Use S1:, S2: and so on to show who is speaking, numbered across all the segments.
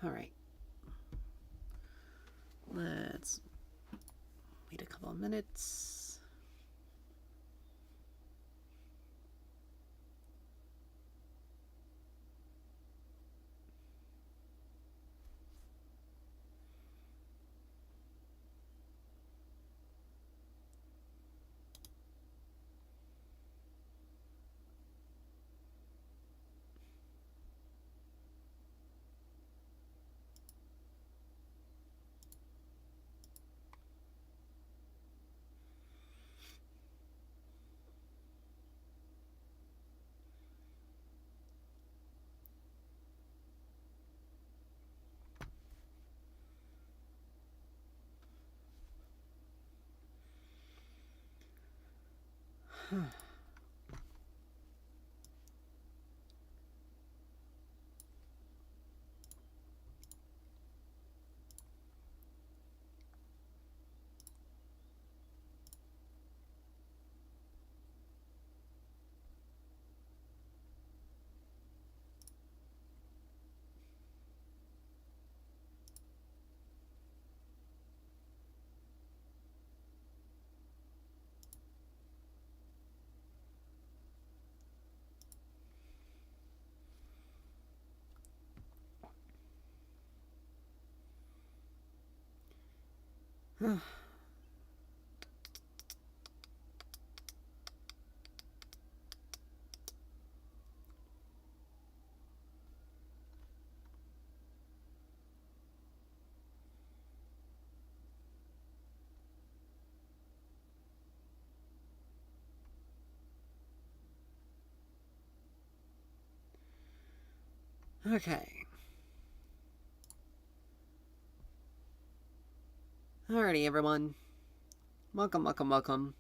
S1: Alright. Let's wait a couple of minutes. Okay. Alrighty, everyone. Welcome, welcome, welcome.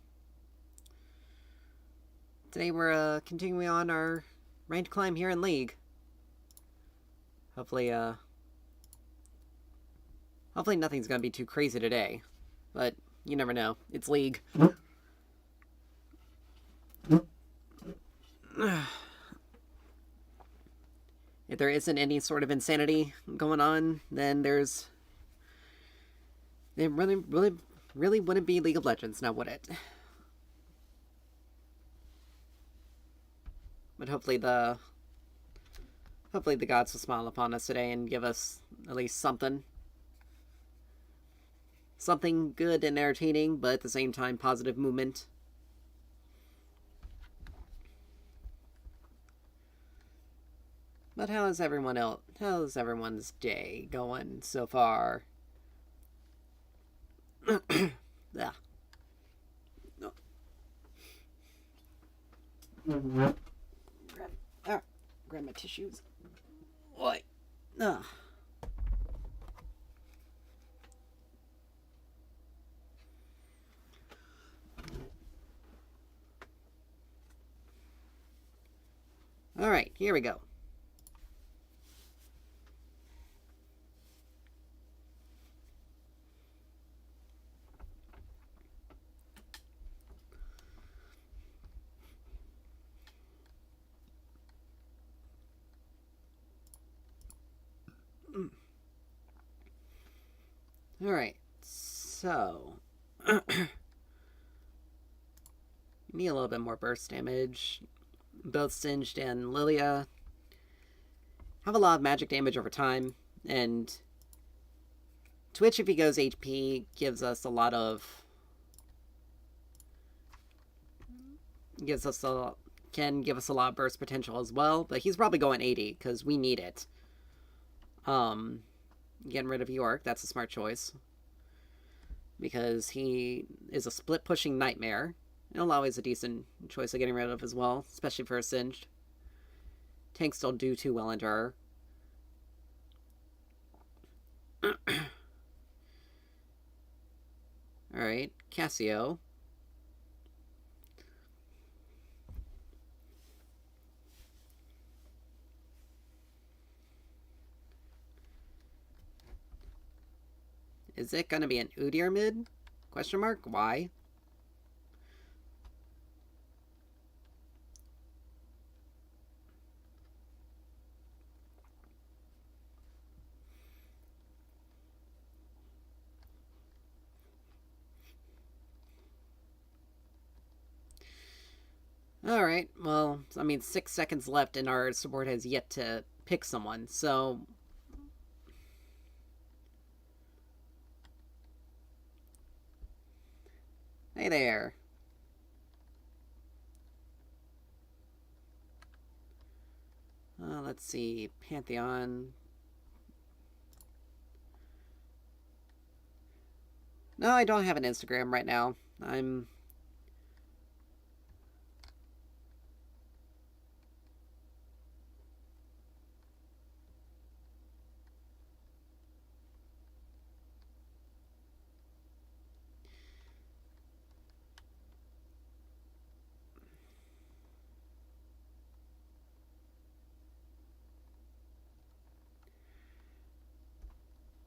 S1: Today we're continuing on our ranked climb here in League. Hopefully, hopefully nothing's gonna be too crazy today. But you never know. It's League. If there isn't any sort of insanity going on, then there's... It really wouldn't be League of Legends, now would it? But hopefully the gods will smile upon us today and give us at least something. Something good and entertaining, but at the same time positive movement. But how's everyone's day going so far? Yeah. No. Grab my tissues. Oi. Ugh. Alright, here we go. Alright, so... need a little bit more burst damage. Both Singed and Lilia have a lot of magic damage over time, and Twitch, if he goes HP, gives us a lot of... can give us a lot of burst potential as well, but he's probably going 80, because we need it. Getting rid of York, that's a smart choice. Because he is a split-pushing nightmare. And Illaoi is a decent choice of getting rid of as well, especially for a Singed. Tanks don't do too well into her. Alright, Cassio. Is it gonna be an Udyr mid? Question mark? Why? Alright, well, I mean, 6 seconds left and our support has yet to pick someone, so... Hey there. Let's see, Pantheon. No, I don't have an Instagram right now. I'm...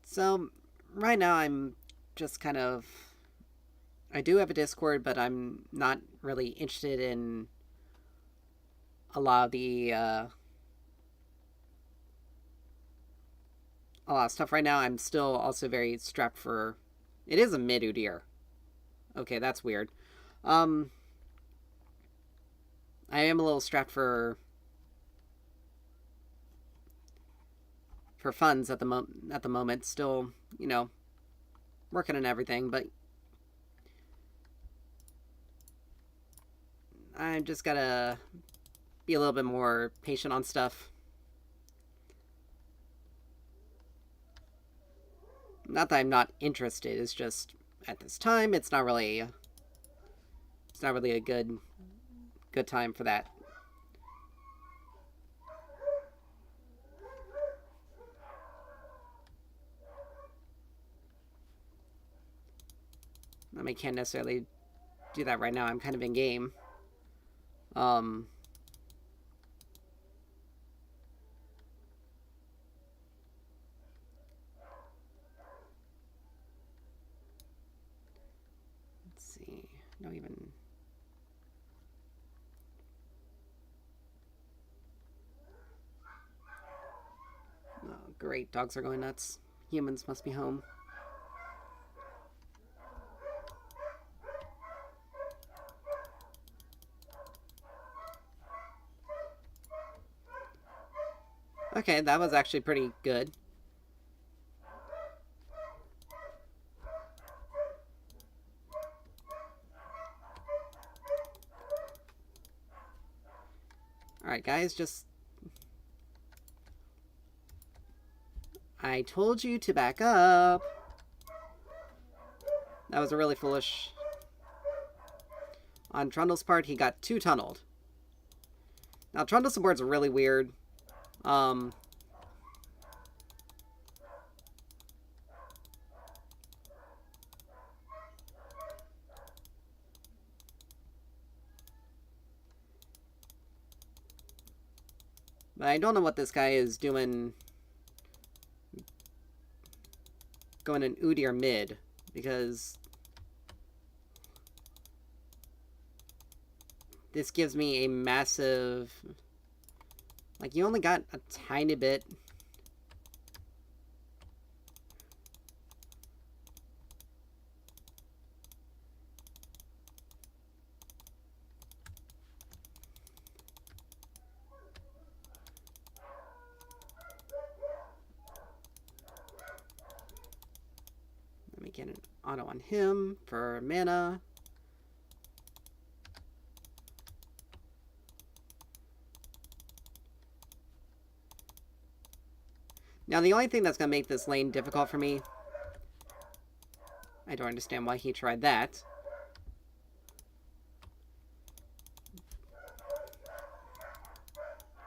S1: So, right now I'm just kind of... I do have a Discord, but I'm not really interested in a lot of the, a lot of stuff right now. I'm still also very strapped for... It is a mid-Udyr. Okay, that's weird. I am a little strapped for funds at the moment. Still, you know, working on everything, but I just gotta be a little bit more patient on stuff. Not that I'm not interested. It's just at this time, it's not really a good time for that. I mean, I can't necessarily do that right now. I'm kind of in game. Let's see. No, even... Oh, great. Dogs are going nuts. Humans must be home. Okay, that was actually pretty good. Alright, guys, just... I told you to back up. That was a really foolish... On Trundle's part, he got 2 tunneled. Now, Trundle support's really weird. But I don't know what this guy is doing going in Udyr mid, because this gives me a massive... Like, you only got a tiny bit. Let me get an auto on him for mana. Now, the only thing that's going to make this lane difficult for me... I don't understand why he tried that.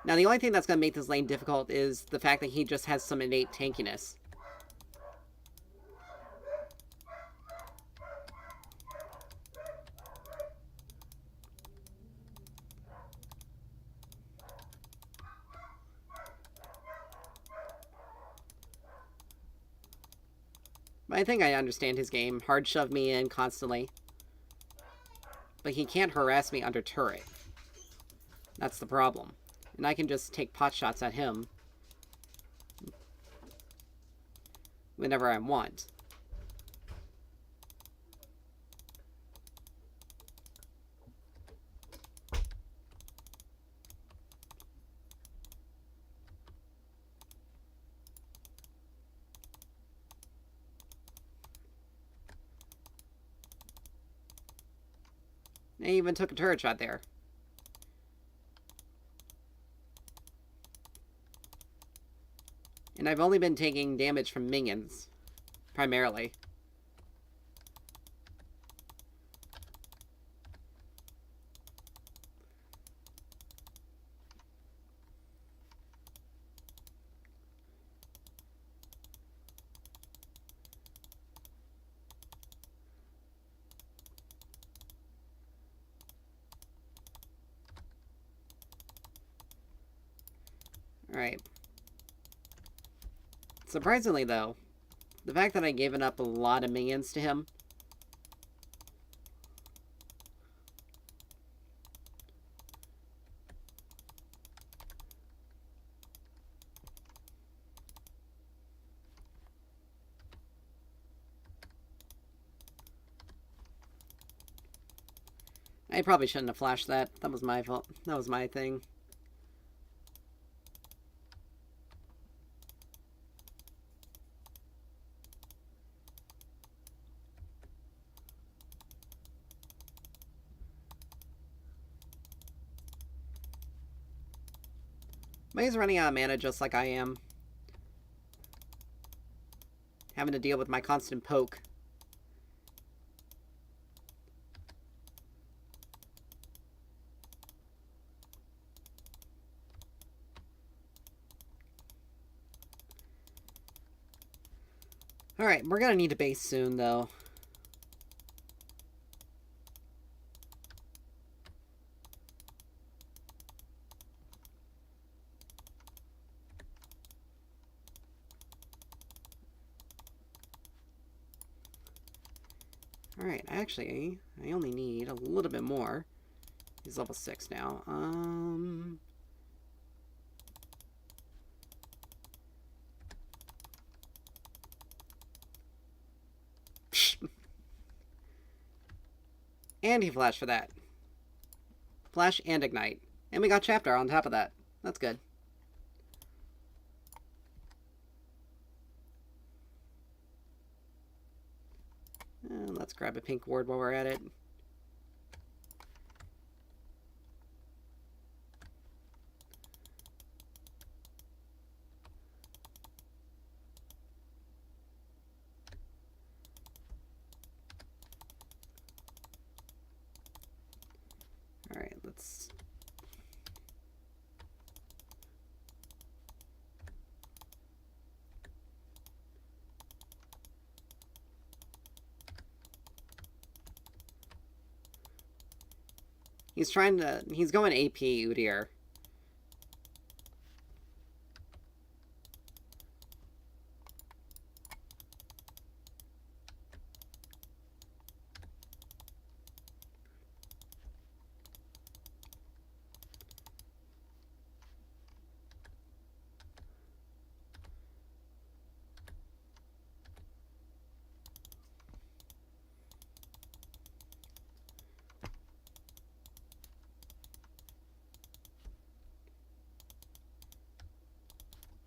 S1: Now, the only thing that's going to make this lane difficult is the fact that he just has some innate tankiness. But I think I understand his game. Hard shove me in constantly. But he can't harass me under turret. That's the problem. And I can just take pot shots at him whenever I want. They even took a turret shot there. And I've only been taking damage from minions, primarily. Alright. Surprisingly, though, the fact that I've given up a lot of minions to him... I probably shouldn't have flashed that. That was my fault. That was my thing. But he's running out of mana just like I am. Having to deal with my constant poke. Alright, we're gonna need a base soon, though. Alright, actually, I only need a little bit more. He's level 6 now. And he flashed for that. Flash and Ignite. And we got Chapter on top of that. That's good. Let's grab a pink ward while we're at it. Alright, let's... He's trying to... He's going AP Udyr.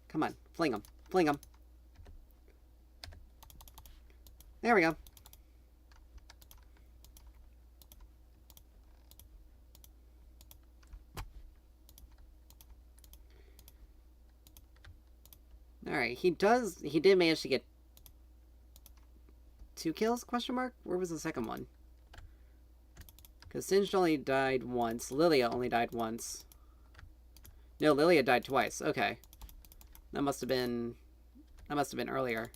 S1: Come on, fling him. Fling him. There we go. Alright, he did manage to get 2 kills, question mark? Where was the second one? Because Singed only died once. Lilia only died once. No, Lilia died twice. Okay. That must have been earlier.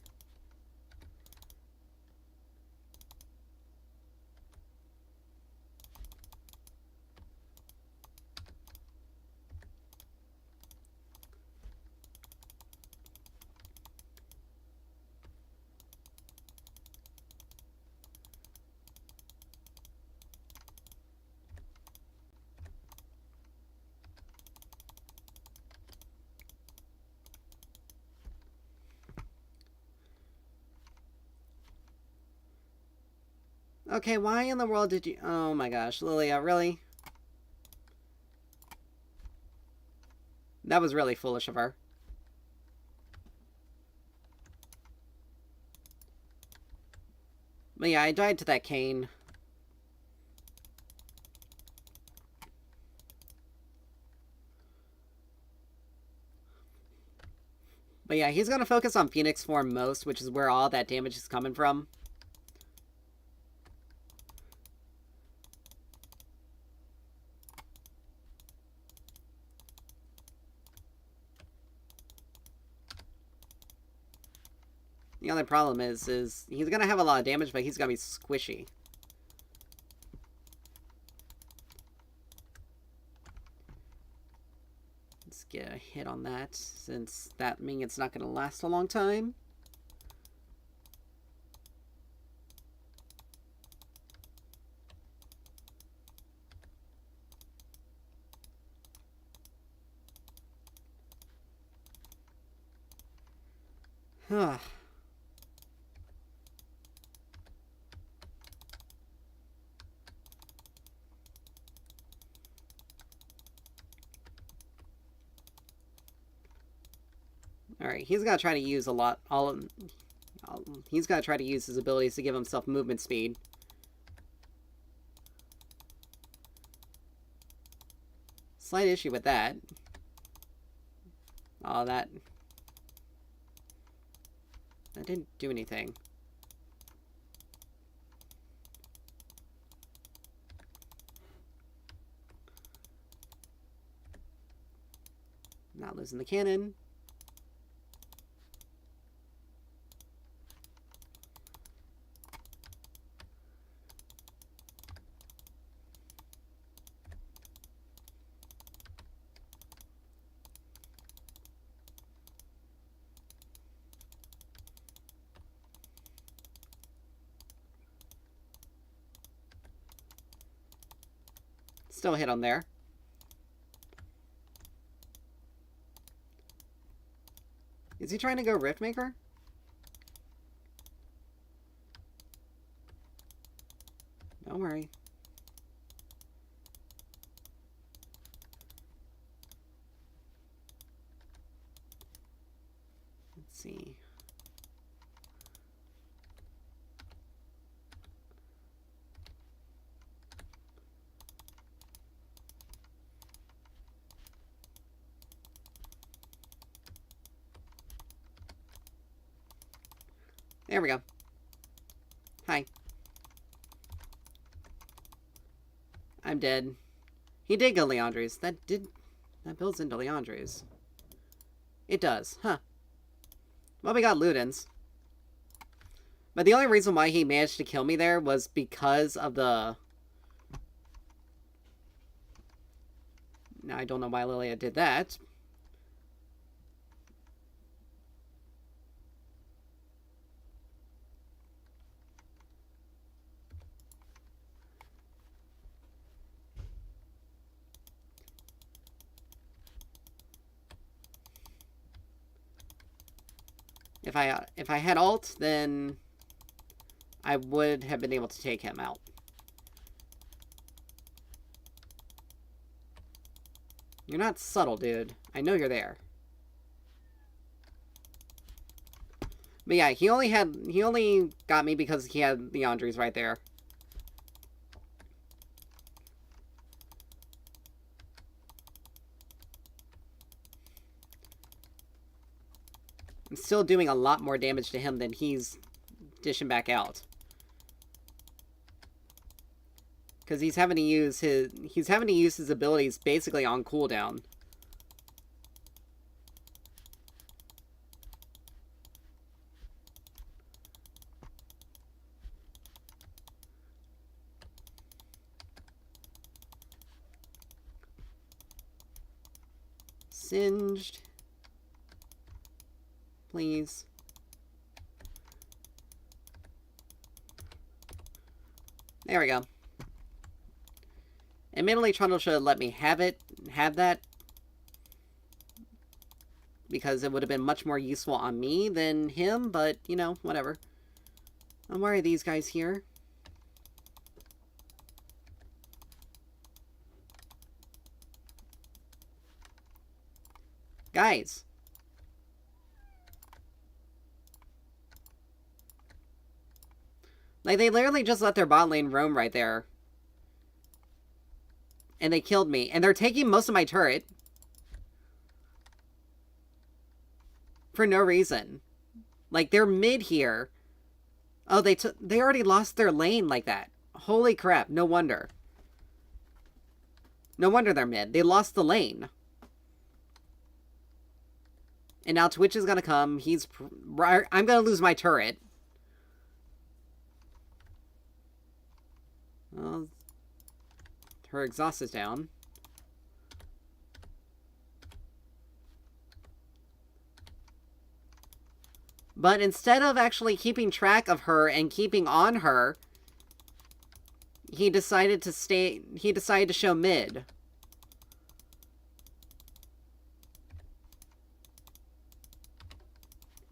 S1: Okay, why in the world did you... Oh my gosh, Lilia, really? That was really foolish of her. But yeah, I died to that Kayn. But yeah, he's going to focus on Phoenix form most, which is where all that damage is coming from. The only problem is he's going to have a lot of damage, but he's going to be squishy. Let's get a hit on that, since that means it's not going to last a long time. Huh. Alright, he's got to try to use a lot. He's got to try to use his abilities to give himself movement speed. Slight issue with that. Oh, that didn't do anything. Not losing the cannon. Still hit on there. Is he trying to go Riftmaker? Don't worry. Let's see. There we go. Hi. I'm dead. He did go Liandry's. That builds into Liandry's. It does, huh? Well, we got Ludens. But the only reason why he managed to kill me there was because of the... Now, I don't know why Lilia did that. If I had ult, then I would have been able to take him out. You're not subtle, dude. I know you're there. But yeah, he only got me because he had the Andres right there. I'm still doing a lot more damage to him than he's dishing back out. Because he's having to use his abilities basically on cooldown. Singed. Please. There we go. Admittedly, Trundle should have let me have that. Because it would have been much more useful on me than him, but, you know, whatever. Why are these guys here? Guys. Like, they literally just let their bot lane roam right there. And they killed me. And they're taking most of my turret. for no reason. Like, they're mid here. Oh, they already lost their lane like that. Holy crap, no wonder. No wonder they're mid. They lost the lane. And now Twitch is gonna come. I'm gonna lose my turret. Well, her exhaust is down. But instead of actually keeping track of her and keeping on her, he decided to show mid.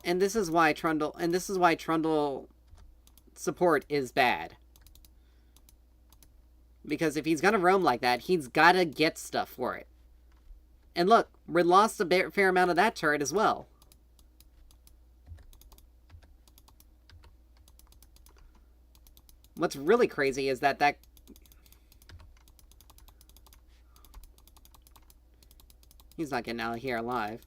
S1: And this is why Trundle support is bad. Because if he's gonna roam like that, he's gotta get stuff for it. And look, we lost a fair amount of that turret as well. What's really crazy is that he's not getting out of here alive.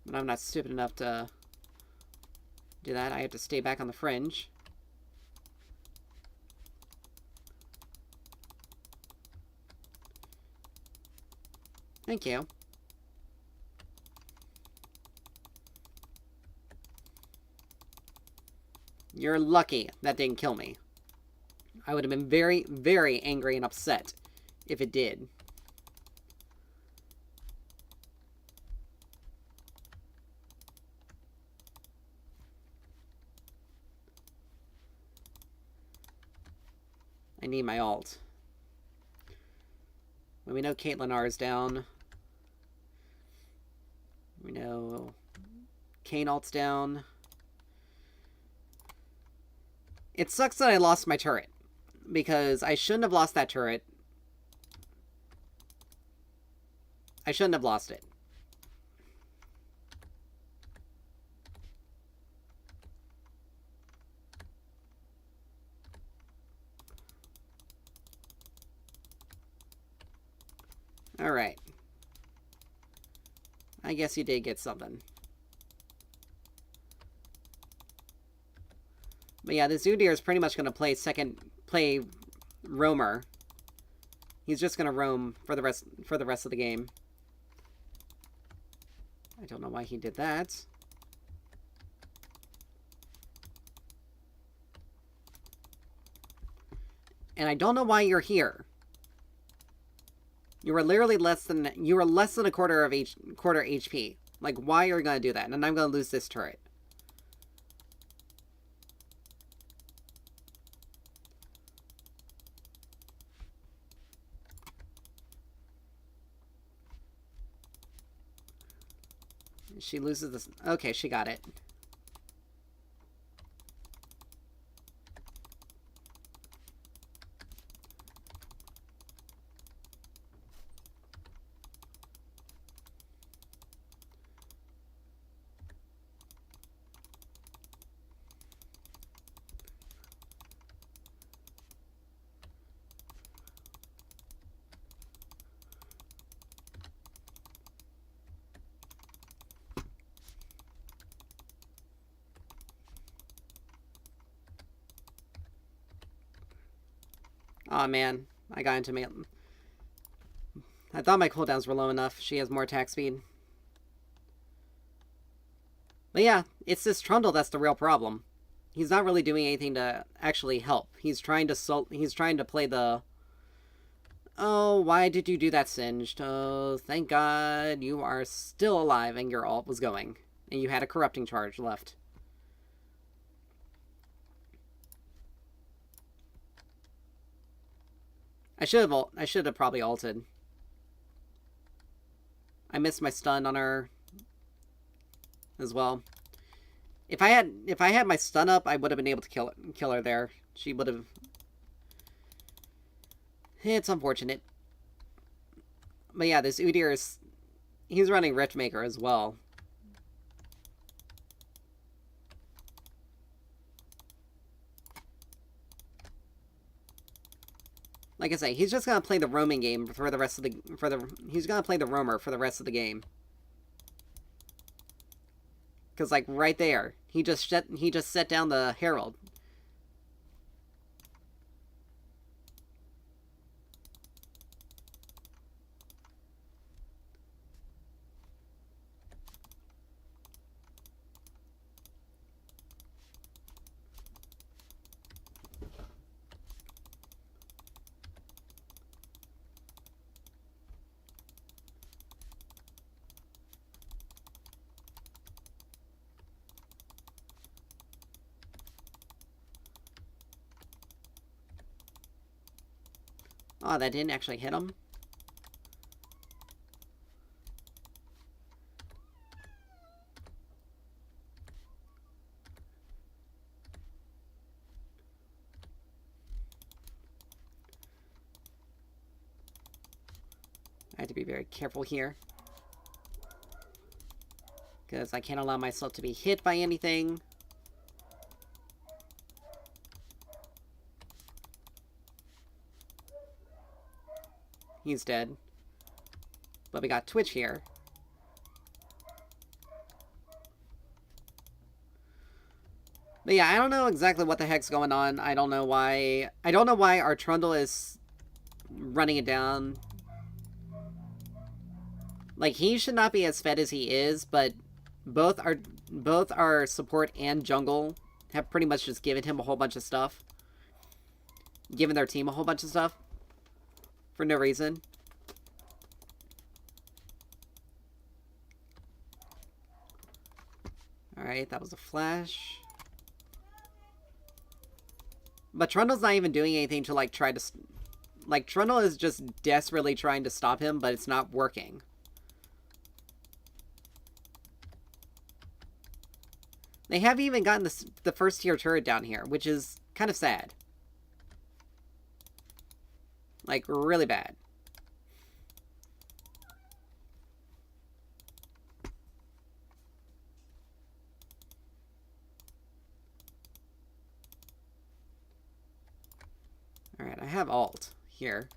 S1: But I'm not stupid enough to do that. I have to stay back on the fringe. Thank you. You're lucky that didn't kill me. I would have been very, very angry and upset if it did. I need my ult. When we know Caitlyn R is down. We know Kayn ult's down. It sucks that I lost my turret. Because I shouldn't have lost that turret. I shouldn't have lost it. Alright. I guess you did get something. But yeah, this Udyr is pretty much going to play roamer. He's just going to roam for the rest of the game. I don't know why he did that. And I don't know why you're here. You were literally less than a quarter HP. Like, why are you going to do that? And I'm going to lose this turret. She loses this. Okay, she got it. Aw, man. I got into me. I thought my cooldowns were low enough. She has more attack speed. But yeah, it's this Trundle that's the real problem. He's not really doing anything to actually help. He's trying to play the... Oh, why did you do that, Singed? Oh, thank God you are still alive and your ult was going. And you had a corrupting charge left. I should have probably ulted. I missed my stun on her as well. If I had my stun up, I would have been able to kill her there. She would have. It's unfortunate. But yeah, this Udyr he's running Riftmaker as well. Like I say, he's just gonna play the roaming game for the rest of the he's gonna play the roamer for the rest of the game. Cause like right there, he just set down the Herald. Oh, that didn't actually hit him. I have to be very careful here. Because I can't allow myself to be hit by anything. He's dead. But we got Twitch here. But yeah, I don't know exactly what the heck's going on. I don't know why our Trundle is running it down. Like, he should not be as fed as he is, but both our support and jungle have pretty much just given him a whole bunch of stuff. Given their team a whole bunch of stuff. For no reason. Alright, that was a flash. But Trundle's not even doing anything to, like, try to... Like, Trundle is just desperately trying to stop him, but it's not working. They haven't even gotten the first tier turret down here, which is kind of sad. Like, really bad. Alright, I have ult here.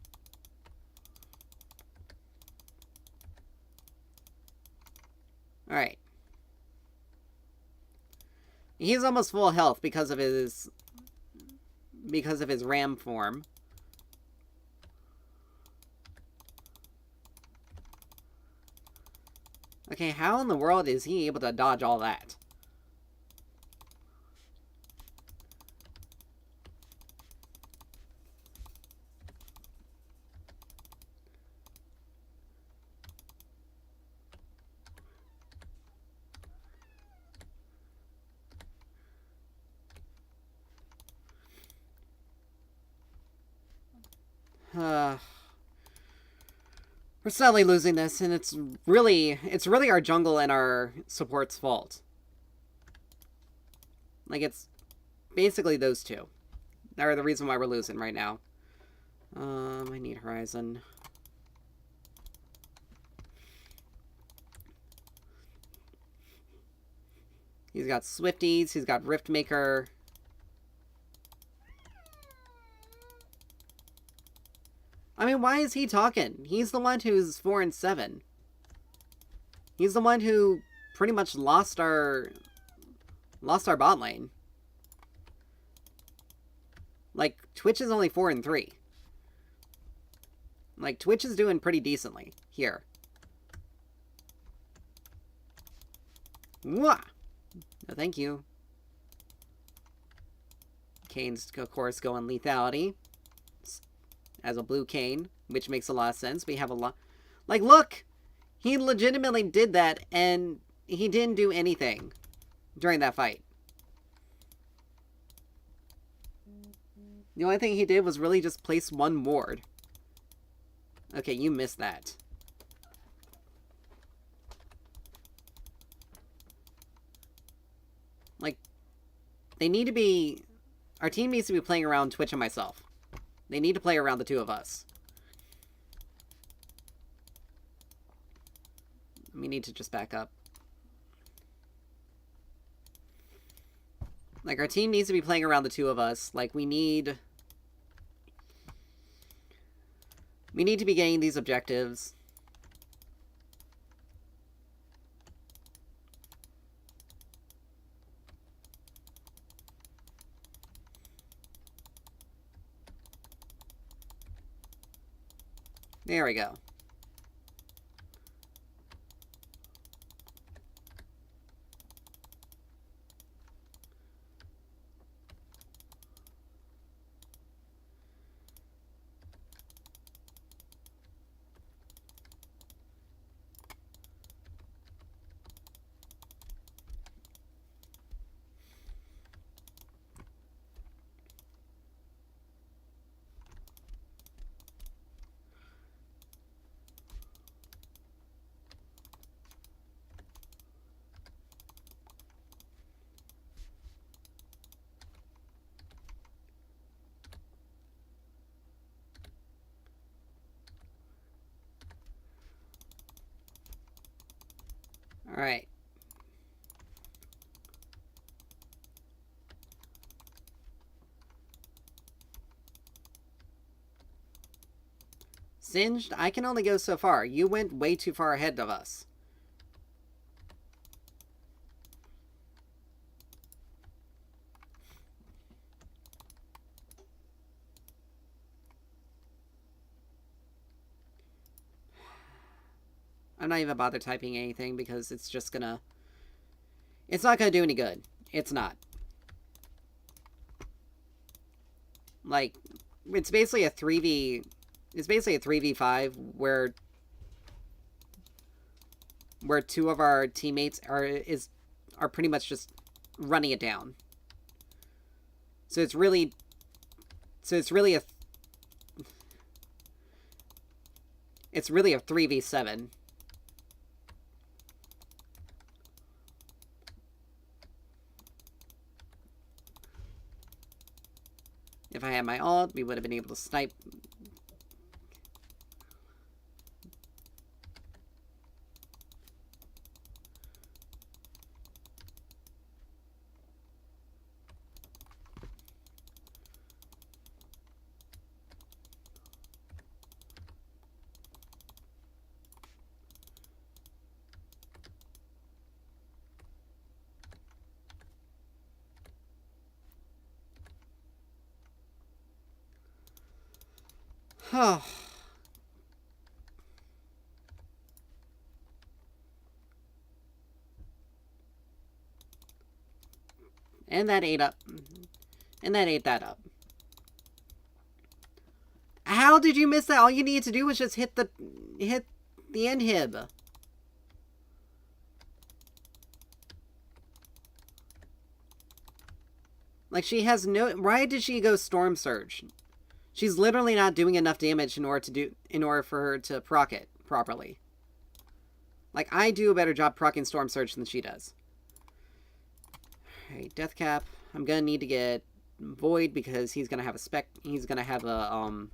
S1: Alright. He's almost full health because of his ram form. Okay, how in the world is he able to dodge all that? We're sadly losing this, and it's really our jungle and our support's fault. Like, it's basically those two that are the reason why we're losing right now. I need Horizon. He's got Swifties, he's got Riftmaker. I mean, why is he talking? He's the one who's 4 and 7. He's the one who pretty much lost our bot lane. Like, Twitch is only 4 and 3. Like, Twitch is doing pretty decently here. Mwah! No, thank you. Kane's, of course, going lethality. As a blue Kane, which makes a lot of sense. We have a lot... Like, look! He legitimately did that, and he didn't do anything during that fight. The only thing he did was really just place one ward. Okay, you missed that. Like, they need to be... Our team needs to be playing around Twitch and myself. They need to play around the two of us. We need to just back up. Like, our team needs to be playing around the two of us. Like, we need... We need to be getting these objectives. There we go. All right. Singed, I can only go so far. You went way too far ahead of us. I'm not even bother typing anything because it's just gonna... It's not gonna do any good. It's not. Like, it's basically a 3v... It's basically a 3v5 where two of our teammates are pretty much just running it down. So it's really a 3v7. If I had my ult, we would have been able to snipe. Oh. And that ate up. And that ate that up. How did you miss that? All you needed to do was just hit the inhib. Like, she has no... Why did she go Storm Surge? She's literally not doing enough damage in order for her to proc it properly. Like, I do a better job proccing Storm Surge than she does. Alright, Death Cap. I'm gonna need to get Void because he's gonna have a spec... He's gonna have a,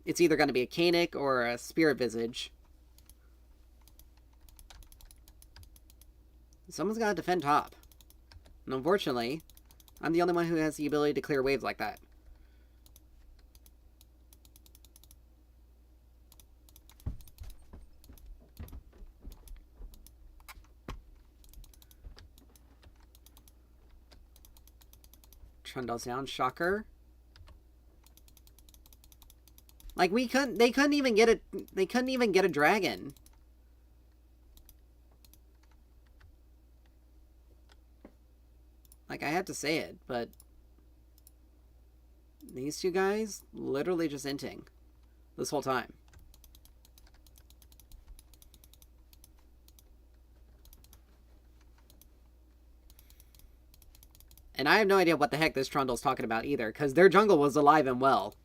S1: It's either gonna be a Canic or a Spirit Visage. Someone's gotta defend top. And unfortunately, I'm the only one who has the ability to clear waves like that. Trundle's down, shocker. Like, they couldn't even get a dragon. Like, I had to say it, but these two guys literally just inting this whole time. And I have no idea what the heck this Trundle's talking about either, because their jungle was alive and well.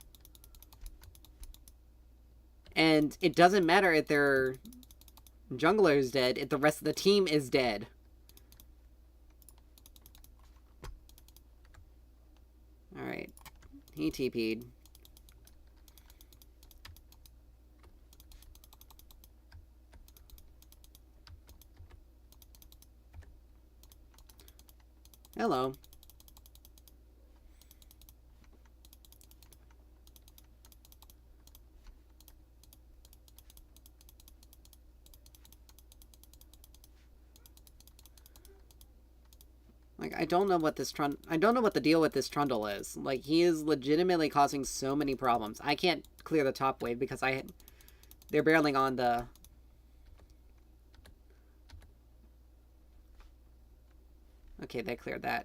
S1: And it doesn't matter if their jungler is dead, if the rest of the team is dead. Alright. He TP'd. Hello. Like, I don't know what this I don't know what the deal with this Trundle is. Like, he is legitimately causing so many problems. I can't clear the top wave because they're barreling on the... Okay, they cleared that.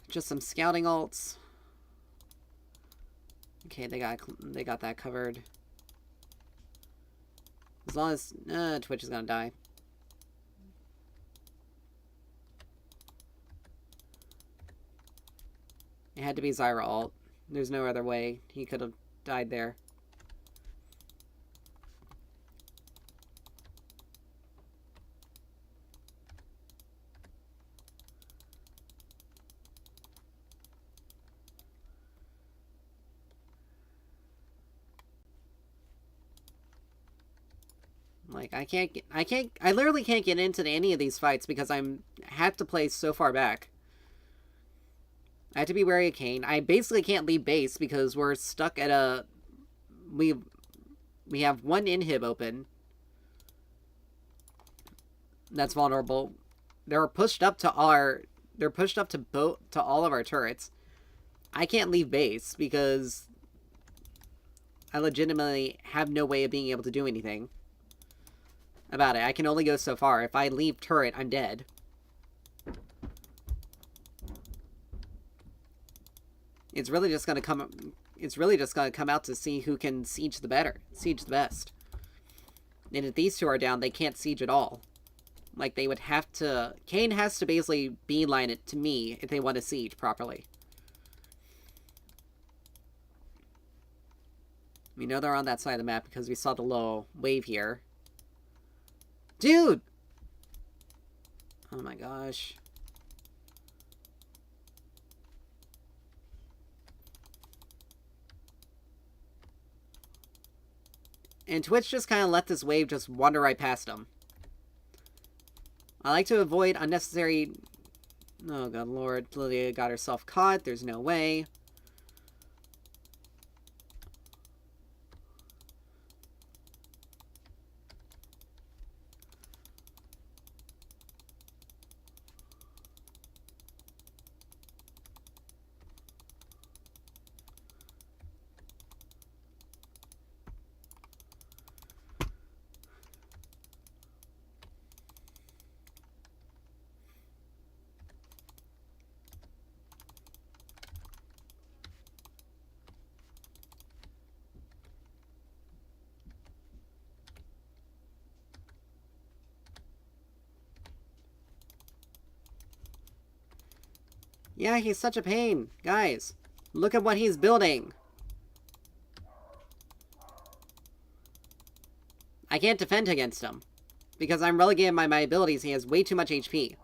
S1: Just some scouting ults. Okay, they got that covered. As long as Twitch is gonna die. It had to be Zyra ult. There's no other way. He could have died there. Like, I literally can't get into any of these fights because have to play so far back. I have to be wary of Kayn. I basically can't leave base because we're stuck at a... We have one inhib open. That's vulnerable. They're pushed up to all of our turrets. I can't leave base because I legitimately have no way of being able to do anything about it. I can only go so far. If I leave turret, I'm dead. It's really just gonna come out to see who can siege the best. And if these two are down, they can't siege at all. Like, they would have to... Kayn has to basically beeline it to me if they want to siege properly. We know they're on that side of the map because we saw the low wave here. Dude! Oh my gosh. And Twitch just kind of let this wave just wander right past him. I like to avoid unnecessary... Oh god lord, Lilia got herself caught. There's no way. Yeah, he's such a pain. Guys, look at what he's building. I can't defend against him. Because I'm relegated by my abilities, he has way too much HP.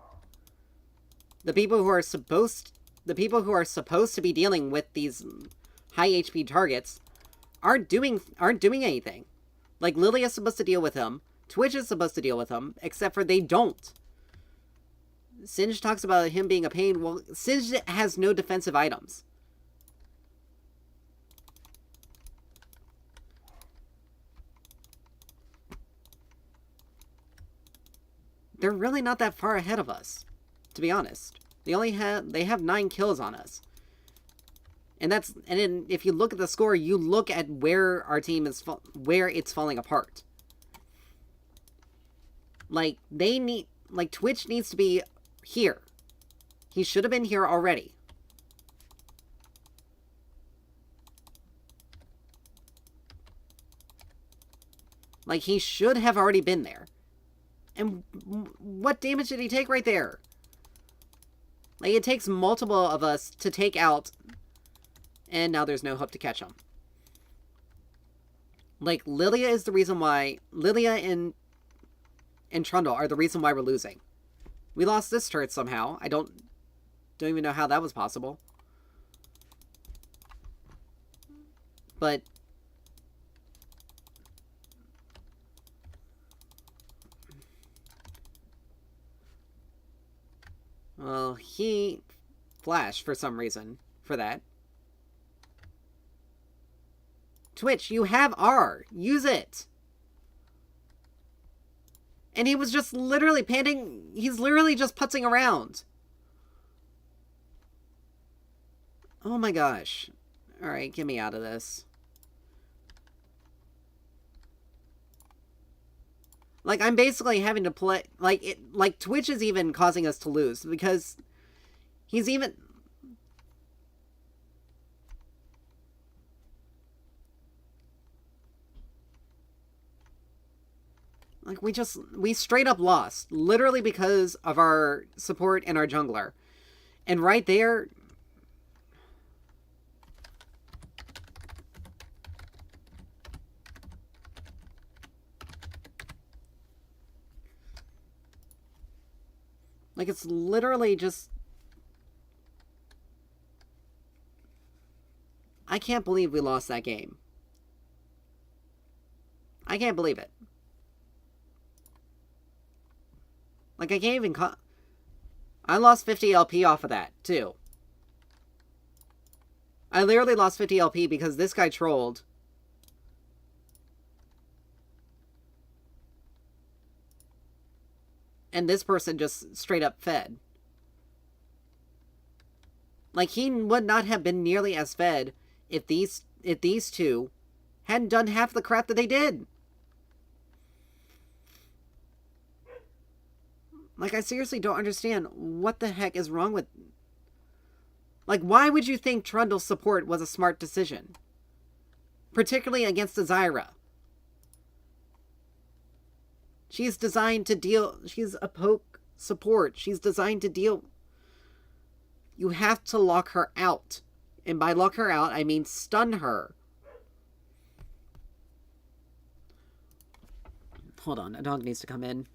S1: The people who are supposed to be dealing with these high HP targets aren't doing anything. Like, Lilia's supposed to deal with him. Twitch is supposed to deal with him, except for they don't. Singed talks about him being a pain. Well, Singed has no defensive items. They're really not that far ahead of us, to be honest. They have 9 kills on us. And then if you look at the score, you look at where our team is where it's falling apart. Like, Twitch needs to be here. He should have been here already. Like, he should have already been there. And what damage did he take right there? Like, it takes multiple of us to take out, and now there's no hope to catch him. Like, Lilia is the reason why... Lilia and Trundle are the reason why we're losing. We lost this turret somehow. I don't even know how that was possible. But... well, he flashed for some reason for that. Twitch, you have R. Use it. And he was just literally panting. He's literally just putzing around. Oh my gosh. Alright, get me out of this. Like, I'm basically having to play... Like, Twitch is even causing us to lose. Because he's even... Like, we straight up lost. Literally because of our support and our jungler. And right there... Like, it's literally just... I can't believe we lost that game. I can't believe it. Like, I can't even... I lost 50 LP off of that, too. I literally lost 50 LP because this guy trolled. And this person just straight up fed. Like, he would not have been nearly as fed if these two hadn't done half the crap that they did. Like, I seriously don't understand what the heck is wrong with... Like, why would you think Trundle's support was a smart decision? Particularly against a Zyra. She's designed to deal... She's a poke support. She's designed to deal... You have to lock her out. And by lock her out, I mean stun her. Hold on, a dog needs to come in.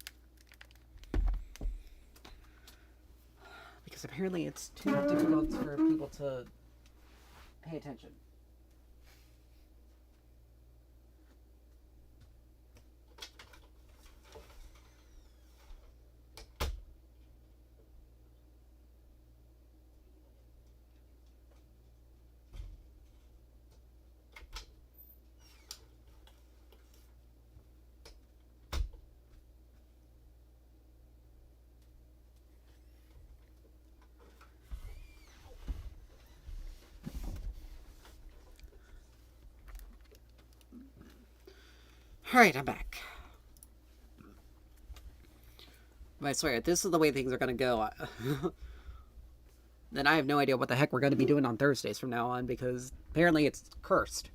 S1: Because apparently it's too difficult for people to pay attention. Alright, I'm back. But I swear, if this is the way things are going to go, then I have no idea what the heck we're going to be doing on Thursdays from now on, because apparently it's cursed.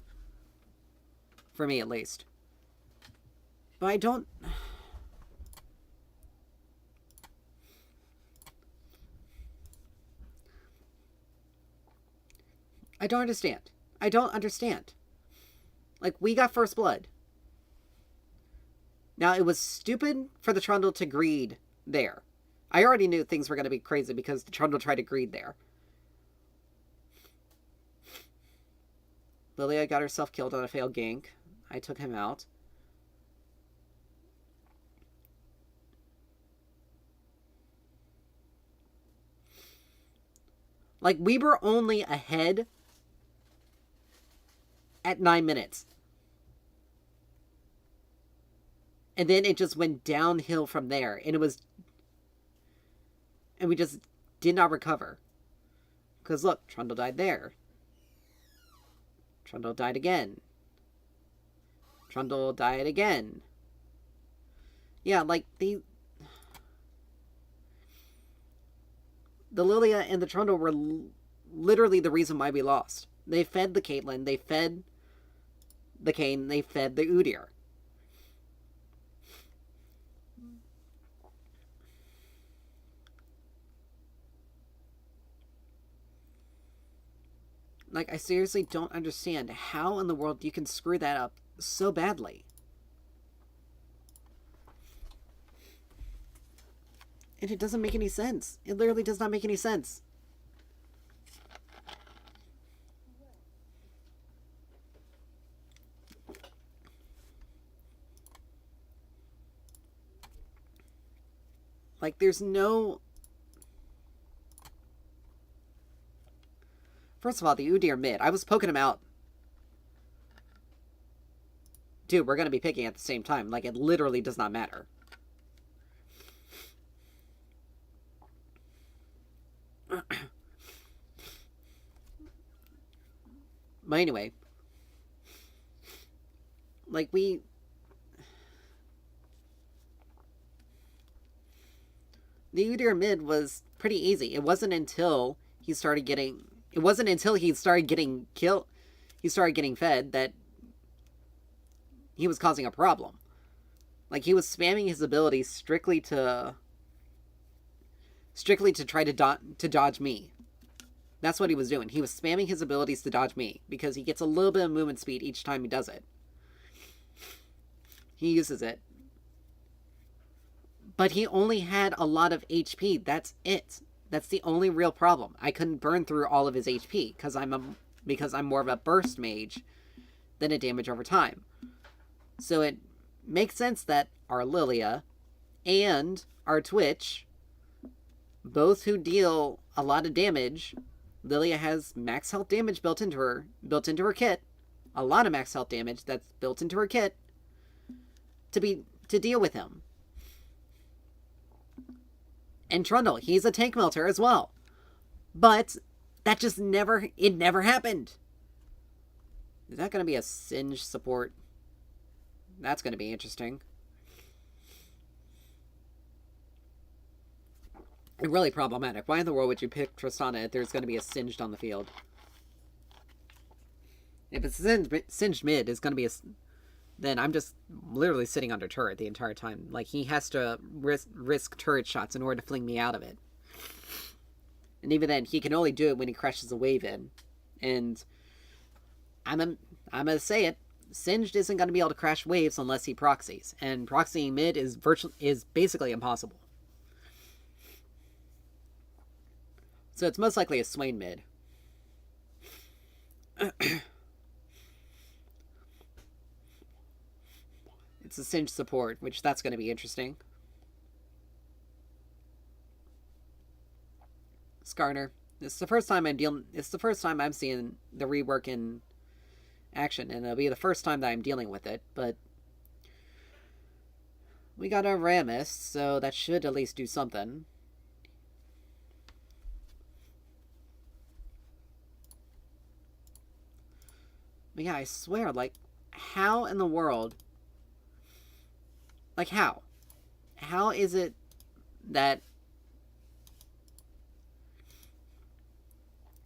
S1: For me, at least. But I don't... I don't understand. I don't understand. Like, we got first blood. Now, it was stupid for the Trundle to greed there. I already knew things were going to be crazy because the Trundle tried to greed there. Lilia got herself killed on a failed gank. I took him out. Like, we were only ahead at 9 minutes. And then it just went downhill from there. And it was... And we just did not recover. Because look, Trundle died there. Trundle died again. Trundle died again. Yeah, like, the Lilia and the Trundle were literally the reason why we lost. They fed the Caitlyn, they fed the Kayn, they fed the Udyr. Like, I seriously don't understand how in the world you can screw that up so badly. And it doesn't make any sense. It literally does not make any sense. Like, there's no... First of all, the Udyr mid. I was poking him out. Dude, we're going to be picking at the same time. Like, it literally does not matter. But anyway, like the Udyr mid was pretty easy. It wasn't until he started getting killed, he started getting fed, that he was causing a problem. Like, he was spamming his abilities strictly to try to dodge me. That's what he was doing. He was spamming his abilities to dodge me, because he gets a little bit of movement speed each time he does it. He uses it. But he only had a lot of HP. That's it. That's the only real problem. I couldn't burn through all of his HP because I'm more of a burst mage than a damage over time. So it makes sense that our Lilia and our Twitch, both who deal a lot of damage, Lilia has max health damage built into her kit, a lot of max health damage that's built into her kit to deal with him. And Trundle, he's a tank melter as well. But that just never happened. Is that going to be a Singe support? That's going to be interesting. And really problematic. Why in the world would you pick Tristana if there's going to be a Singed on the field? If it's Singed mid, it's going to be then I'm just literally sitting under turret the entire time. Like, he has to risk turret shots in order to fling me out of it. And even then, he can only do it when he crashes a wave in. And I'm gonna say it, Singed isn't going to be able to crash waves unless he proxies. And proxying mid is basically impossible. So it's most likely a Swain mid. It's a Singe support, which that's going to be interesting. Skarner. It's the first time I'm seeing the rework in action, and it'll be the first time that I'm dealing with it, but we got a Rammus, so that should at least do something. But yeah, I swear, like, how in the world... Like, how? How is it that...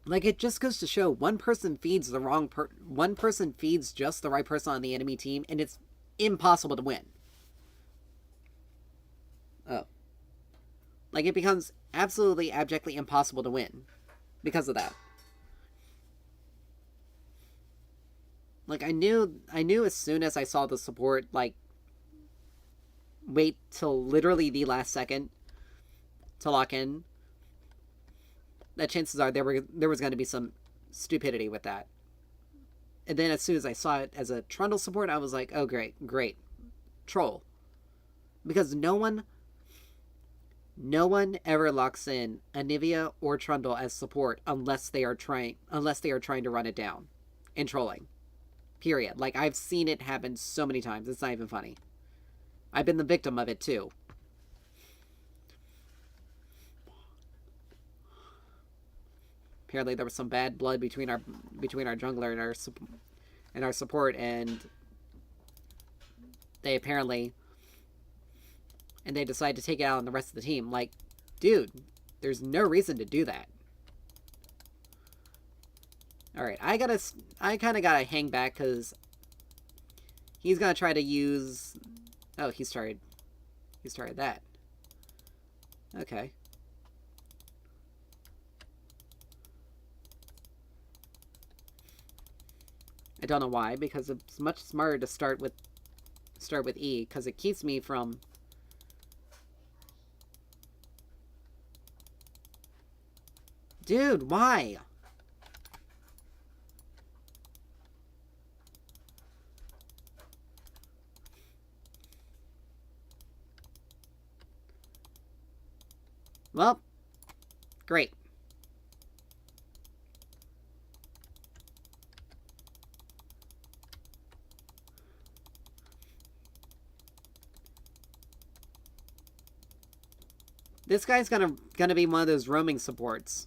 S1: Like, it just goes to show one person feeds one person feeds just the right person on the enemy team, and it's impossible to win. Oh. Like, it becomes absolutely, abjectly impossible to win because of that. Like, I knew as soon as I saw the support, like, wait till literally the last second to lock in, that chances are there was going to be some stupidity with that. And then as soon as I saw it as a Trundle support, I was like, oh, great. Troll. Because no one ever locks in Anivia or Trundle as support unless they are trying to run it down in trolling. Period. Like, I've seen it happen so many times, it's not even funny. I've been the victim of it too. Apparently there was some bad blood between our jungler and our support, and they decide to take it out on the rest of the team. Like, dude, there's no reason to do that. Alright, I kind of gotta hang back, because he's gonna try to use... Oh, he started that. Okay. I don't know why, because it's much smarter to start with E, because it keeps me from... Dude, why? Well, great. This guy's gonna be one of those roaming supports.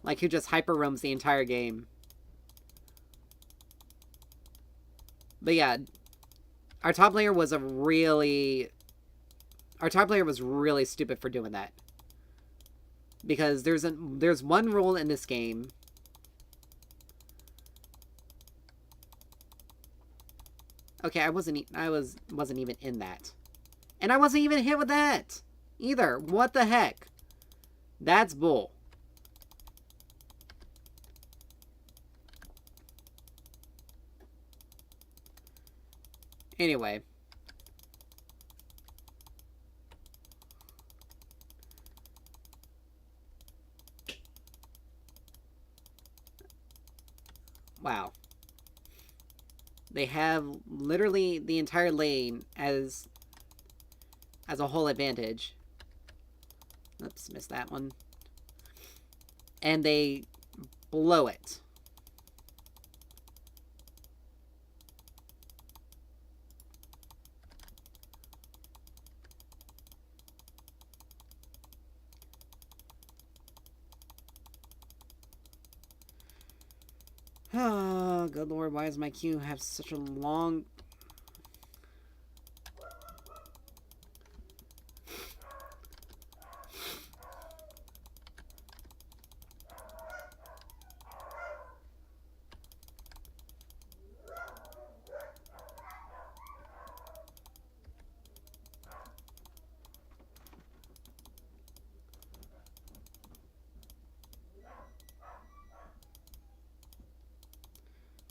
S1: Like, who just hyper roams the entire game. But yeah, our top player was really stupid for doing that. Because there's one rule in this game. Okay, I wasn't even in that. And I wasn't even hit with that either. What the heck? That's bull. Anyway. Wow. They have literally the entire lane as a whole advantage. Oops, missed that one. And they blow it. Oh, good lord, why does my queue have such a long...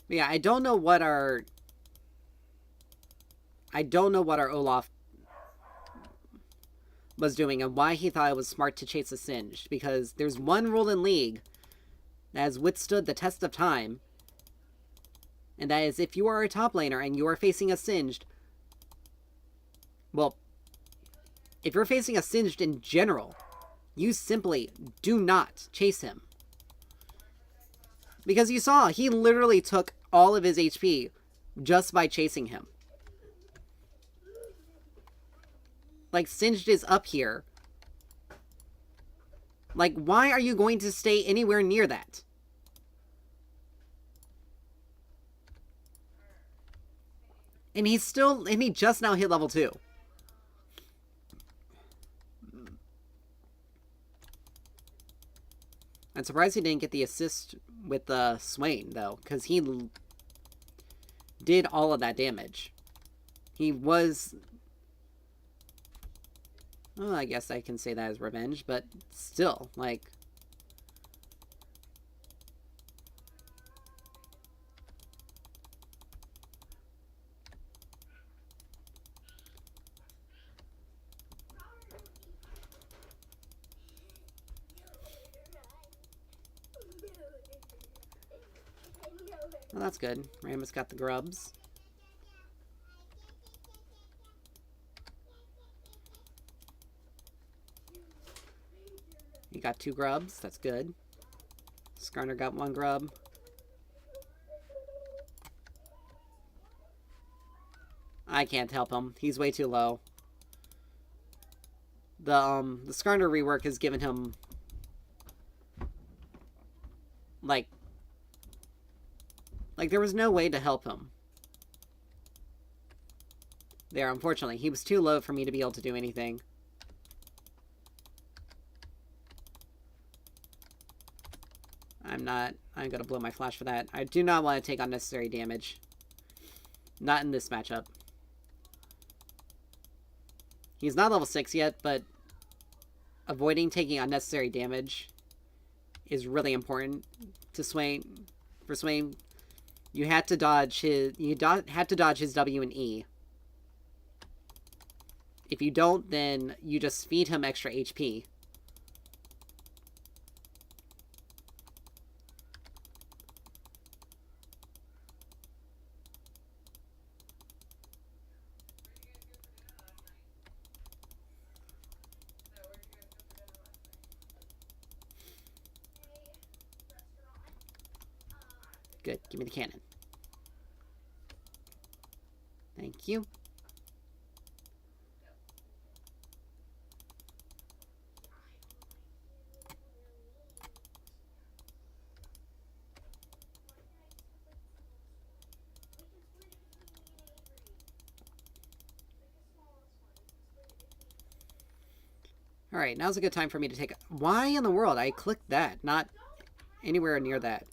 S1: Yeah, I don't know what our Olaf was doing and why he thought it was smart to chase a Singed, because there's one rule in League that has withstood the test of time, and that is if you are a top laner and you are facing a Singed, well, if you're facing a Singed in general, you simply do not chase him. Because you saw, he literally took all of his HP just by chasing him. Like, Singed is up here. Like, why are you going to stay anywhere near that? And he just now hit level 2. I'm surprised he didn't get the assist with Swain, though, because he did all of that damage. He was... Well, I guess I can say that as revenge, but still, like... Well, that's good. Rammus got the grubs. He got 2 grubs. That's good. Skarner got 1 grub. I can't help him. He's way too low. The Skarner rework has given him... Like, there was no way to help him. There, unfortunately. He was too low for me to be able to do anything. I'm gonna blow my flash for that. I do not want to take unnecessary damage. Not in this matchup. He's not level 6 yet, but avoiding taking unnecessary damage is really important to Swain. For Swain, you had to dodge his W and E. If you don't, then you just feed him extra HP. Good. Give me the cannon. Thank you. Alright, now's a good time for me to take... Why in the world? I clicked that, not anywhere near that.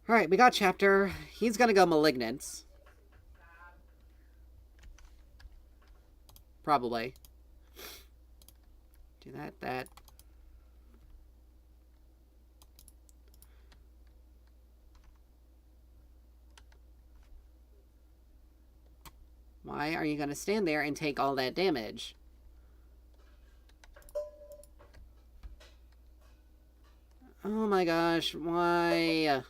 S1: Alright, we got Chapter. He's gonna go Malignant. Probably. Do that. Why are you gonna stand there and take all that damage? Oh my gosh, why?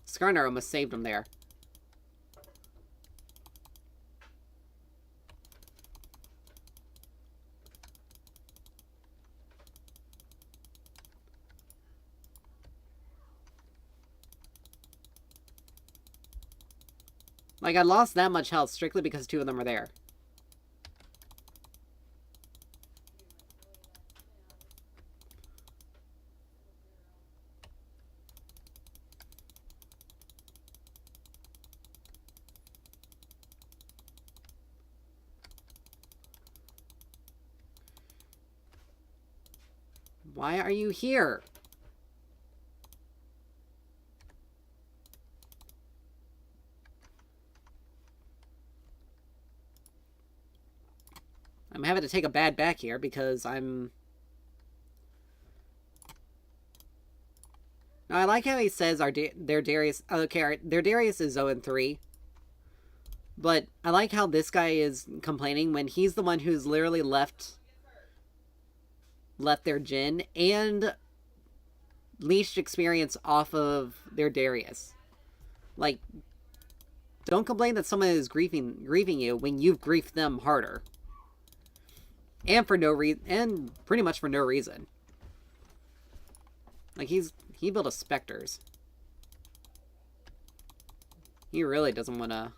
S1: Skarner almost saved him there. Like, I lost that much health strictly because two of them are there. Why are you here? I'm having to take a bad back here because I'm... Now, I like how he says their Darius... Okay, their Darius is 0-3. But I like how this guy is complaining when he's the one who's literally left their Jhin and leashed experience off of their Darius. Like, don't complain that someone is grieving you when you've griefed them harder. And for no reason, and pretty much for no reason. Like, he built a Spectres. He really doesn't want to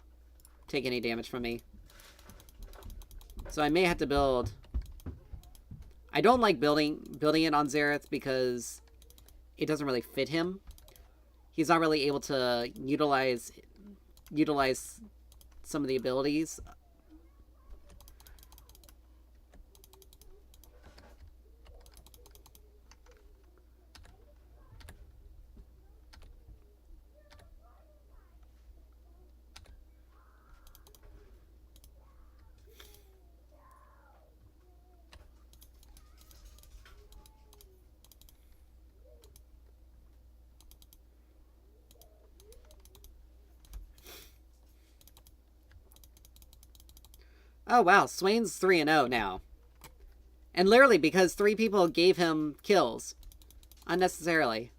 S1: take any damage from me. So I may have to build... I don't like building it on Xerath because it doesn't really fit him. He's not really able to utilize some of the abilities. Oh wow, Swain's 3-0 now. And literally because 3 people gave him kills. Unnecessarily.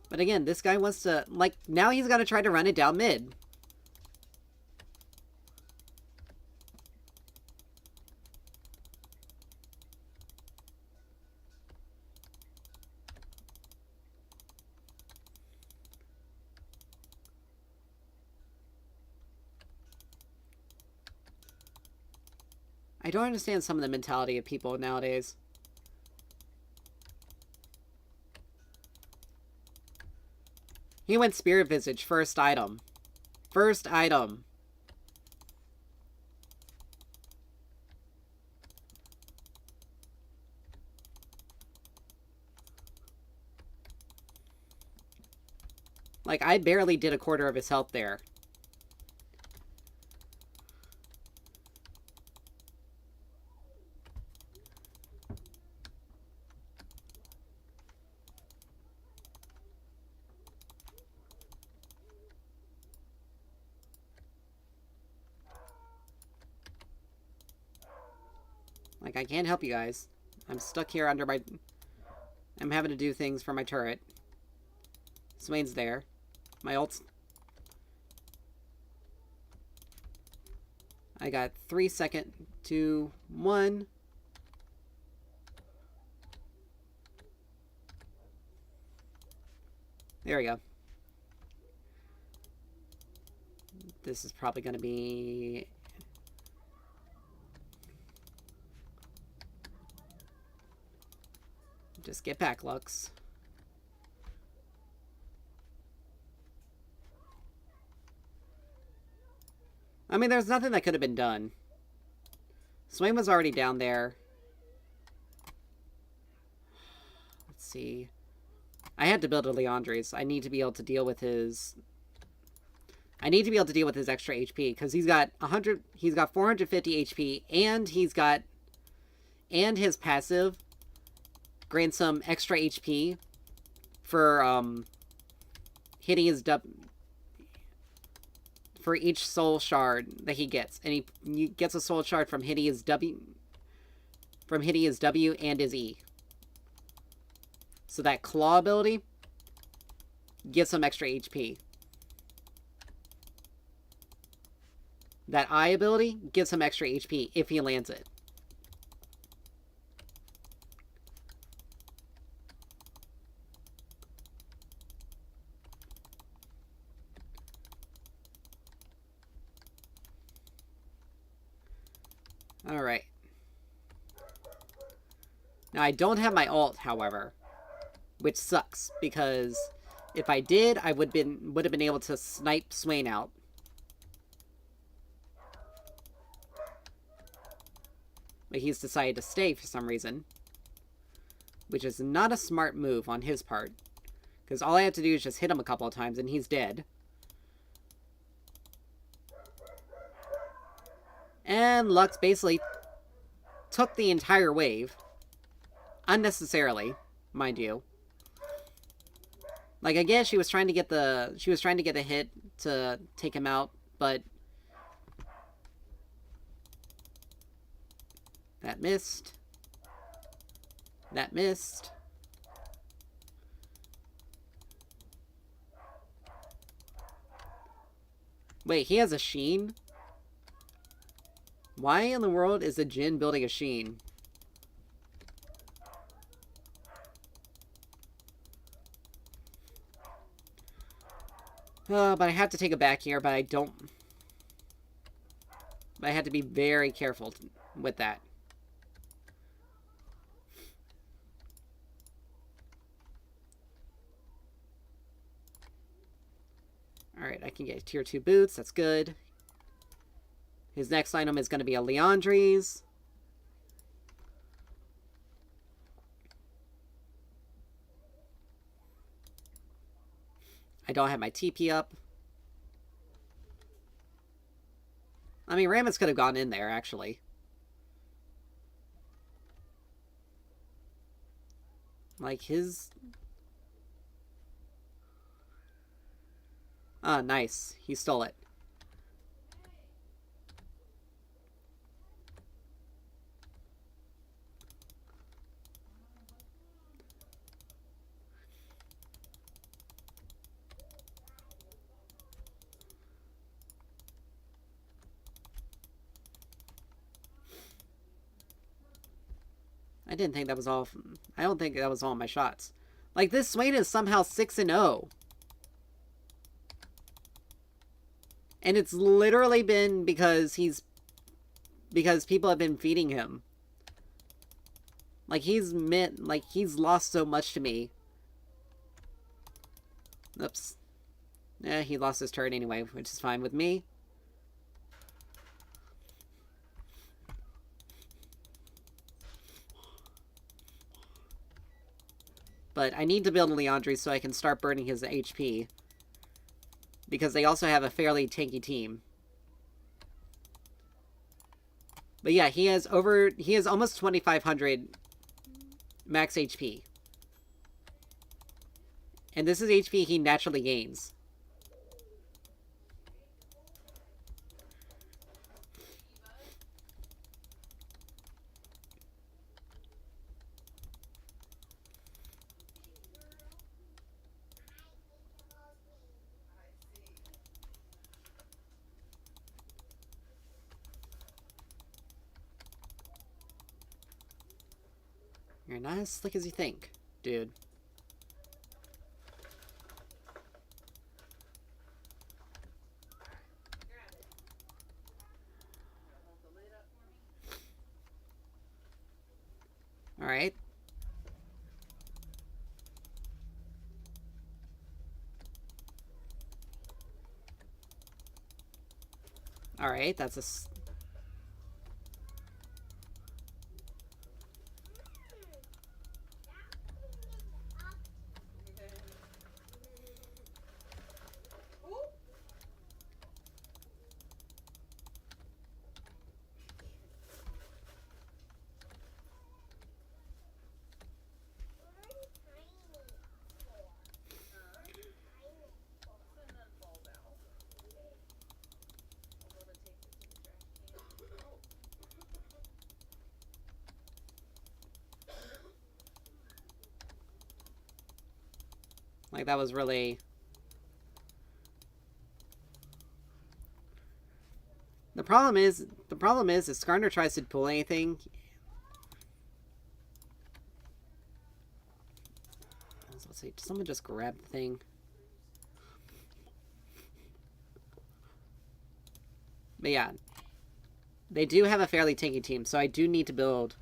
S1: But again, this guy wants to... Like, now he's got to try to run it down mid. I don't understand some of the mentality of people nowadays. He went Spirit Visage, first item. First item. Like, I barely did a quarter of his health there. Like, I can't help you guys. I'm stuck here under my... I'm having to do things for my turret. Swain's there. My ult's... I got 3 seconds, 2, 1. There we go. This is probably going to be... Just get back, Lux. I mean, there's nothing that could have been done. Swain was already down there. Let's see. I had to build a Liandry's. I need to be able to deal with his... I need to be able to deal with his extra HP, because he's got 100... He's got 450 HP, and he's got... And his passive grants some extra HP for, hitting his for each soul shard that he gets. And he gets a soul shard from hitting his W... From hitting his W and his E. So that claw ability gives him extra HP. That I ability gives him extra HP if he lands it. Alright. Now, I don't have my ult, however. Which sucks, because if I did, I would have been able to snipe Swain out. But he's decided to stay for some reason. Which is not a smart move on his part. Because all I have to do is just hit him a couple of times and he's dead. And Lux basically took the entire wave. Unnecessarily, mind you. Like, I guess she was trying to get the hit to take him out, but that missed. That missed. Wait, he has a Sheen? Why in the world is the Jhin building a Sheen? But I have to take it back here, but I don't... But I had to be very careful with that. Alright, I can get tier 2 boots, that's good. His next item is going to be a Liandry's. I don't have my TP up. I mean, Rammus could have gone in there, actually. Like, his... Ah, nice. He stole it. I didn't think that was all... I don't think that was all my shots. Like, this Swain is somehow 6-0. And it's literally been because he's... Because people have been feeding him. Like, he's lost so much to me. Oops. He lost his turn anyway, which is fine with me. But I need to build a Liandry so I can start burning his HP. Because they also have a fairly tanky team. But yeah, he has almost 2,500 max HP. And this is HP he naturally gains. You're not as slick as you think, dude. Alright. Alright, that's a... Like, that was really... The problem is, if Skarner tries to pull anything... Let's see, someone just grab the thing. But yeah. They do have a fairly tanky team, so I do need to build...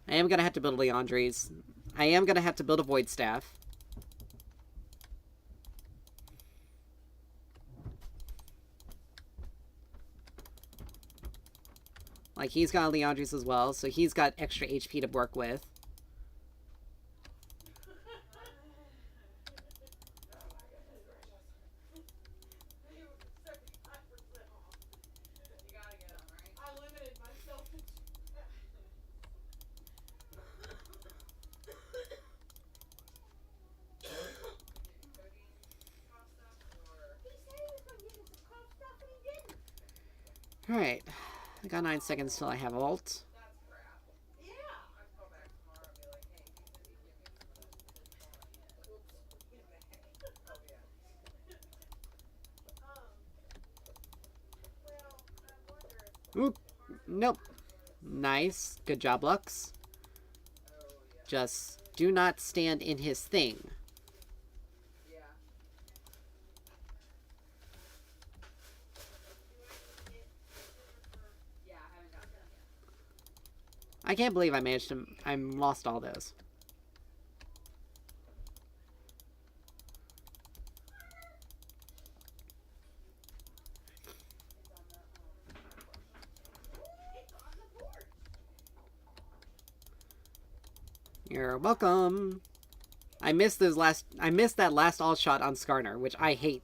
S1: I am going to have to build Liandry's. I am going to have to build a Void Staff. Like, he's got Liandry's as well, so he's got extra HP to work with. Alright. I got 9 seconds till I have ult. Oop. Nope. Nice. Good job, Lux. Just do not stand in his thing. I can't believe I managed to... I lost all those. You're welcome. I missed that last all shot on Skarner, which I hate.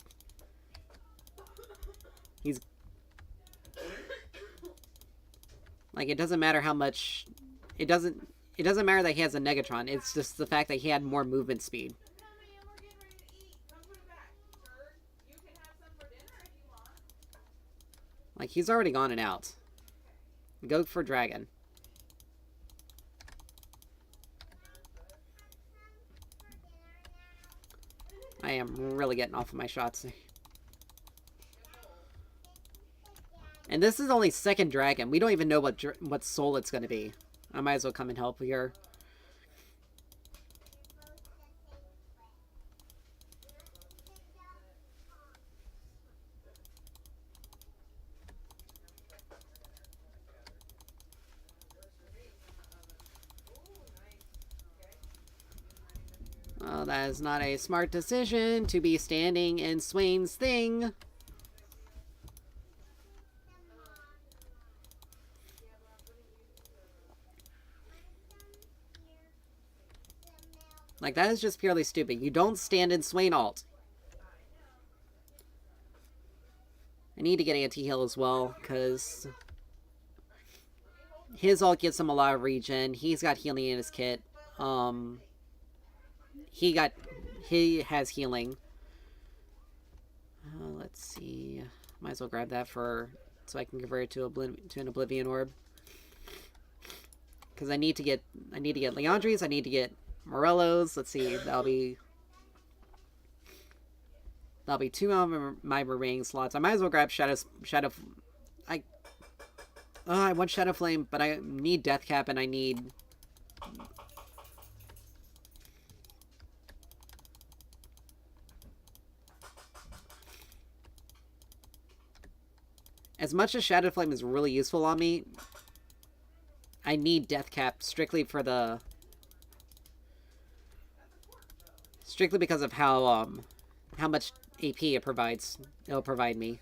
S1: He's... Like, it doesn't matter how much... It doesn't matter that he has a Negatron. It's just the fact that he had more movement speed. Like, he's already gone and out. Go for Dragon. I am really getting off of my shots. And this is only second Dragon. We don't even know what soul it's going to be. I might as well come and help here. Well, that is not a smart decision to be standing in Swain's thing. Like, that is just purely stupid. You don't stand in Swain ult. I need to get anti-heal as well, because his ult gives him a lot of regen. He's got healing in his kit. He has healing. Let's see. Might as well grab that so I can convert it to an Oblivion Orb. Because I need to get Liandry's. I need to get Morello's. Let's see. That'll be 2 of my remaining slots. I might as well grab I want Shadow Flame, but I need Death Cap and I need... As much as Shadow Flame is really useful on me, I need Death Cap strictly because of how much AP it'll provide me.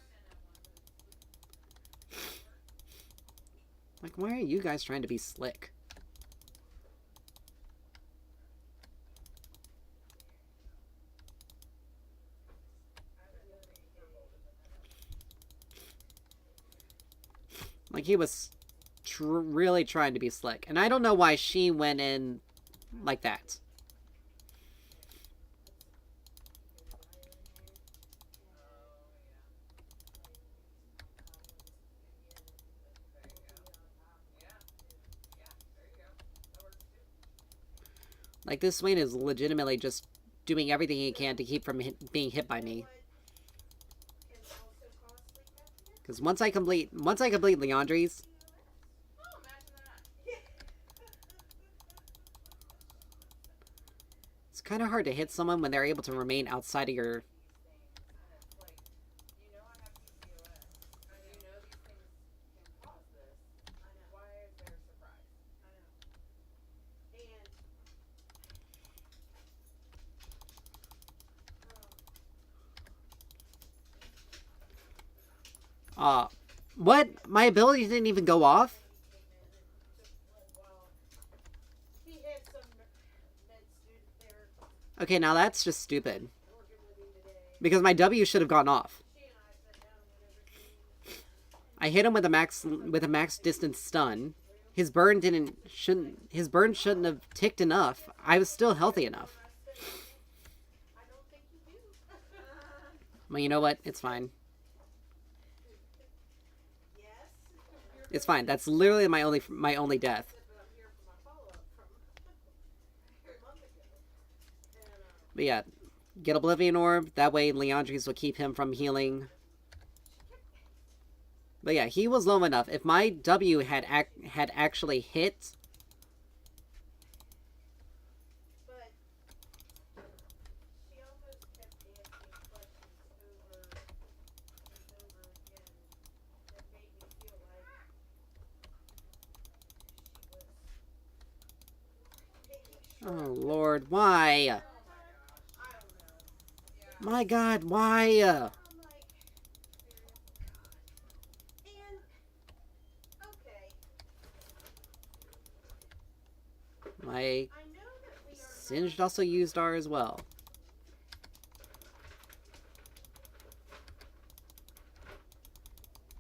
S1: Like, why are you guys trying to be slick? Like, he was really trying to be slick. And I don't know why she went in like that. Like, this Swain is legitimately just doing everything he can to keep from being hit by me. Because once I complete Liandry's, it's kind of hard to hit someone when they're able to remain outside of your... What? My ability didn't even go off? Okay, now that's just stupid. Because my W should have gone off. I hit him with a max distance stun. His burn shouldn't have ticked enough. I was still healthy enough. Well, you know what? It's fine. It's fine. That's literally my only death. But yeah, get Oblivion Orb. That way Liandry's will keep him from healing. But yeah, he was low enough. If my W had actually hit... Oh, Lord, why? My God, why? My Singed also used R as well.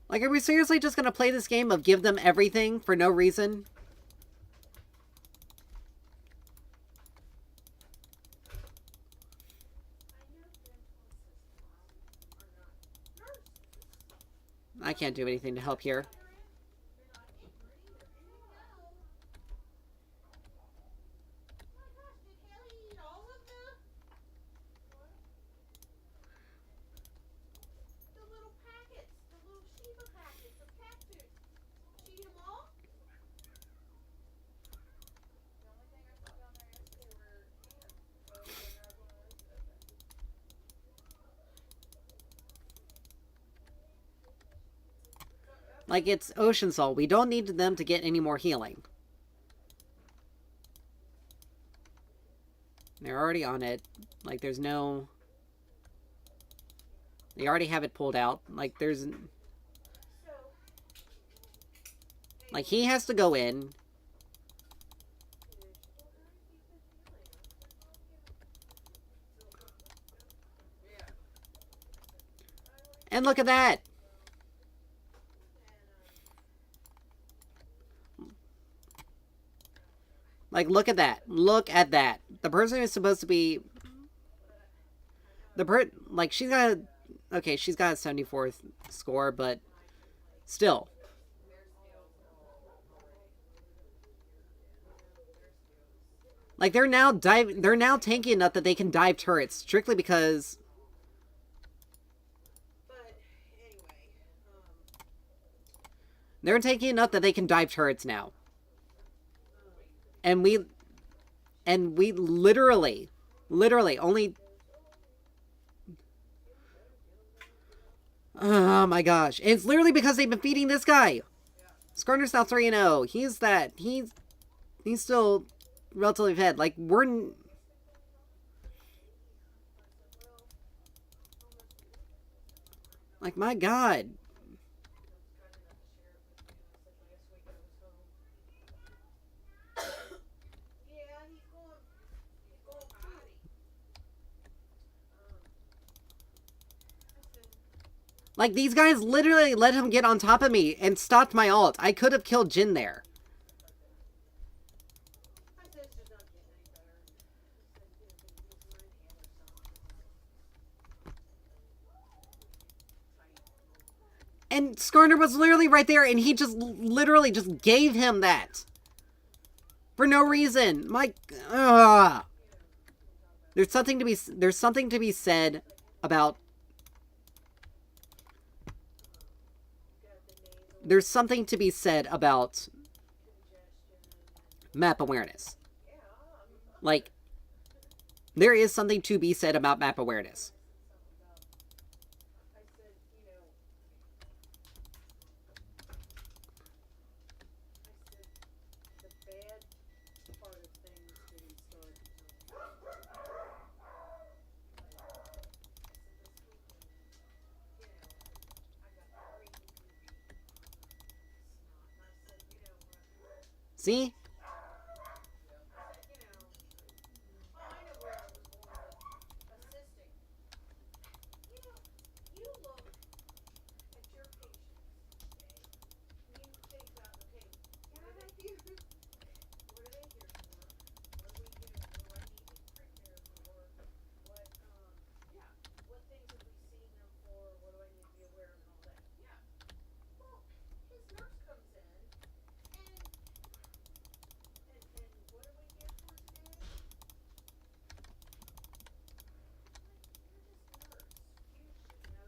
S1: Like, are we seriously just gonna play this game of give them everything for no reason? I can't do anything to help here. Like, it's Ocean Soul. We don't need them to get any more healing. They're already on it. Like, there's no... They already have it pulled out. Like, there's... Like, he has to go in. And look at that! Like, look at that. Look at that. The person who's supposed to be... Like, she's got a... Okay, she's got a 74th score, but... Still. Like, they're now tanky enough that they can dive turrets, strictly because... They're tanky enough that they can dive turrets now. And we literally only... Oh my gosh. It's literally because they've been feeding this guy. Skarner's now 3-0. He's still relatively ahead. Like, like, my God. Like, these guys literally let him get on top of me and stopped my ult. I could have killed Jhin there. And Skarner was literally right there, and he just literally just gave him that. For no reason. There's something to be said about map awareness. Like, there is something to be said about map awareness. See?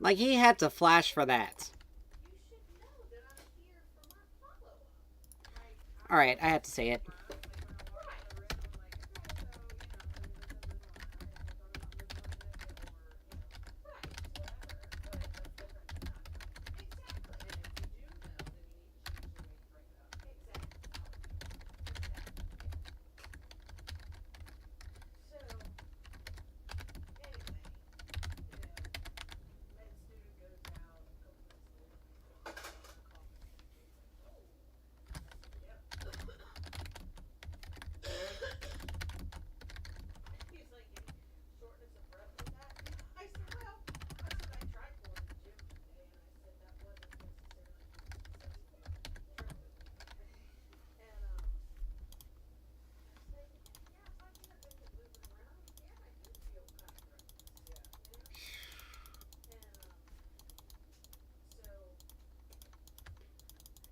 S1: Like, he had to flash for that. Alright, I had to say it.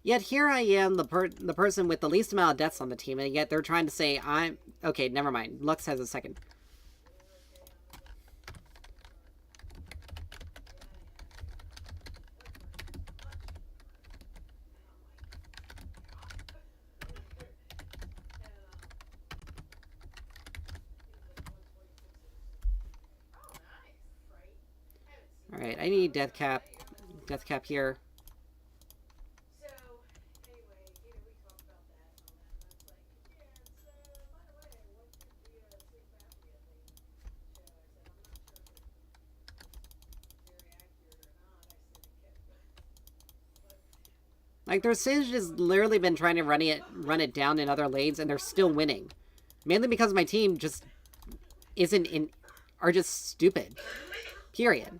S1: Yet here I am, the person with the least amount of deaths on the team, and yet they're trying to say I'm... Okay, never mind. Lux has a second. Alright, I need death cap. Death cap here. Like, their Singed has literally been trying to run it down in other lanes, and they're still winning. Mainly because my team just are just stupid. Period.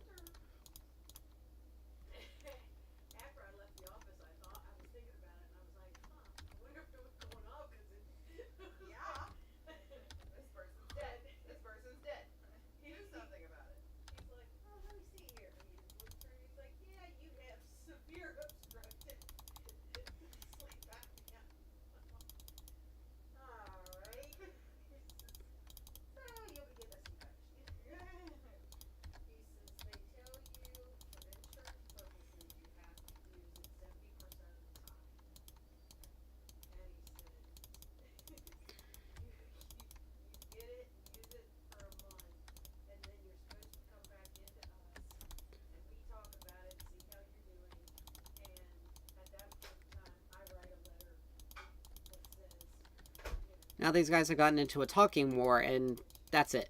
S1: Now these guys have gotten into a talking war, and that's it.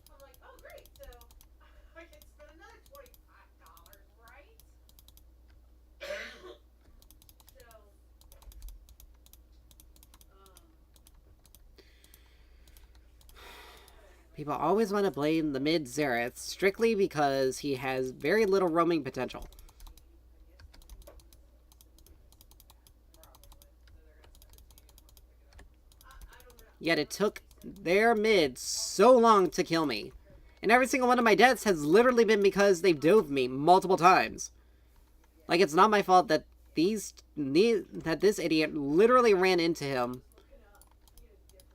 S2: I'm like, oh great, so I can spend another $25, right? So,
S1: People always want to blame the mid Xerath strictly because he has very little roaming potential. Yet it took their mid so long to kill me. And every single one of my deaths has literally been because they've dove me multiple times. Like, it's not my fault that this idiot literally ran into him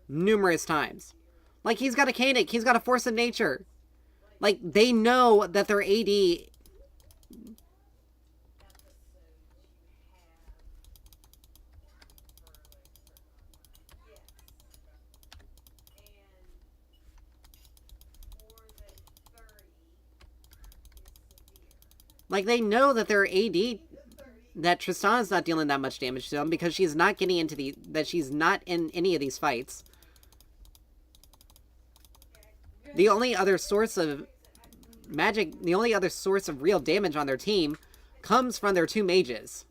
S1: numerous times. Like, he's got a Kanik, he's got a Force of Nature. Like, they know that their AD... Like, they know that their AD... that Tristana's not dealing that much damage to them because she's not getting into the... that she's not in any of these fights. The only other source of magic, the only other source of real damage on their team comes from their two mages.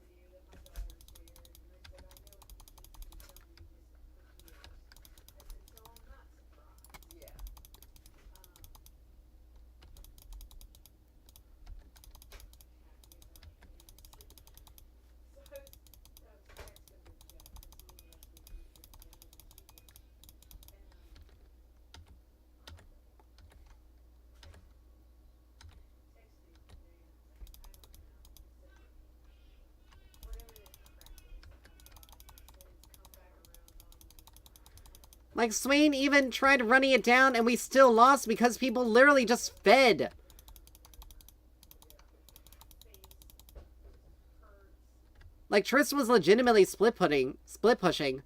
S1: Like, Swain even tried running it down and we still lost because people literally just fed. Like, Triss was legitimately split pushing.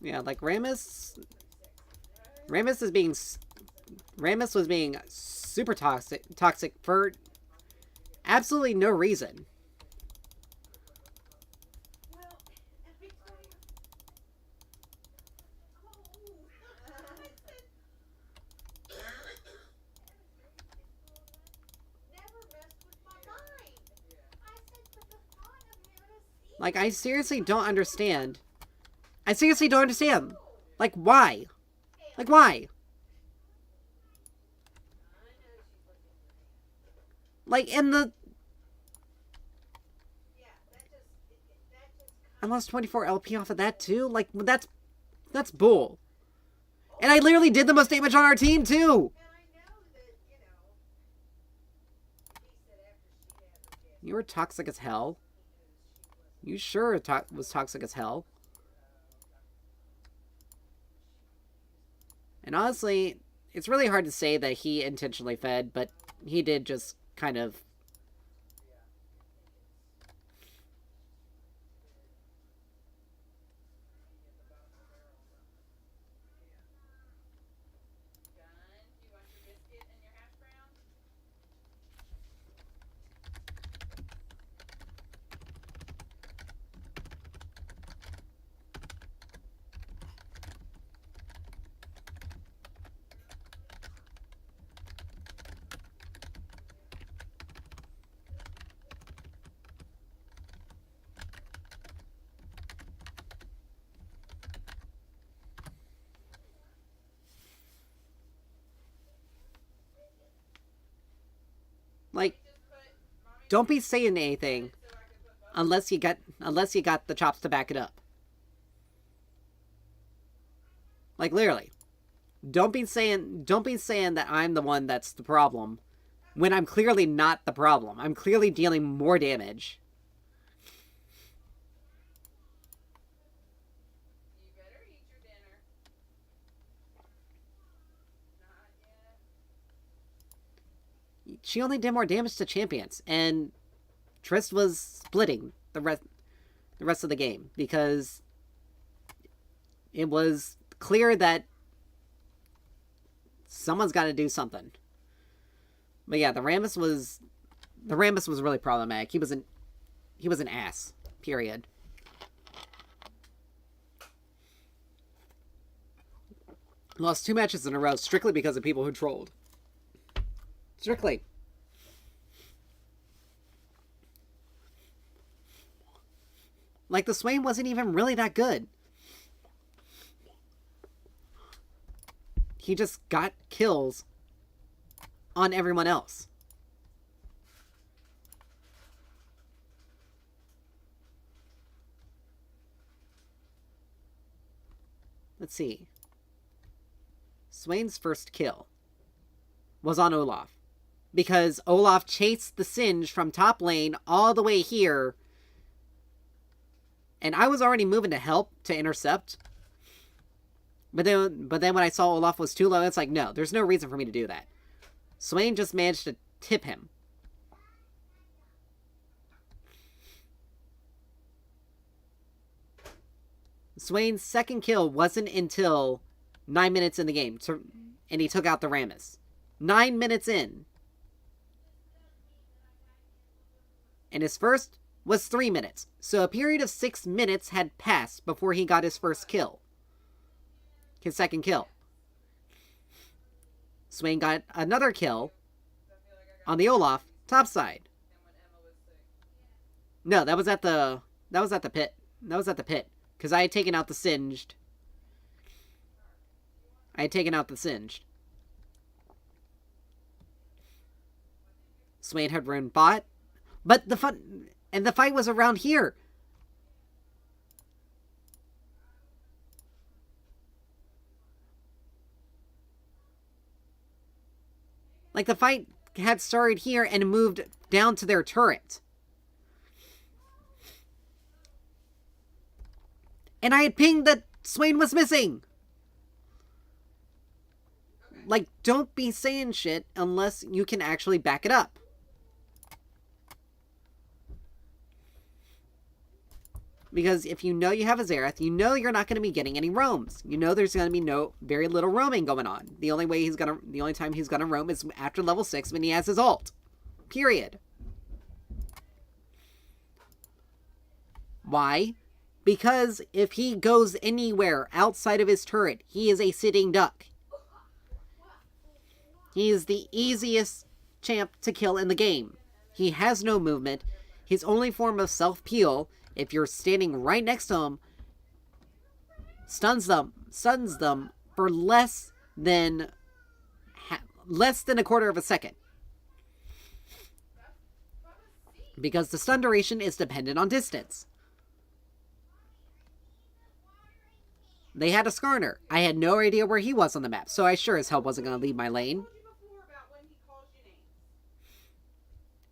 S1: Yeah, like Rammus was being super toxic for absolutely no reason. Like, I seriously don't understand. I seriously don't understand. Like, why? Like, why? Like, in the... I lost 24 LP off of that, too? Like, that's bull. And I literally did the most damage on our team, too! You were toxic as hell. You sure was toxic as hell. And honestly, it's really hard to say that he intentionally fed, but he did just kind of... don't be saying anything unless you got the chops to back it up. Like, literally. Don't be saying that I'm the one that's the problem when I'm clearly not the problem. I'm clearly dealing more damage.
S2: You better eat your dinner. Not yet.
S1: She only did more damage to champions, and Triss was splitting the rest of the game because it was clear that someone's got to do something. But yeah, the Rammus was really problematic. He was an ass. Period. Lost 2 matches in a row strictly because of people who trolled. Strictly. Like, the Swain wasn't even really that good. He just got kills on everyone else. Let's see. Swain's first kill was on Olaf. Because Olaf chased the Singe from top lane all the way here. And I was already moving to help, to intercept. But then when I saw Olaf was too low, it's like, no, there's no reason for me to do that. Swain just managed to tip him. Swain's second kill wasn't until 9 minutes in the game, and he took out the Rammus. 9 minutes in. And his first was 3 minutes. So a period of 6 minutes had passed before he got his first kill. His second kill. Swain got another kill on the Olaf topside. No, that was at the pit. That was at the pit. Because I had taken out the Singed. Swain had run bot. But the fight was around here. Like, the fight had started here and moved down to their turret. And I had pinged that Swain was missing. Like, don't be saying shit unless you can actually back it up. Because if you know you have a Xerath, you know you're not going to be getting any roams. You know there's going to be very little roaming going on. The only time he's going to roam is after level 6 when he has his ult. Period. Why? Because if he goes anywhere outside of his turret, he is a sitting duck. He is the easiest champ to kill in the game. He has no movement. His only form of self-peel, if you're standing right next to him, stuns them for less than a quarter of a second. Because the stun duration is dependent on distance. They had a Skarner. I had no idea where he was on the map, so I sure as hell wasn't going to leave my lane.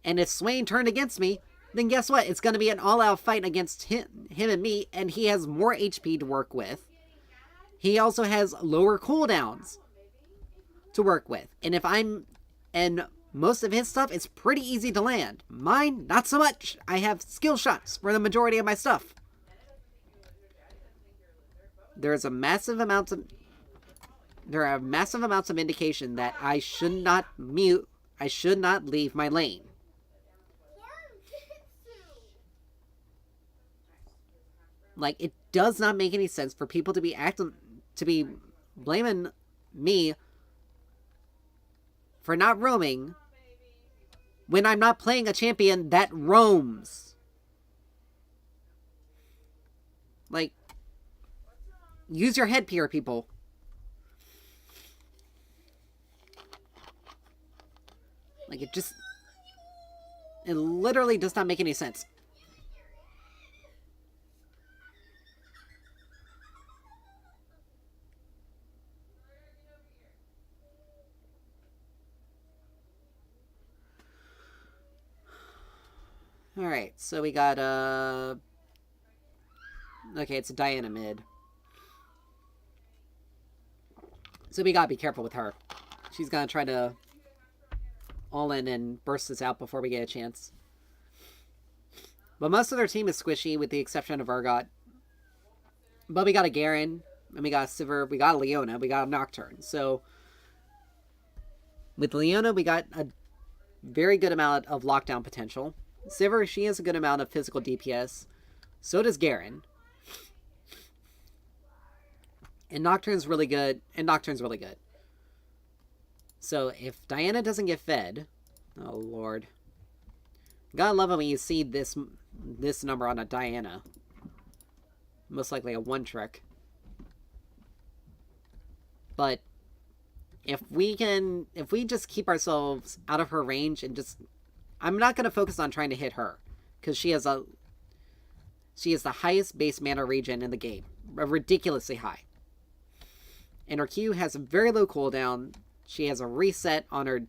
S1: And if Swain turned against me, then guess what? It's going to be an all-out fight against him and me, and he has more HP to work with. He also has lower cooldowns to work with. And most of his stuff is pretty easy to land. Mine, not so much. I have skill shots for the majority of my stuff. There are massive amounts of indication that I should not leave my lane. Like, it does not make any sense for people to be blaming me for not roaming when I'm not playing a champion that roams. Like, use your head, PR people. Like, it It literally does not make any sense. Alright, so we got, okay, it's a Diana mid. So we gotta be careful with her. She's gonna try to all in and burst us out before we get a chance. But most of their team is squishy, with the exception of Urgot. But we got a Garen, and we got a Sivir, we got a Leona, we got a Nocturne. So, with Leona, we got a very good amount of lockdown potential. Sivir, she has a good amount of physical DPS. So does Garen. And Nocturne's really good. So if Diana doesn't get fed... Oh, Lord. Gotta love it when you see this number on a Diana. Most likely a one-trick. But if we just keep ourselves out of her range and just... I'm not going to focus on trying to hit her, because she is the highest base mana regen in the game. Ridiculously high. And her Q has a very low cooldown. She has a reset on her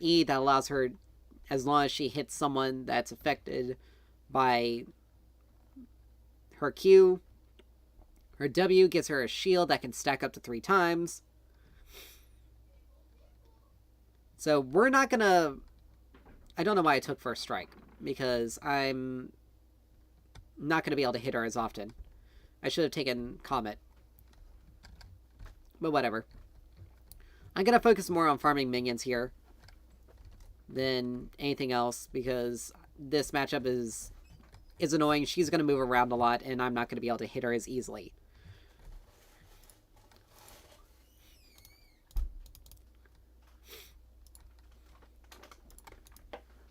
S1: E that allows her, as long as she hits someone that's affected by her Q. Her W gives her a shield that can stack up to 3 times. So we're not gonna... I don't know why I took First Strike, because I'm not gonna be able to hit her as often. I should have taken Comet. But whatever. I'm gonna focus more on farming minions here than anything else, because this matchup is annoying. She's gonna move around a lot, and I'm not gonna be able to hit her as easily.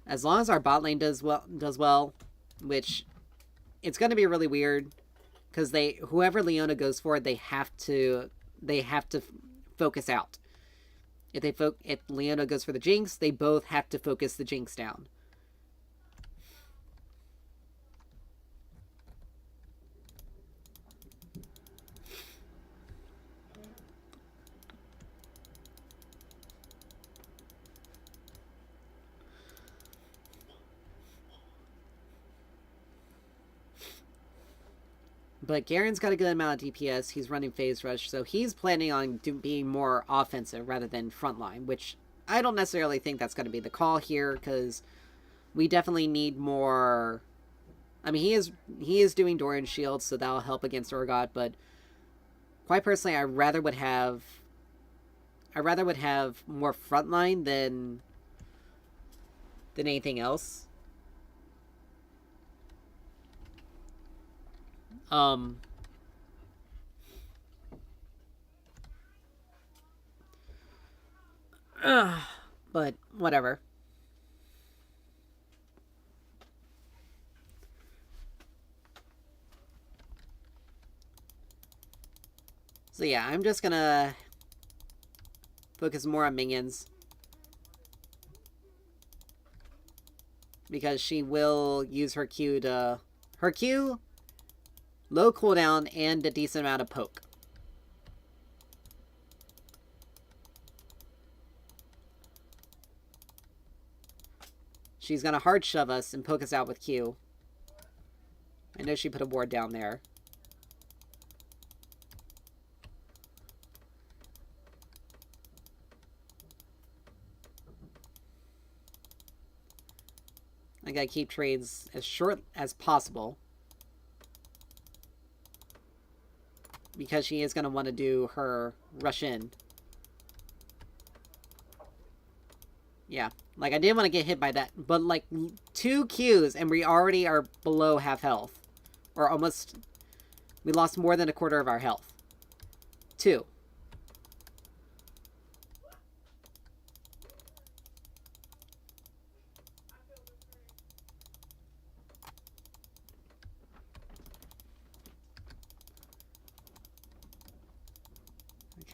S1: As long as our bot lane does well, which it's going to be really weird, because whoever Leona goes for, they have to focus out. If Leona goes for the Jinx, they both have to focus the Jinx down. But Garen's got a good amount of DPS. He's running Phase Rush, so he's planning on being more offensive rather than frontline, which I don't necessarily think that's going to be the call here, because we definitely need more... I mean, he is doing Doran Shield, so that'll help against Urgot, but quite personally, I rather would have more frontline than anything else. But whatever. So yeah, I'm just gonna focus more on minions, because she will use her Q to... Her Q, low cooldown, and a decent amount of poke. She's gonna hard shove us and poke us out with Q. I know she put a ward down there. I gotta keep trades as short as possible, because she is gonna want to do her rush in. Yeah, like I didn't want to get hit by that, but like 2 Qs and we already are below half health. Or almost, we lost more than a quarter of our health. 2.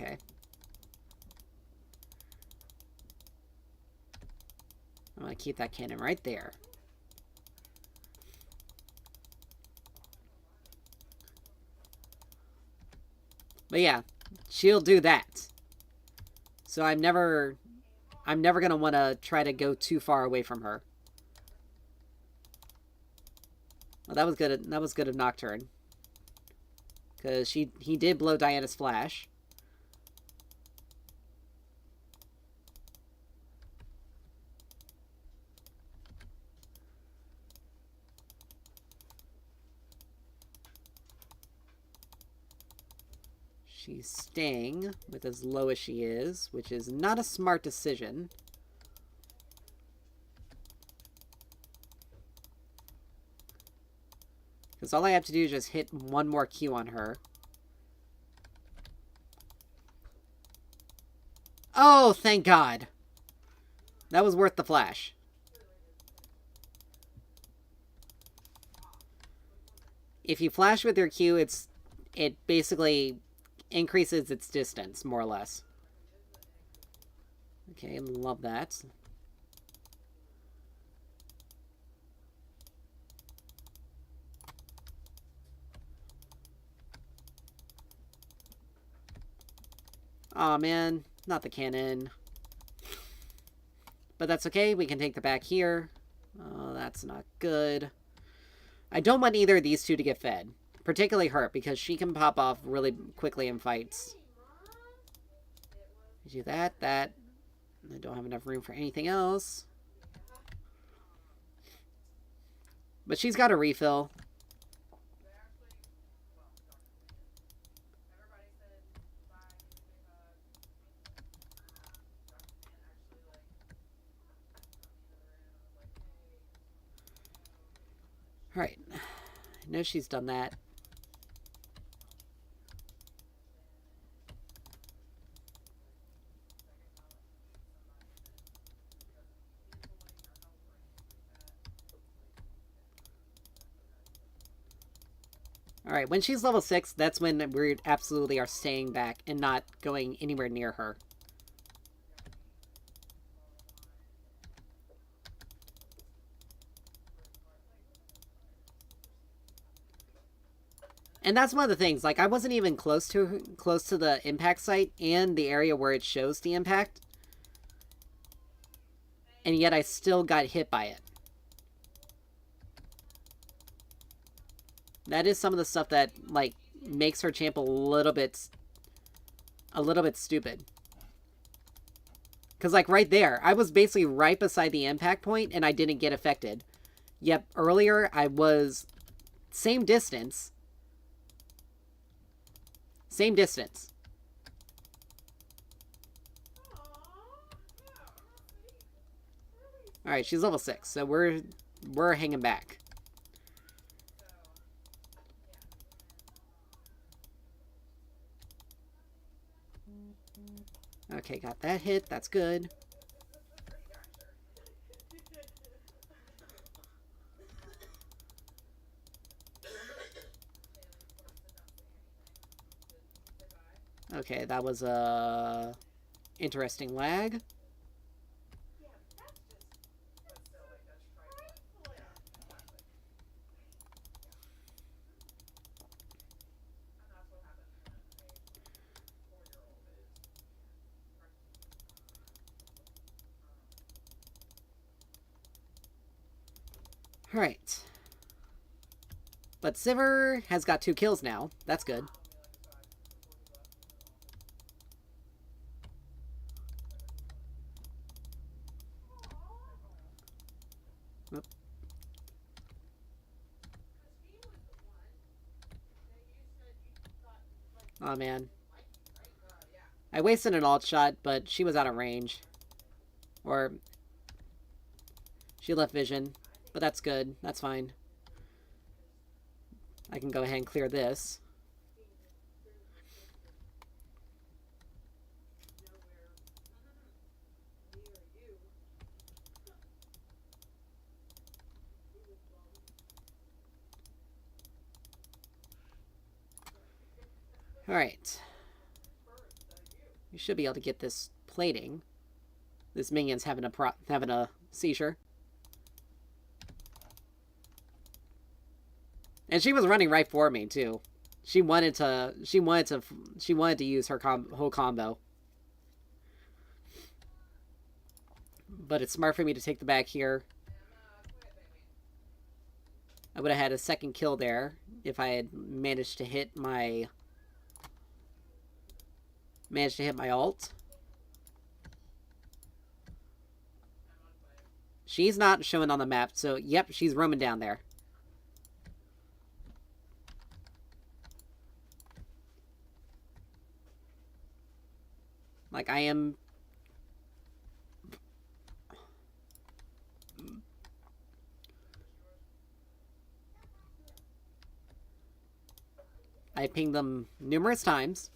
S1: Okay. I'm gonna keep that cannon right there. But yeah, she'll do that. So I'm never gonna want to try to go too far away from her. Well, that was good. That was good of Nocturne, because he did blow Diana's flash. She's staying with as low as she is, which is not a smart decision. Because all I have to do is just hit one more Q on her. Oh, thank God. That was worth the flash. If you flash with your Q, it basically increases its distance, more or less. Okay, love that. Aw, man. Not the cannon. But that's okay. We can take the back here. Oh, that's not good. I don't want either of these two to get fed. Particularly her, because she can pop off really quickly in fights. Do that. I don't have enough room for anything else. But she's got a refill. Alright. I know she's done that. Alright, when she's level 6, that's when we absolutely are staying back and not going anywhere near her. And that's one of the things, like, I wasn't even close to the impact site and the area where it shows the impact. And yet I still got hit by it. That is some of the stuff that, like, makes her champ a little bit stupid. Because, like, right there, I was basically right beside the impact point and I didn't get affected. Yep, earlier I was same distance. Same distance. Alright, she's level 6, so we're hanging back. Okay, got that hit. That's good. Okay, that was a interesting lag. Alright. But Sivir has got 2 kills now. That's good. Oop. Oh, man. I wasted an ult shot, but she was out of range. Or she left vision. But that's good. That's fine. I can go ahead and clear this. Alright. We should be able to get this plating. This minion's having a seizure. And she was running right for me too. She wanted to use her whole combo. But it's smart for me to take the back here. I would have had a second kill there if I had managed to hit my ult. She's not showing on the map, so yep, she's roaming down there. Like, I am... I pinged them numerous times.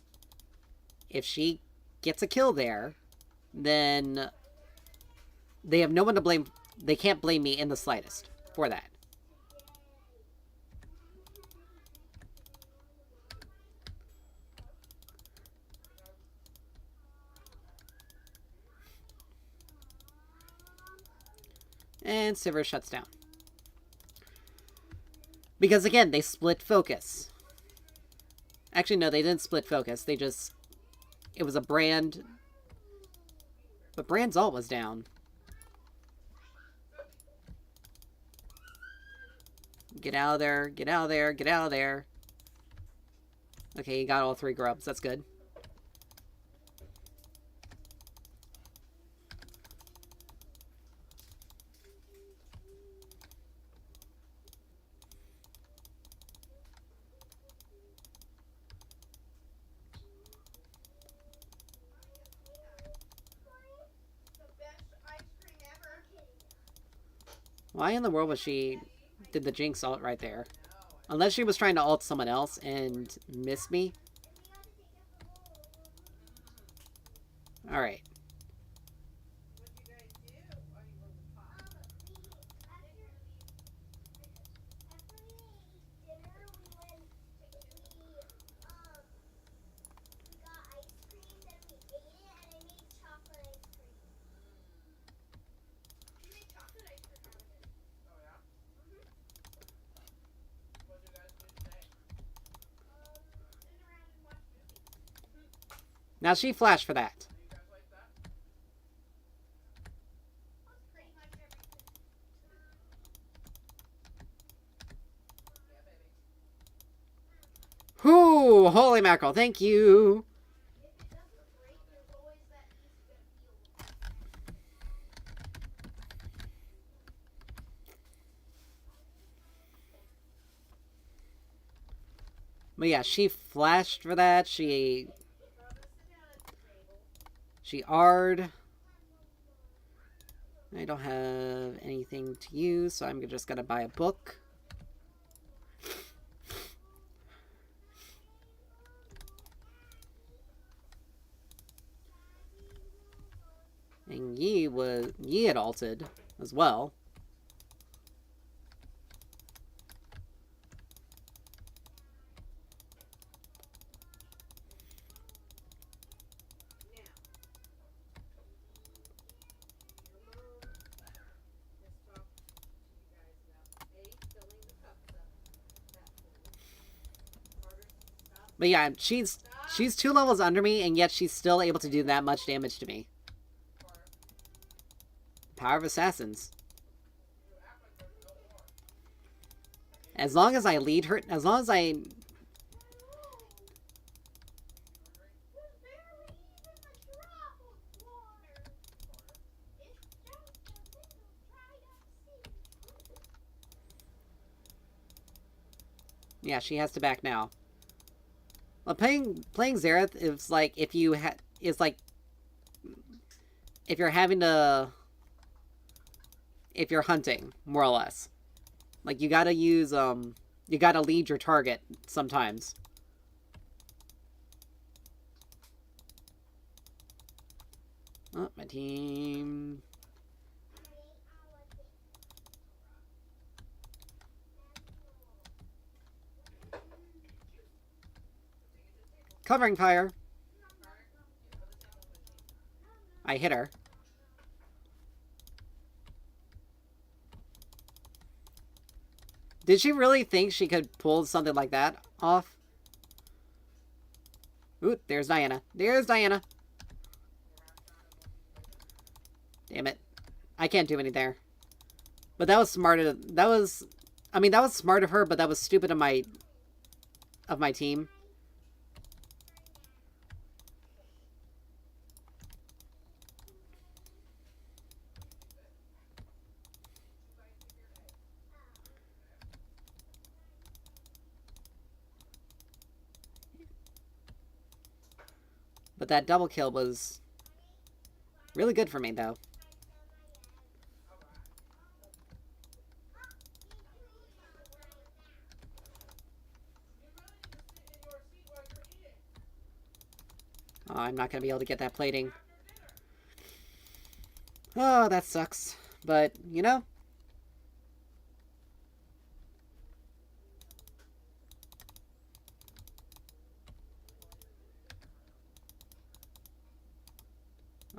S1: If she gets a kill there, then they have no one to blame. They can't blame me in the slightest for that. And Sivir shuts down. Because again, they split focus. Actually, no, they didn't split focus. They just... It was a Brand... But Brand's ult was down. Get out of there, get out of there, get out of there. Okay, you got all 3 grubs. That's good. Why in the world was she... did the Jinx ult right there? Unless she was trying to ult someone else and missed me. Alright. Now she flashed for that. Whoo! Holy mackerel, thank you! But yeah, she flashed for that. She R'd. I don't have anything to use, so I'm just gonna buy a book. And Yi had ulted as well. But yeah, she's 2 levels under me, and yet she's still able to do that much damage to me. Power of Assassins. As long as I lead her, as long as I... Yeah, she has to back now. Well, playing Xerath is like if you if you're having to, if you're hunting, more or less. Like, you gotta use you gotta lead your target sometimes. Oh, my team. Covering fire. I hit her. Did she really think she could pull something like that off? Ooh, there's Diana. There's Diana. Damn it. I can't do any there. But that was smart of... That was... I mean, that was smart of her, but that was stupid of my... Of my team. But that double kill was really good for me, though. Oh, I'm not going to be able to get that plating. Oh, that sucks. But, you know...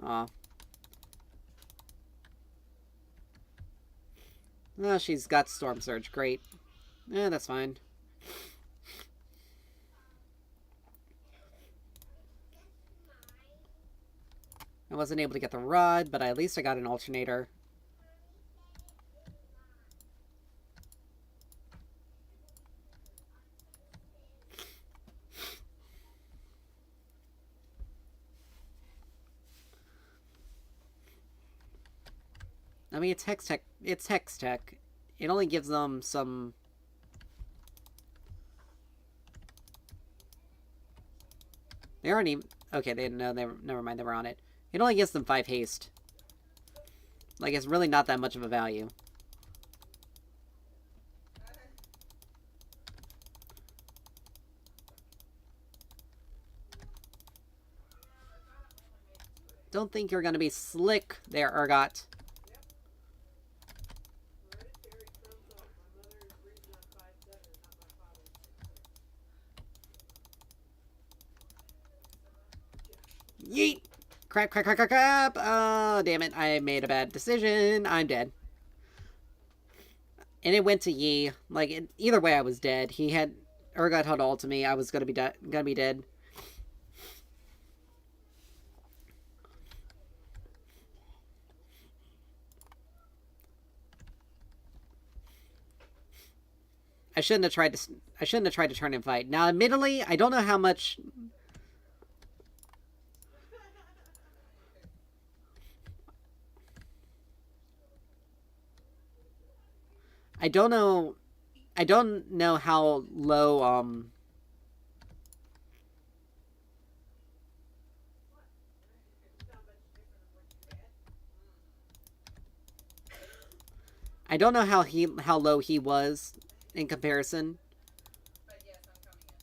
S1: Aw. Oh, she's got Storm Surge. Great. Yeah, that's fine. I wasn't able to get the rod, but at least I got an alternator. I mean, it's Hex Tech. It's Hex Tech. It only gives them some... They aren't even... Okay, they didn't know. Never mind, they were on it. It only gives them 5 haste. Like, it's really not that much of a value. Don't think you're gonna be slick there, Urgot. Yeet! Crap, crap, crap, crap, crap! Oh, damn it. I made a bad decision. I'm dead. And it went to Yi. Like, either way, I was dead. He had... Urgot had ult to me. I was gonna be dead. I shouldn't have tried to turn and fight. Now, admittedly, I don't know how much... I don't know how low, I don't know how low he was in comparison.
S2: But yes, I'm coming in.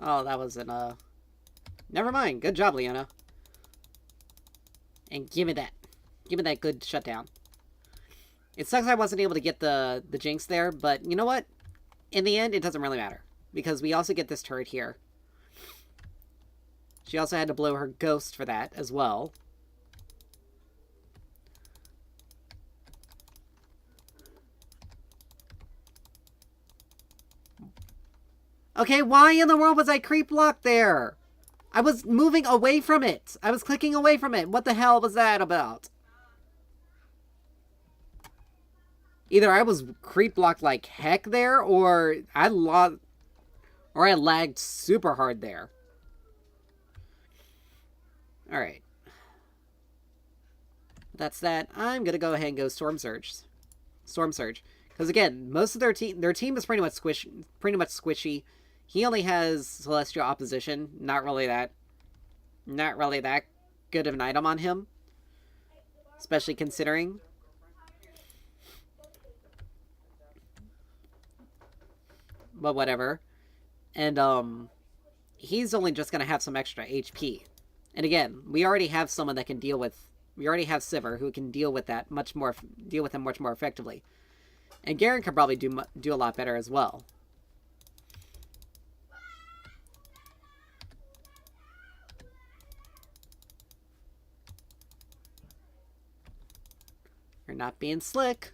S1: Oh, that wasn't, Never mind. Good job, Leona. And give me that. Give me that good shutdown. It sucks I wasn't able to get the Jinx there, but you know what? In the end, it doesn't really matter. Because we also get this turret here. She also had to blow her ghost for that as well. Okay, why in the world was I creep locked there? I was moving away from it. I was clicking away from it. What the hell was that about? Either I was creep blocked like heck there, or I lagged super hard there. Alright. That's that. I'm gonna go ahead and go Storm Surge. Because again, most of their team is pretty much squishy. He only has Celestial Opposition. Not really that good of an item on him, especially considering. But whatever. And he's only just gonna have some extra HP. And again, we already have someone that can deal with. We already have Sivir who can deal with him much more effectively. And Garen could probably do a lot better as well. You're not being slick.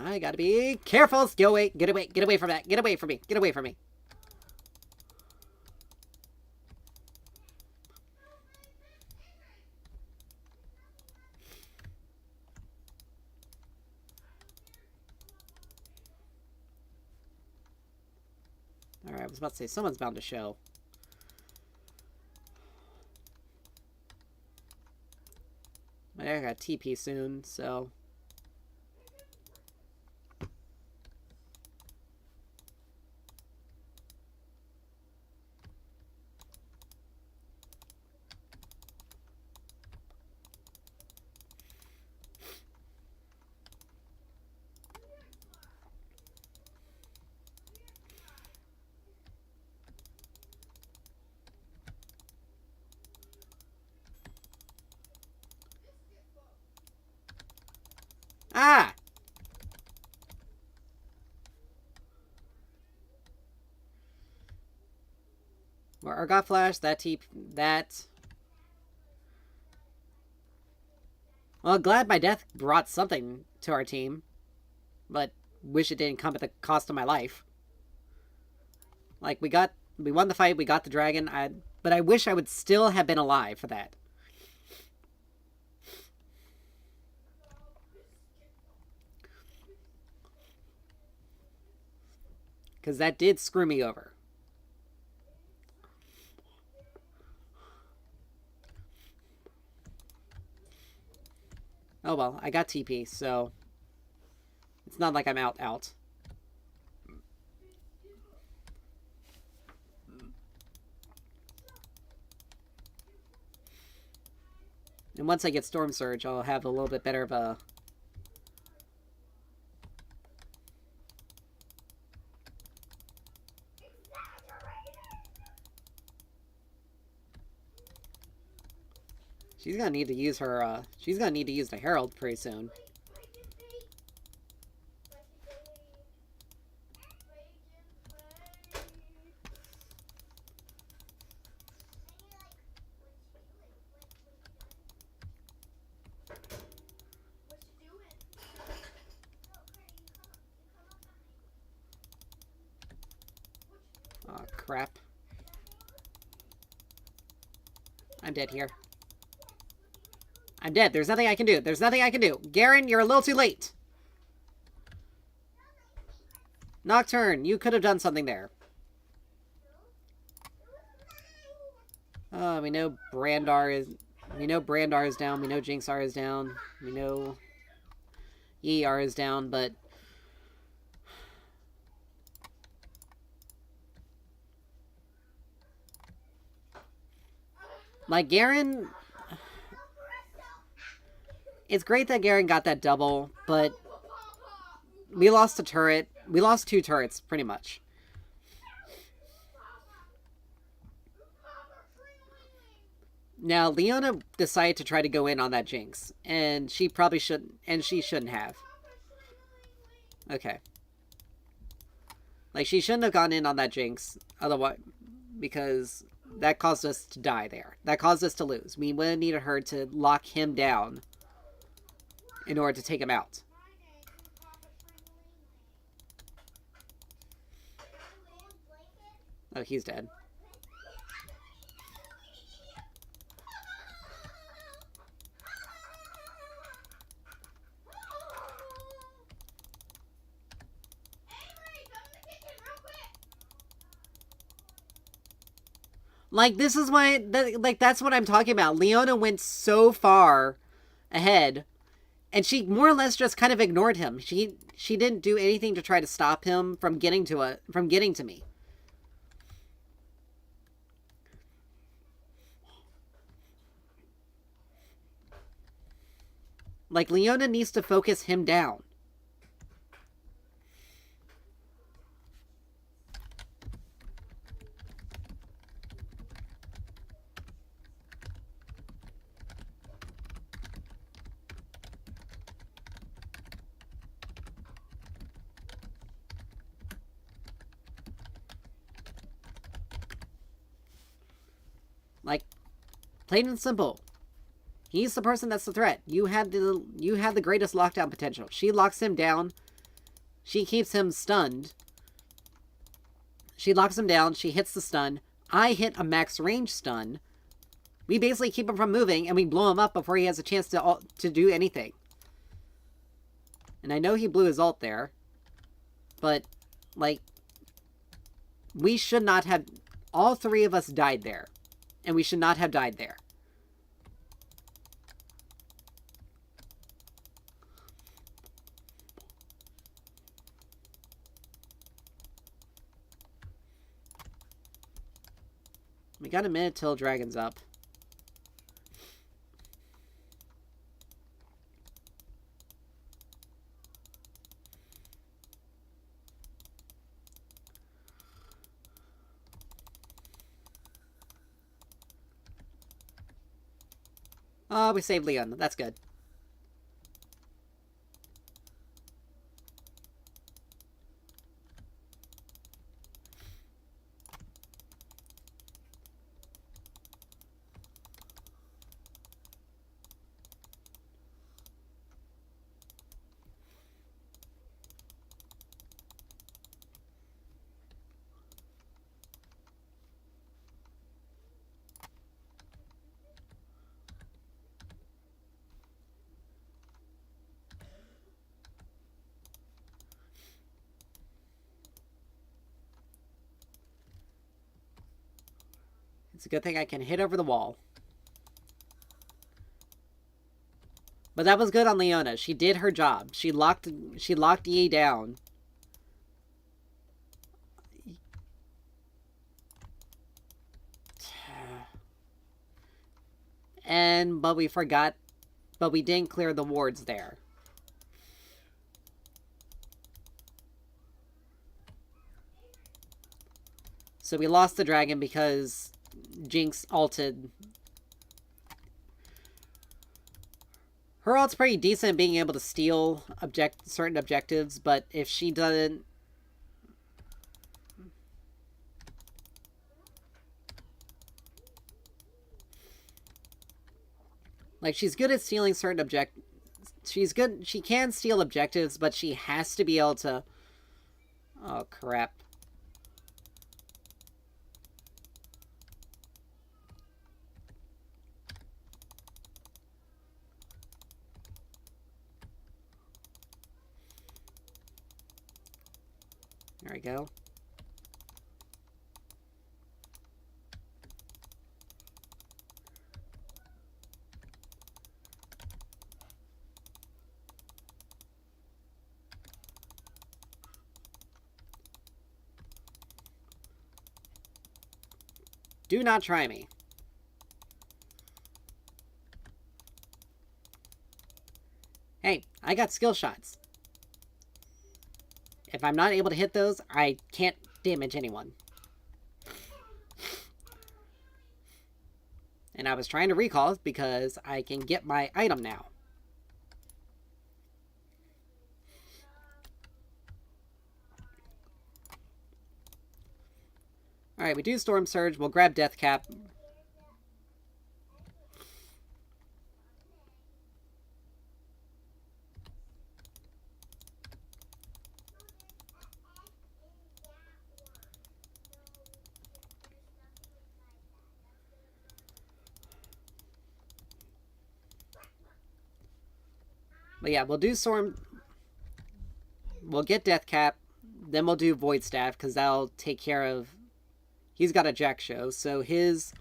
S1: I gotta be careful. Get away from that. Get away from me. Get away from me. Alright, I was about to say, someone's bound to show. I got TP soon, so... Ah! More Argot Flash, that... Well, glad my death brought something to our team. But wish it didn't come at the cost of my life. Like, we won the fight, we got the dragon, but I wish I would still have been alive for that. Because that did screw me over. Oh well, I got TP, so... It's not like I'm out. And once I get Storm Surge, I'll have a little bit better of a... She's gonna need to use her, she's gonna need to use the Herald pretty soon. Oh, crap. I'm dead here. I'm dead. There's nothing I can do. There's nothing I can do. Garen, you're a little too late. Nocturne, you could have done something there. We know Brandar is... We know Brandar is down. We know Jinxar is down. We know... ER is down, but... Like, Garen... It's great that Garen got that double, but... We lost a turret. We lost 2 turrets, pretty much. Now, Leona decided to try to go in on that Jinx, and she probably shouldn't, and she shouldn't have. Okay. Like, she shouldn't have gone in on that Jinx, otherwise, because that caused us to die there. That caused us to lose. We would have needed her to lock him down in order to take him out. Oh, he's dead. Like, this is why, like, that's what I'm talking about. Leona went so far ahead, and she more or less just kind of ignored him. She didn't do anything to try to stop him from getting to me. Like, Leona needs to focus him down. Like, plain and simple. He's the person that's the threat. You had the greatest lockdown potential. She locks him down. She keeps him stunned. She locks him down. She hits the stun. I hit a max range stun. We basically keep him from moving, and we blow him up before he has a chance to do anything. And I know he blew his ult there. But, like, we should not have... All three of us died there. And we should not have died there. We got a minute till Dragon's up. Oh, we saved Leon. That's good. It's a good thing I can hit over the wall. But that was good on Leona. She did her job. She locked Yi down. But we forgot, but we didn't clear the wards there. So we lost the dragon because Jinx ulted. Her ult's pretty decent at being able to steal certain objectives, but if she doesn't... Like, she's good at stealing certain she can steal objectives, but she has to be able to... Oh, crap. There we go. Do not try me. Hey, I got skill shots. If I'm not able to hit those, I can't damage anyone. And I was trying to recall because I can get my item now. Alright, we do Storm Surge. We'll grab Death Cap. But yeah, we'll do Storm... We'll get Death Cap. Then we'll do Void Staff, because that'll take care of he's got a Jack show, so his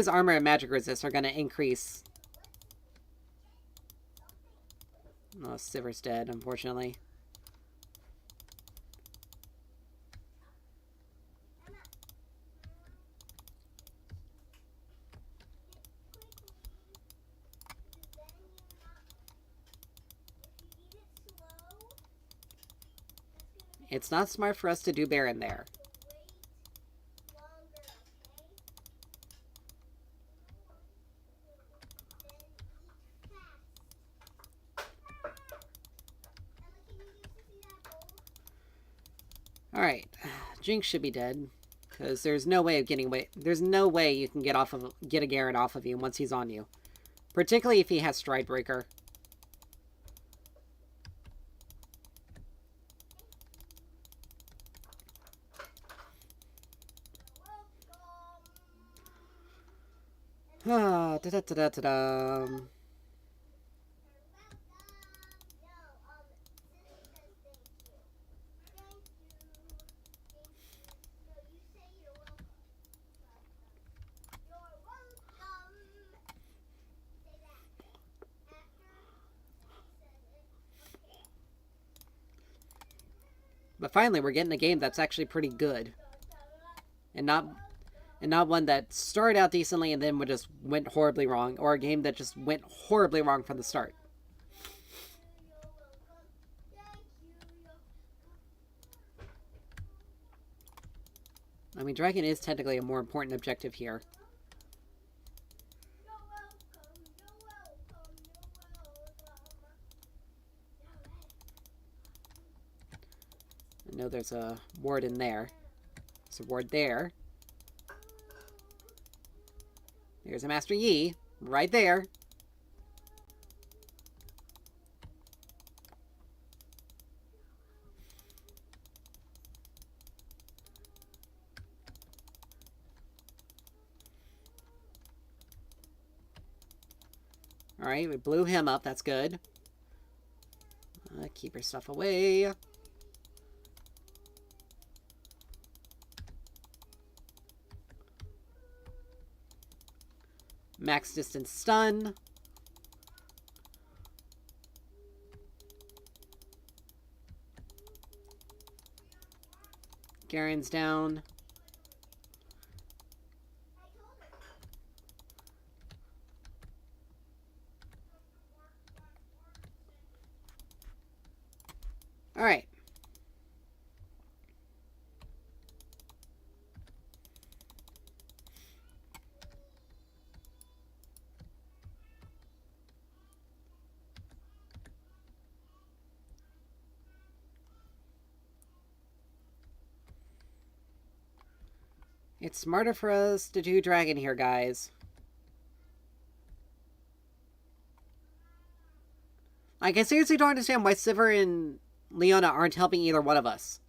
S1: armor and magic resist are going to increase. Oh, Sivir's dead, unfortunately. It's not smart for us to do Baron there. Alright, Jinx should be dead. Because there's no way of getting away. There's no way you can get a Garen off of you once he's on you. Particularly if he has Stridebreaker. Ah, da-da-da-da-da-da. But finally, we're getting a game that's actually pretty good. And not one that started out decently and then just went horribly wrong. Or a game that just went horribly wrong from the start. I mean, Dragon is technically a more important objective here. I know there's a ward in there. There's a ward there. There's a Master Yi. Right there. Alright, we blew him up. That's good. Keep her stuff away. Max distance stun. Garen's down. All right. It's smarter for us to do Dragon here, guys. Like, I seriously don't understand why Sivir and Leona aren't helping either one of us.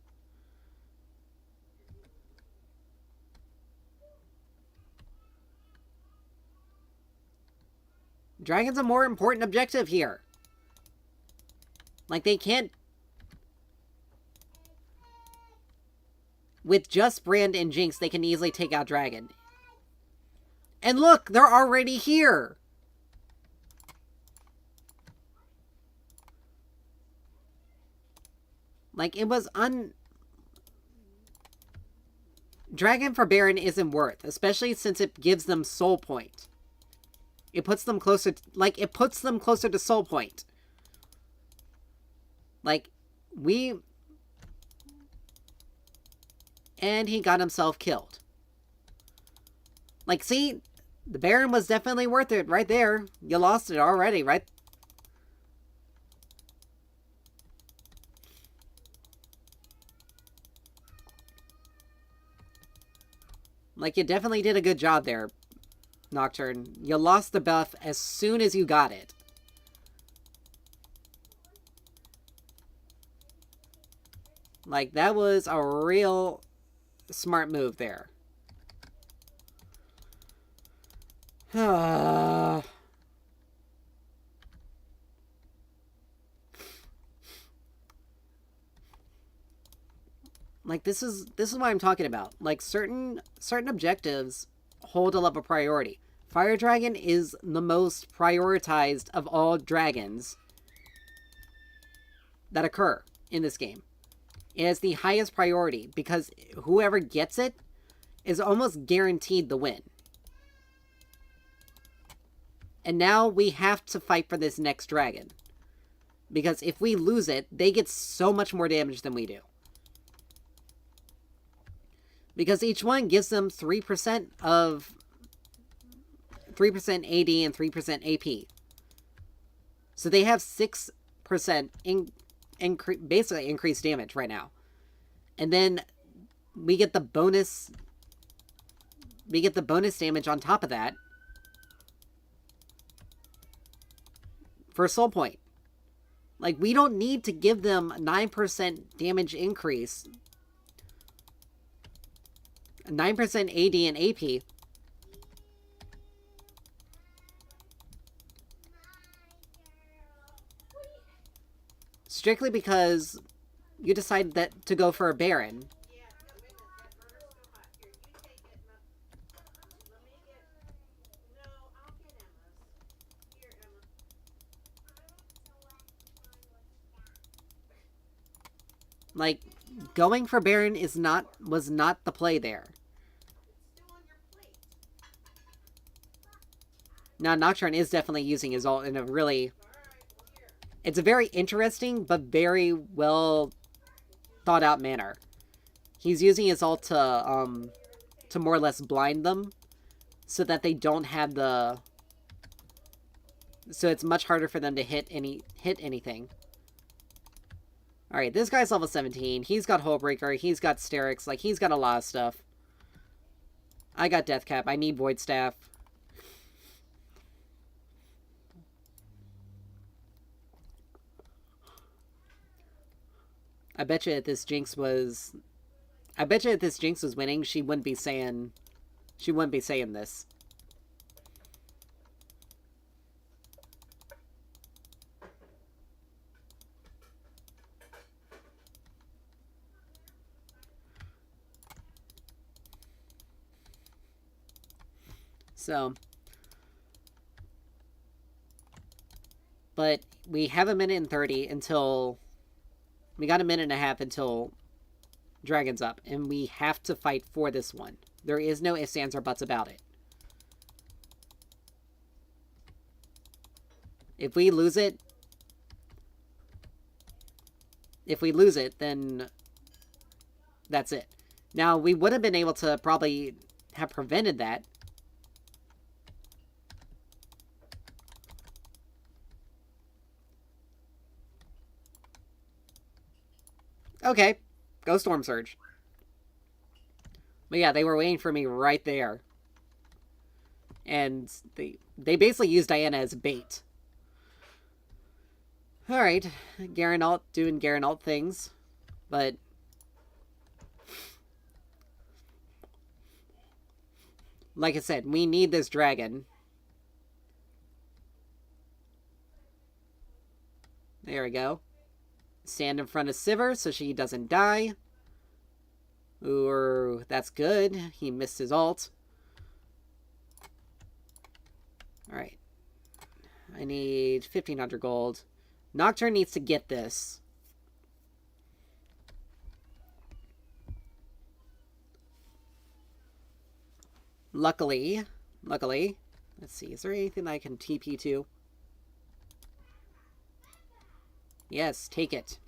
S1: Dragon's a more important objective here. Like, they can't... With just Brand and Jinx, they can easily take out Dragon. And look, they're already here! Like, it was Dragon for Baron isn't worth, especially since it gives them Soul Point. It puts them closer... it puts them closer to Soul Point. Like, and he got himself killed. Like, see? The Baron was definitely worth it right there. You lost it already, right? Like, you definitely did a good job there, Nocturne. You lost the buff as soon as you got it. Like, that was a real smart move there. Like, this is what I'm talking about. Like, certain objectives hold a level of priority. Fire Dragon is the most prioritized of all dragons that occur in this game. It has the highest priority because whoever gets it is almost guaranteed the win. And now we have to fight for this next dragon. Because if we lose it, they get so much more damage than we do. Because each one gives them 3% of 3% AD and 3% AP. So they have 6% basically increased damage right now. And then we get the bonus damage on top of that for Soul Point. Like, we don't need to give them 9% damage increase. 9% AD and AP. Strictly because you decided that to go for a Baron.
S2: Yeah, no, wait a minute. That burner's still hot. Here, you take it. Let me get. No, I'll get Emma's. Here, Emma.
S1: Like, going for Baron was not the play there.
S2: It's still on your plate.
S1: Now, Nocturne is definitely using his ult in a really...
S2: All right, well, here.
S1: It's a very interesting, but very well thought out manner. He's using his ult to more or less blind them, so that they don't have the... So it's much harder for them to hit anything. Alright, this guy's level 17. He's got Hullbreaker. He's got Sterix. Like, he's got a lot of stuff. I got Deathcap. I need Void Staff. I bet you if this Jinx was winning, she wouldn't be saying this. So, but we have a minute and 30 until... We got a minute and a half until Dragon's up, and we have to fight for this one. There is no ifs, ands, or buts about it. If we lose it, then that's it. Now, we would have been able to probably have prevented that. Okay, go Storm Surge. But yeah, they were waiting for me right there. And they basically used Diana as bait. Alright, Garen ult doing Garen ult things. But... like I said, we need this dragon. There we go. Stand in front of Sivir so she doesn't die. Ooh, that's good. He missed his ult. Alright. I need 1,500 gold. Nocturne needs to get this. Luckily, let's see, is there anything I can TP to? Yes, take it.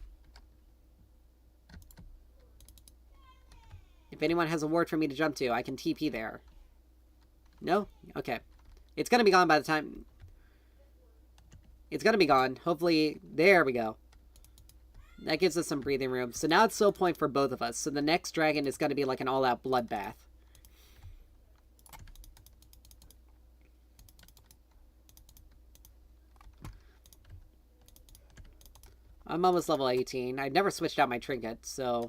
S1: If anyone has a ward for me to jump to, I can TP there. No? Okay. It's gonna be gone by the time... It's gonna be gone. Hopefully... There we go. That gives us some breathing room. So now it's Soul Point for both of us. So the next dragon is gonna be like an all-out bloodbath. I'm almost level 18. I've never switched out my trinket, so...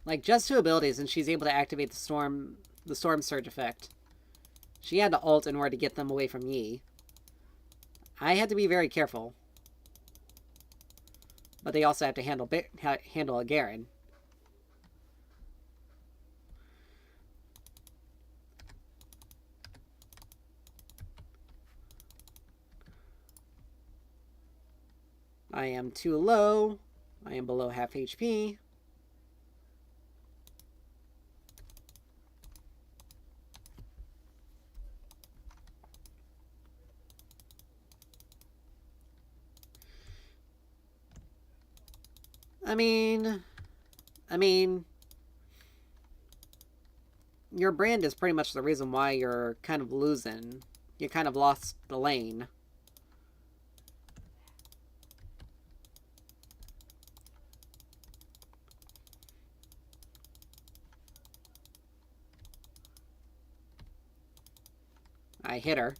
S1: Like, just 2 abilities, and she's able to activate the Storm Surge effect. She had to ult in order to get them away from Yi. I had to be very careful. But they also have to handle a Garen. I am too low. I am below half HP. I mean, your brand is pretty much the reason why you're kind of losing. You kind of lost the lane. I hit her.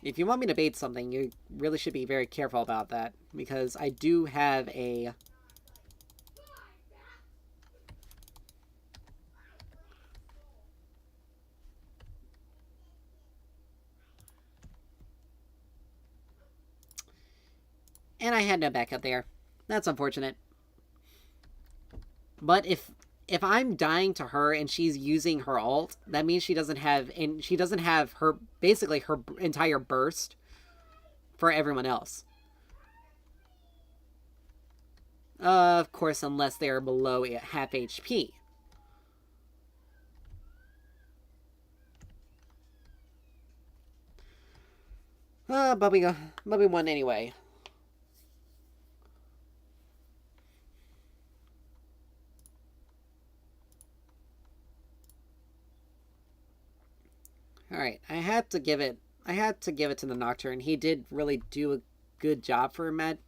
S1: If you want me to bait something, you really should be very careful about that, because I do have a... And I had no backup there. That's unfortunate. But if I'm dying to her and she's using her ult, that means she doesn't have her basically her entire burst for everyone else. Of course, unless they are below half HP. But we won anyway. Alright, I had to give it to the Nocturne. He did really do a good job for Med.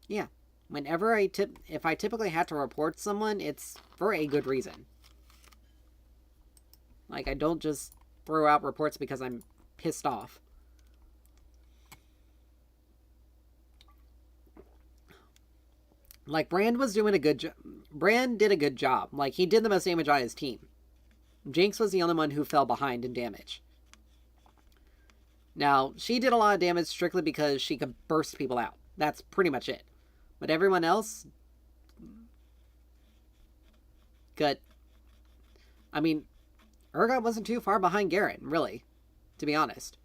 S1: Yeah. If I typically have to report someone, it's for a good reason. Like, I don't just throw out reports because I'm pissed off. Like, Brand was doing a good job. Brand did a good job. Like, he did the most damage on his team. Jinx was the only one who fell behind in damage. Now, she did a lot of damage strictly because she could burst people out. That's pretty much it. But everyone else... Good. I mean, Urgot wasn't too far behind Garen, really. To be honest.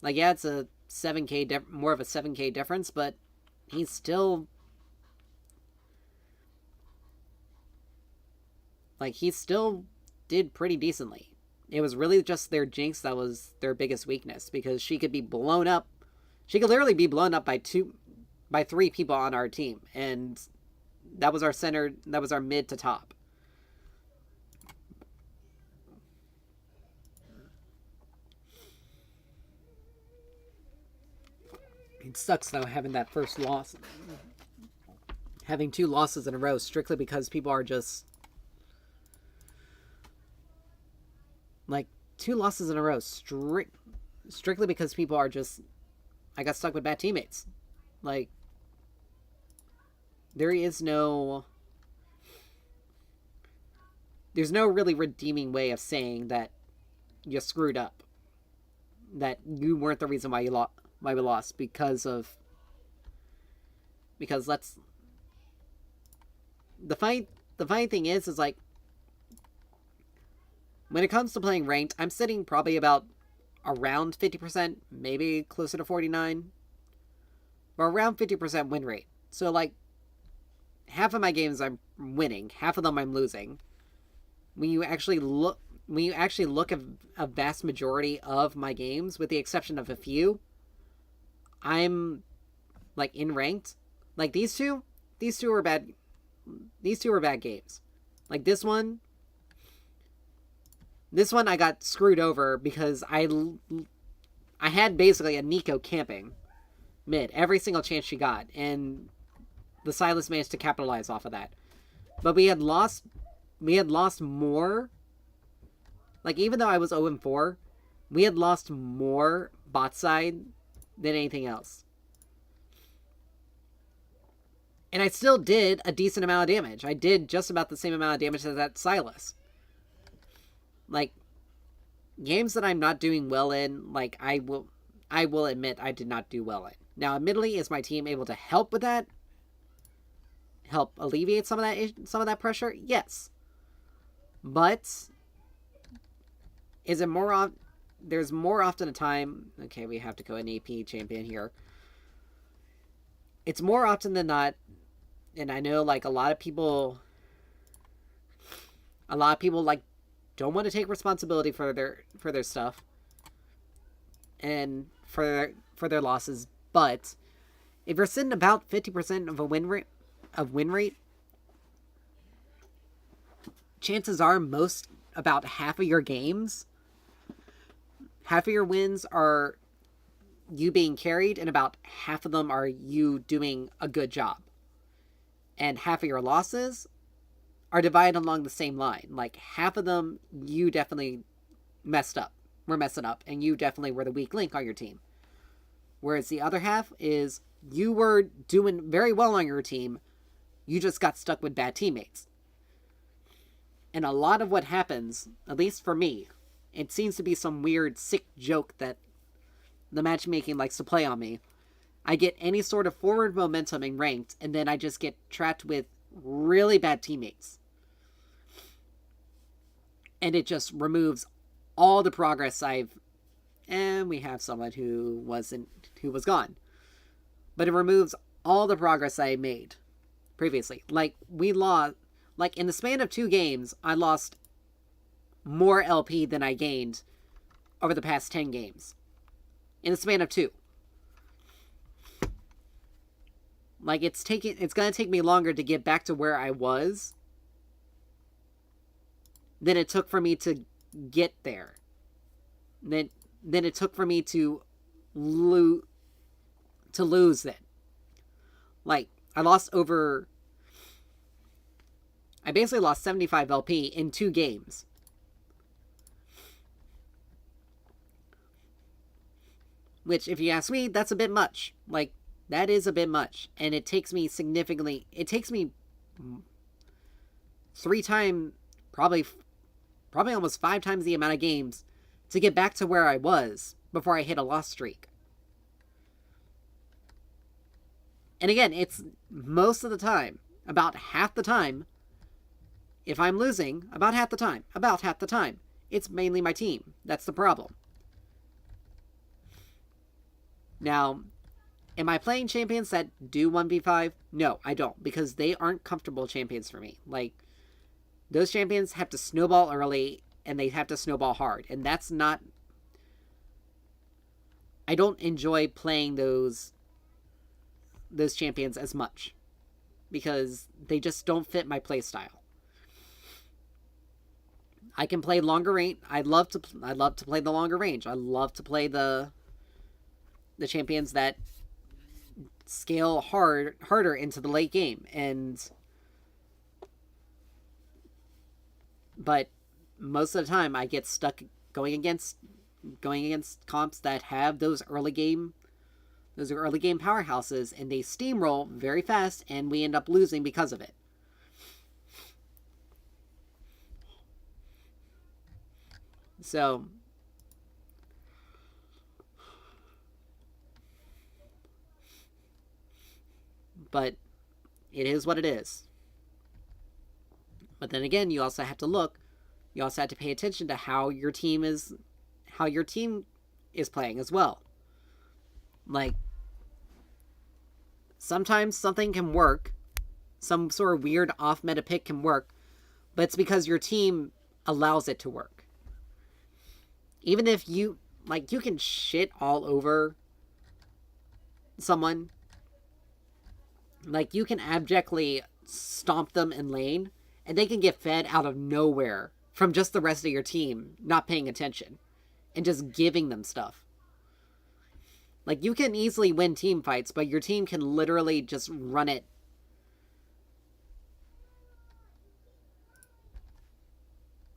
S1: Like, yeah, it's a 7k... more of a 7k difference, but... He's still... Like, he still did pretty decently. It was really just their Jinx that was their biggest weakness, because she could be blown up. She could literally be blown up by 3 people on our team, and that was our center, that was our mid to top. It sucks, though, having that first loss. Having 2 losses in a row strictly because people are just... Like, 2 losses in a row strictly because people are just... I got stuck with bad teammates. Like, there is no... There's no really redeeming way of saying that you screwed up. That you weren't the reason why we lost because let's... The funny thing is like, when it comes to playing ranked, I'm sitting probably about around 50%, maybe closer to 49, or around 50% win rate. So, like, half of my games I'm winning, half of them I'm losing. When you actually look at a vast majority of my games, with the exception of a few, I'm, like, in ranked. Like, these two were bad. These 2 were bad games. Like, this one I got screwed over because I had basically a Nico camping mid every single chance she got, and the Sylas managed to capitalize off of that. But we had lost we had lost more. Like, even though I was 0-4, we had lost more bot side than anything else. And I still did a decent amount of damage. I did just about the same amount of damage as that Sylas. Like, games that I'm not doing well in, like, I will admit I did not do well in. Now, admittedly, is my team able to help with that? Help alleviate some of that pressure? Yes. But is it more there's more often a time, okay, we have to go an AP champion here. It's more often than not, and I know like a lot of people like don't want to take responsibility for their stuff and for their losses, but if you're sitting about 50% of a win rate, chances are about half of your games, half of your wins are you being carried, and about half of them are you doing a good job. And half of your losses are divided along the same line. Like, half of them, you definitely were messing up, and you definitely were the weak link on your team. Whereas the other half is you were doing very well on your team, you just got stuck with bad teammates. And a lot of what happens, at least for me, it seems to be some weird, sick joke that the matchmaking likes to play on me. I get any sort of forward momentum in ranked, and then I just get trapped with really bad teammates. And it just removes all the progress and we have someone who was gone. But it removes all the progress I made previously. Like, in the span of 2 games, I lost more LP than I gained over the past 10 games. In the span of 2. Like, it's gonna take me longer to get back to where I was than it took for me to get there. Than it took for me to lose it. Like, I basically lost 75 LP in 2 games. Which, if you ask me, that's a bit much. Like, that is a bit much. And it takes me 3 times, probably almost 5 times the amount of games to get back to where I was before I hit a loss streak. And again, it's most of the time, about half the time, if I'm losing, about half the time, it's mainly my team. That's the problem. Now, am I playing champions that do 1v5? No, I don't, because they aren't comfortable champions for me. Like, those champions have to snowball early, and they have to snowball hard, and that's not... I don't enjoy playing those champions as much, because they just don't fit my playstyle. I can play longer range. I love to play the longer range. I love to play the champions that scale harder into the late game, but most of the time I get stuck going against comps that have those early game powerhouses, and they steamroll very fast, and we end up losing because of it. So, but it is what it is. But then again, you also have to pay attention to how your team is playing as well. Like, sometimes something can work, some sort of weird off-meta pick can work, but it's because your team allows it to work. Even if you can shit all over someone, like, you can abjectly stomp them in lane, and they can get fed out of nowhere from just the rest of your team not paying attention and just giving them stuff. Like, you can easily win team fights, but your team can literally just run it.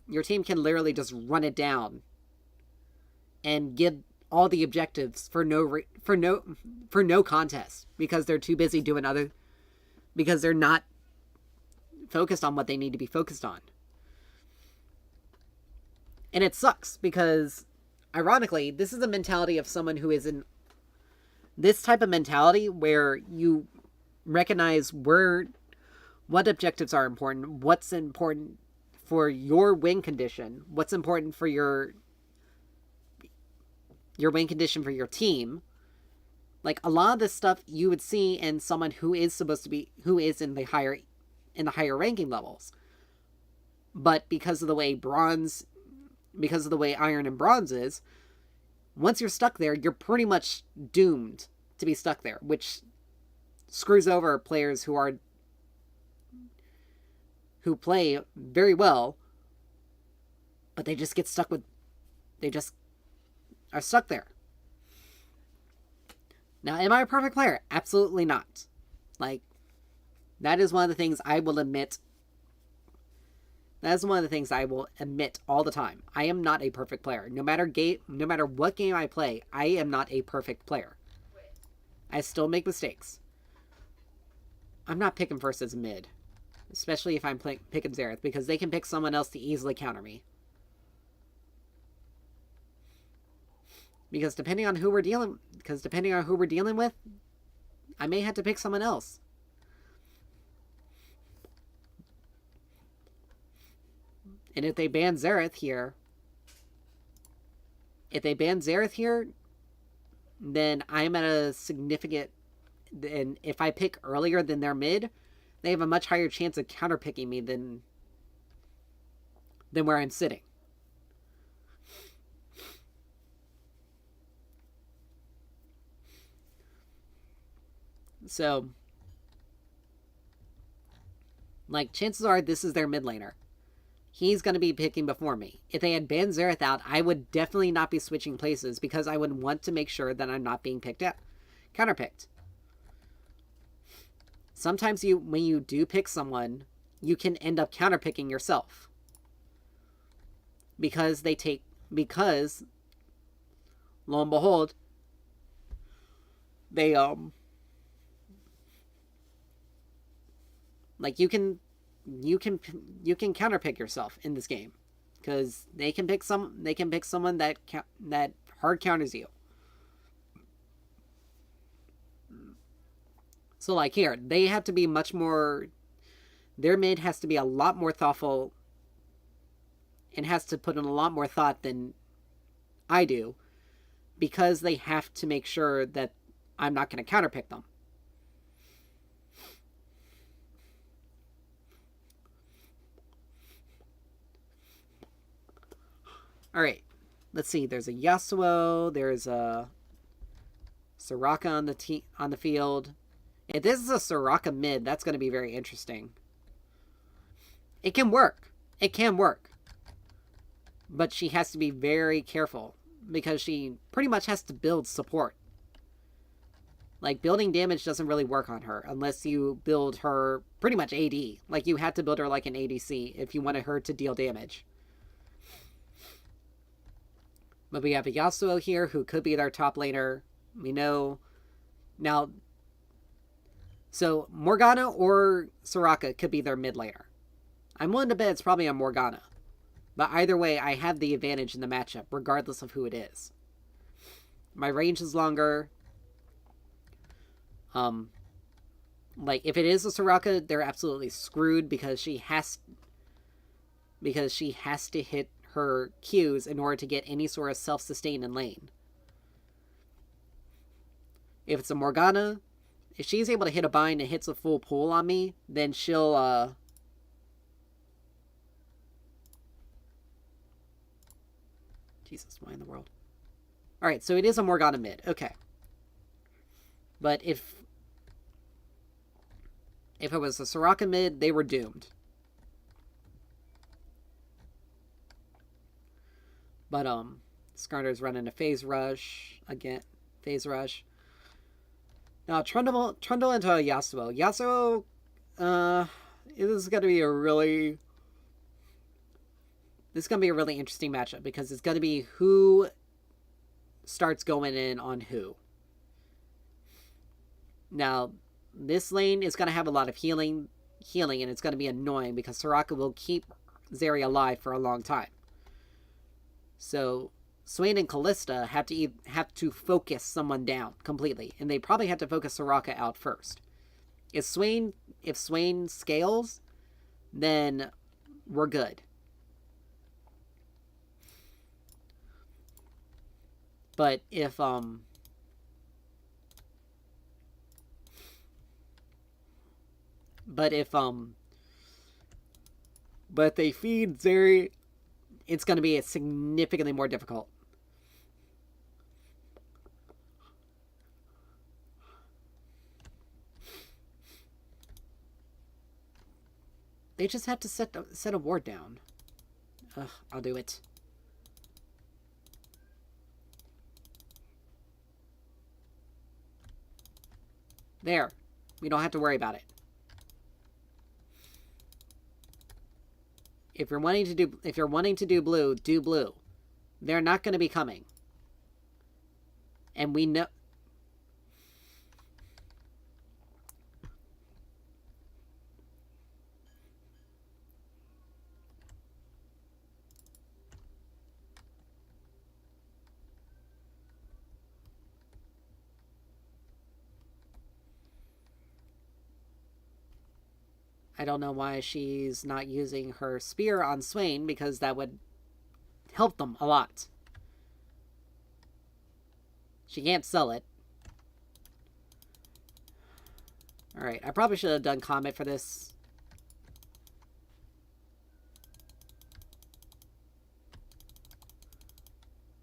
S1: your team can literally just run it down and get all the objectives for no contest because they're too busy doing other because they're not focused on what they need to be focused on. And it sucks because ironically, this is a mentality of someone who is in this type of mentality where you recognize what objectives are important, what's important for your win condition, what's important for your win condition for your team. Like a lot of this stuff you would see in someone who is in the higher ranking levels. But because of the way iron and bronze is, once you're stuck there, you're pretty much doomed to be stuck there, which screws over players who play very well, but they just are stuck there. Now, am I a perfect player? Absolutely not. Like, that is one of the things I will admit. That is one of the things I will admit all the time. I am not a perfect player. No matter what game I play, I am not a perfect player. I still make mistakes. I'm not picking first as a mid. Especially if I'm picking Xerath, because they can pick someone else to easily counter me. Because depending on who we're dealing with, I may have to pick someone else. And if they ban Xerath here, then I'm at a significant... And if I pick earlier than their mid, they have a much higher chance of counterpicking me than where I'm sitting. So, like, chances are this is their mid laner. He's going to be picking before me. If they had banned Xerath out, I would definitely not be switching places because I would want to make sure that I'm not being counterpicked. Sometimes when you do pick someone, you can end up counterpicking yourself. Because lo and behold, they, like, you can counterpick yourself in this game. Because they can pick someone that hard counters you. So, like, here, they have to be much more... Their mid has to be a lot more thoughtful and has to put in a lot more thought than I do because they have to make sure that I'm not going to counterpick them. Alright, let's see. There's a Yasuo, there's a Soraka on the field. If this is a Soraka mid, that's going to be very interesting. It can work. But she has to be very careful because she pretty much has to build support. Like, building damage doesn't really work on her unless you build her pretty much AD. Like, you have to build her like an ADC if you wanted her to deal damage. But we have a Yasuo here who could be their top laner. We know... Now... So, Morgana or Soraka could be their mid laner. I'm willing to bet it's probably a Morgana. But either way, I have the advantage in the matchup, regardless of who it is. My range is longer. Like, if it is a Soraka, they're absolutely screwed because she has to hit her Qs in order to get any sort of self-sustain in lane. If it's a Morgana... If she's able to hit a bind and hits a full pull on me, then she'll, Jesus, why in the world? Alright, so it is a Morgana mid. Okay. But if it was a Soraka mid, they were doomed. But, Skarner's running a phase rush. Again, phase rush. Now, Trundle into a Yasuo. Yasuo, it is going to be a really... This is going to be a really interesting matchup because it's going to be who starts going in on who. Now, this lane is going to have a lot of healing, and it's going to be annoying because Soraka will keep Zeri alive for a long time. So Swain and Callista have to focus someone down completely, and they probably have to focus Soraka out first. If Swain scales, then we're good. But if they feed Zeri, it's going to be significantly more difficult. They just have to set a ward down. Ugh, I'll do it. There. We don't have to worry about it. If you're wanting to do blue, do blue. They're not going to be coming. And we know... I don't know why she's not using her spear on Swain, because that would help them a lot. She can't sell it. Alright, I probably should have done Comet for this.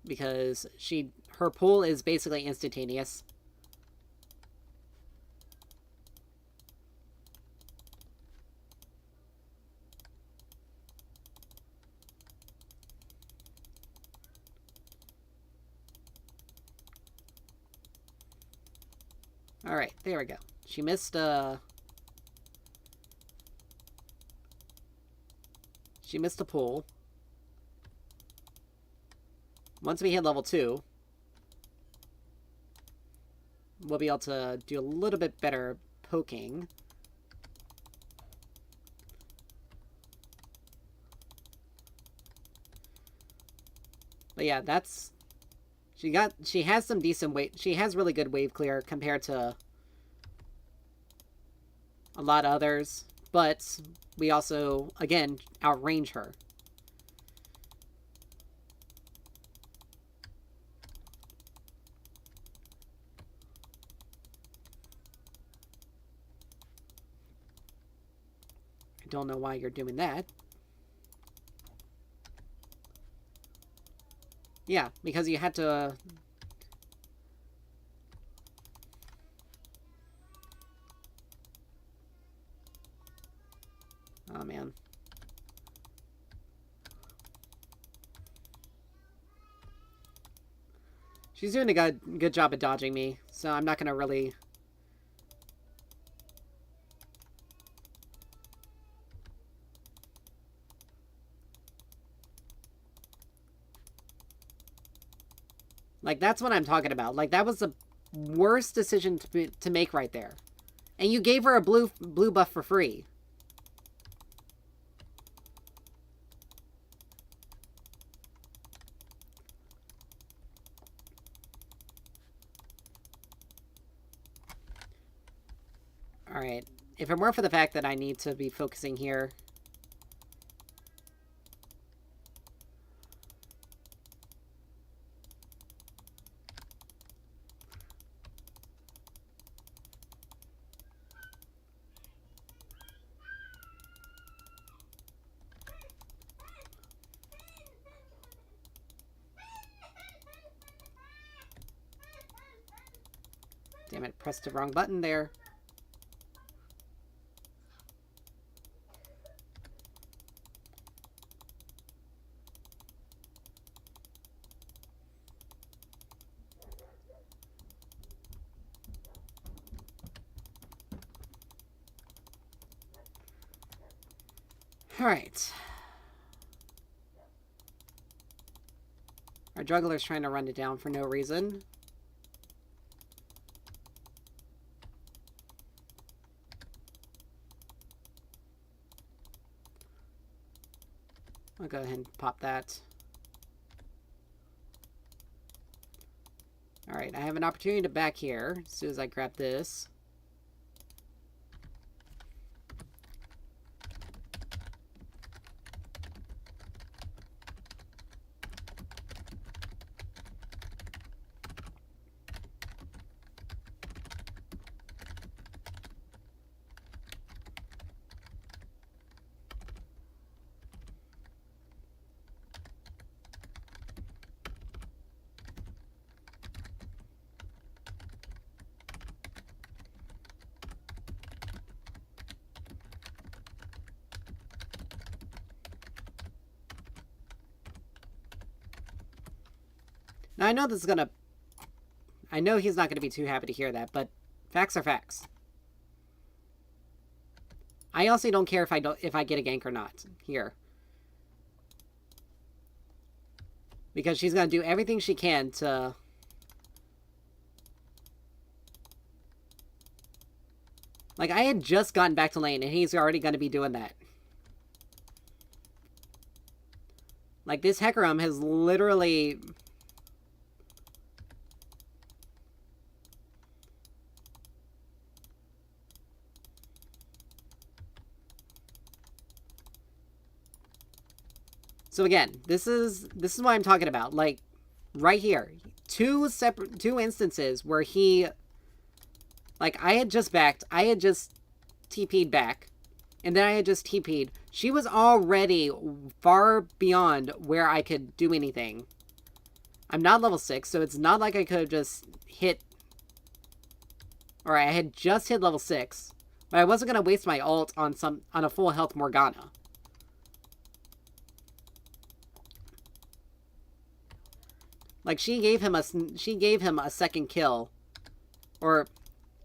S1: Because her pull is basically instantaneous. Alright, there we go. She missed a pull. Once we hit level 2, we'll be able to do a little bit better poking. But yeah, that's... She has some decent wave... She has really good wave clear compared to a lot of others. But we also, again, outrange her. I don't know why you're doing that. Yeah, because you had to... Oh, man. She's doing a good job at dodging me, so I'm not gonna really... Like, that's what I'm talking about. Like, that was the worst decision to make right there. And you gave her a blue buff for free. Alright. If it weren't for the fact that I need to be focusing here... Damn it, pressed the wrong button there. Alright. Our jungler's trying to run it down for no reason. I'll go ahead and pop that. Alright, I have an opportunity to back here as soon as I grab this. Now, I know this is gonna... I know he's not gonna be too happy to hear that, but facts are facts. I also don't care if I get a gank or not here. Because she's gonna do everything she can to... Like, I had just gotten back to lane, and he's already gonna be doing that. Like, this Hecarim has literally... So again, this is what I'm talking about. Like, right here. Two instances where he... Like, I had just backed. I had just TP'd back. And then I had just TP'd. She was already far beyond where I could do anything. I'm not level 6, so it's not like I could have just hit... Or I had just hit level 6. But I wasn't going to waste my ult on a full health Morgana. Like, she gave him a second kill. Or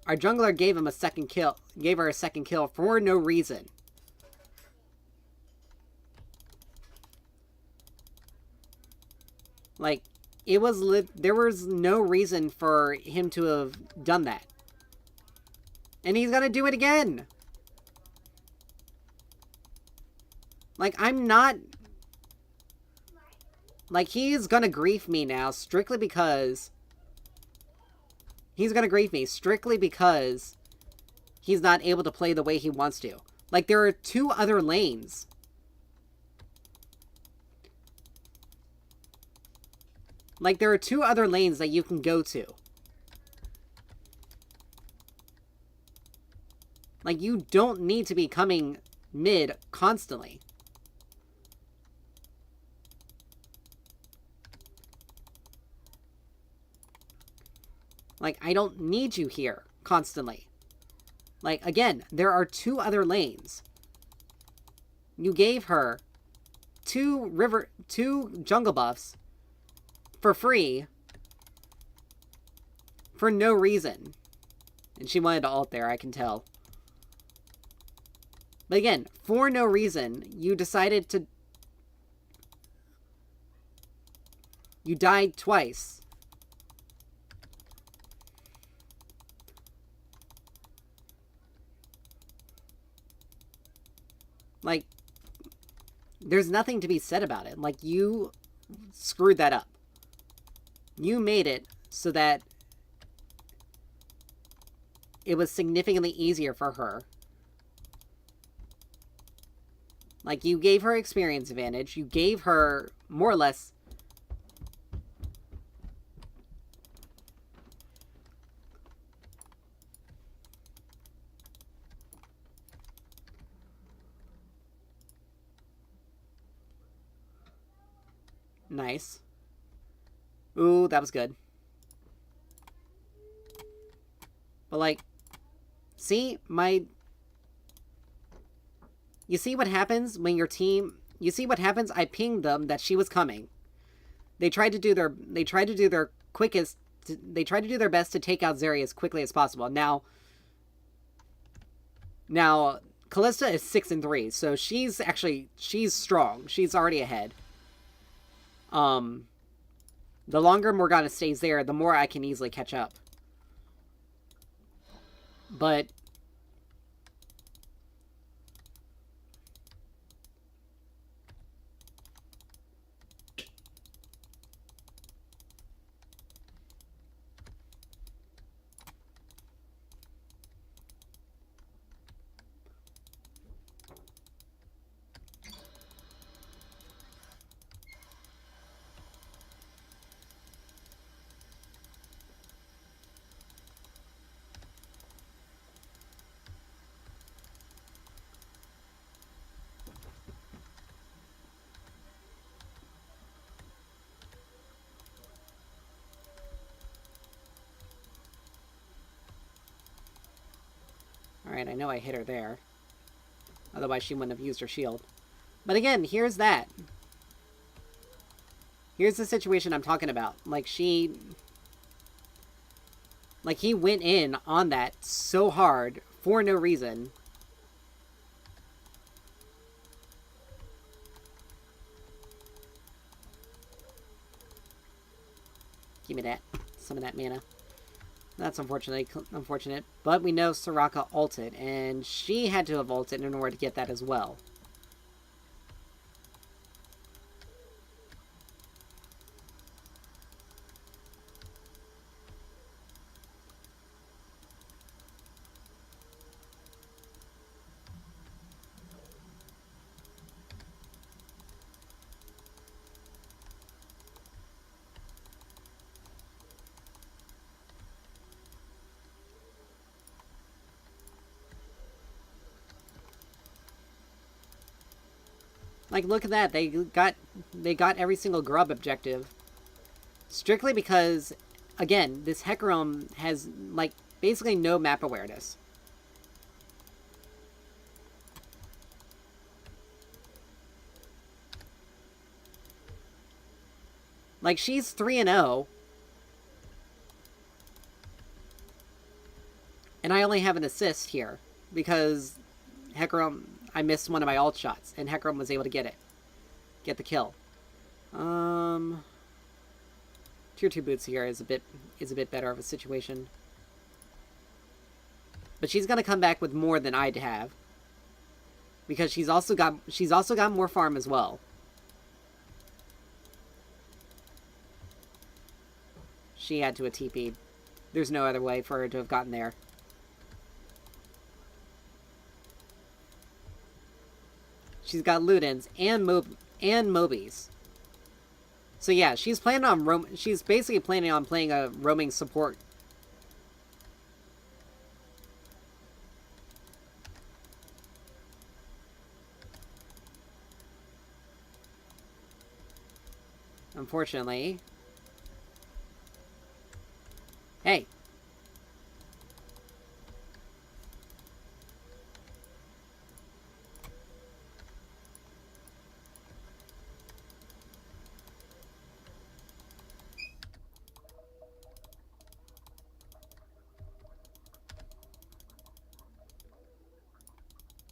S1: our jungler gave him a second kill. Gave her a second kill for no reason. Like, there was no reason for him to have done that. And he's gonna do it again. Like, I'm not... Like, he's gonna grief me now strictly because... He's gonna grief me strictly because he's not able to play the way he wants to. Like, there are two other lanes. Like, there are two other lanes that you can go to. Like, you don't need to be coming mid constantly. Like, I don't need you here constantly. Like, again, there are two other lanes. You gave her two jungle buffs for free for no reason. And she wanted to ult there, I can tell. But again, for no reason, you decided to... You died twice. Like, there's nothing to be said about it. Like, you screwed that up. You made it so that it was significantly easier for her. Like, you gave her experience advantage. You gave her, more or less... Nice. Ooh, that was good. But, like, see, you see what happens when your team... You see what happens? I pinged them that she was coming. They tried to do their quickest... They tried to do their best to take out Zeri as quickly as possible. Now, Kalista is 6-3, so she's strong. She's already ahead. The longer Morgana stays there, the more I can easily catch up. But... Alright, I know I hit her there. Otherwise she wouldn't have used her shield. But again, here's that. Here's the situation I'm talking about. Like, he went in on that so hard for no reason. Give me that. Some of that mana. That's unfortunate. But we know Soraka ulted, and she had to have ulted in order to get that as well. Like, look at that. They got every single grub objective. Strictly because, again, this Hecarim has, like, basically no map awareness. Like, she's 3-0. And I only have an assist here. Because Hecarim... I missed one of my ult shots, and Hecarim was able to get it. Get the kill. Tier 2 boots here is a bit better of a situation. But she's gonna come back with more than I'd have. Because she's also got more farm as well. She had to a TP. There's no other way for her to have gotten there. She's got Ludens and Mobies. So yeah, she's basically planning on playing a roaming support. Unfortunately. Hey.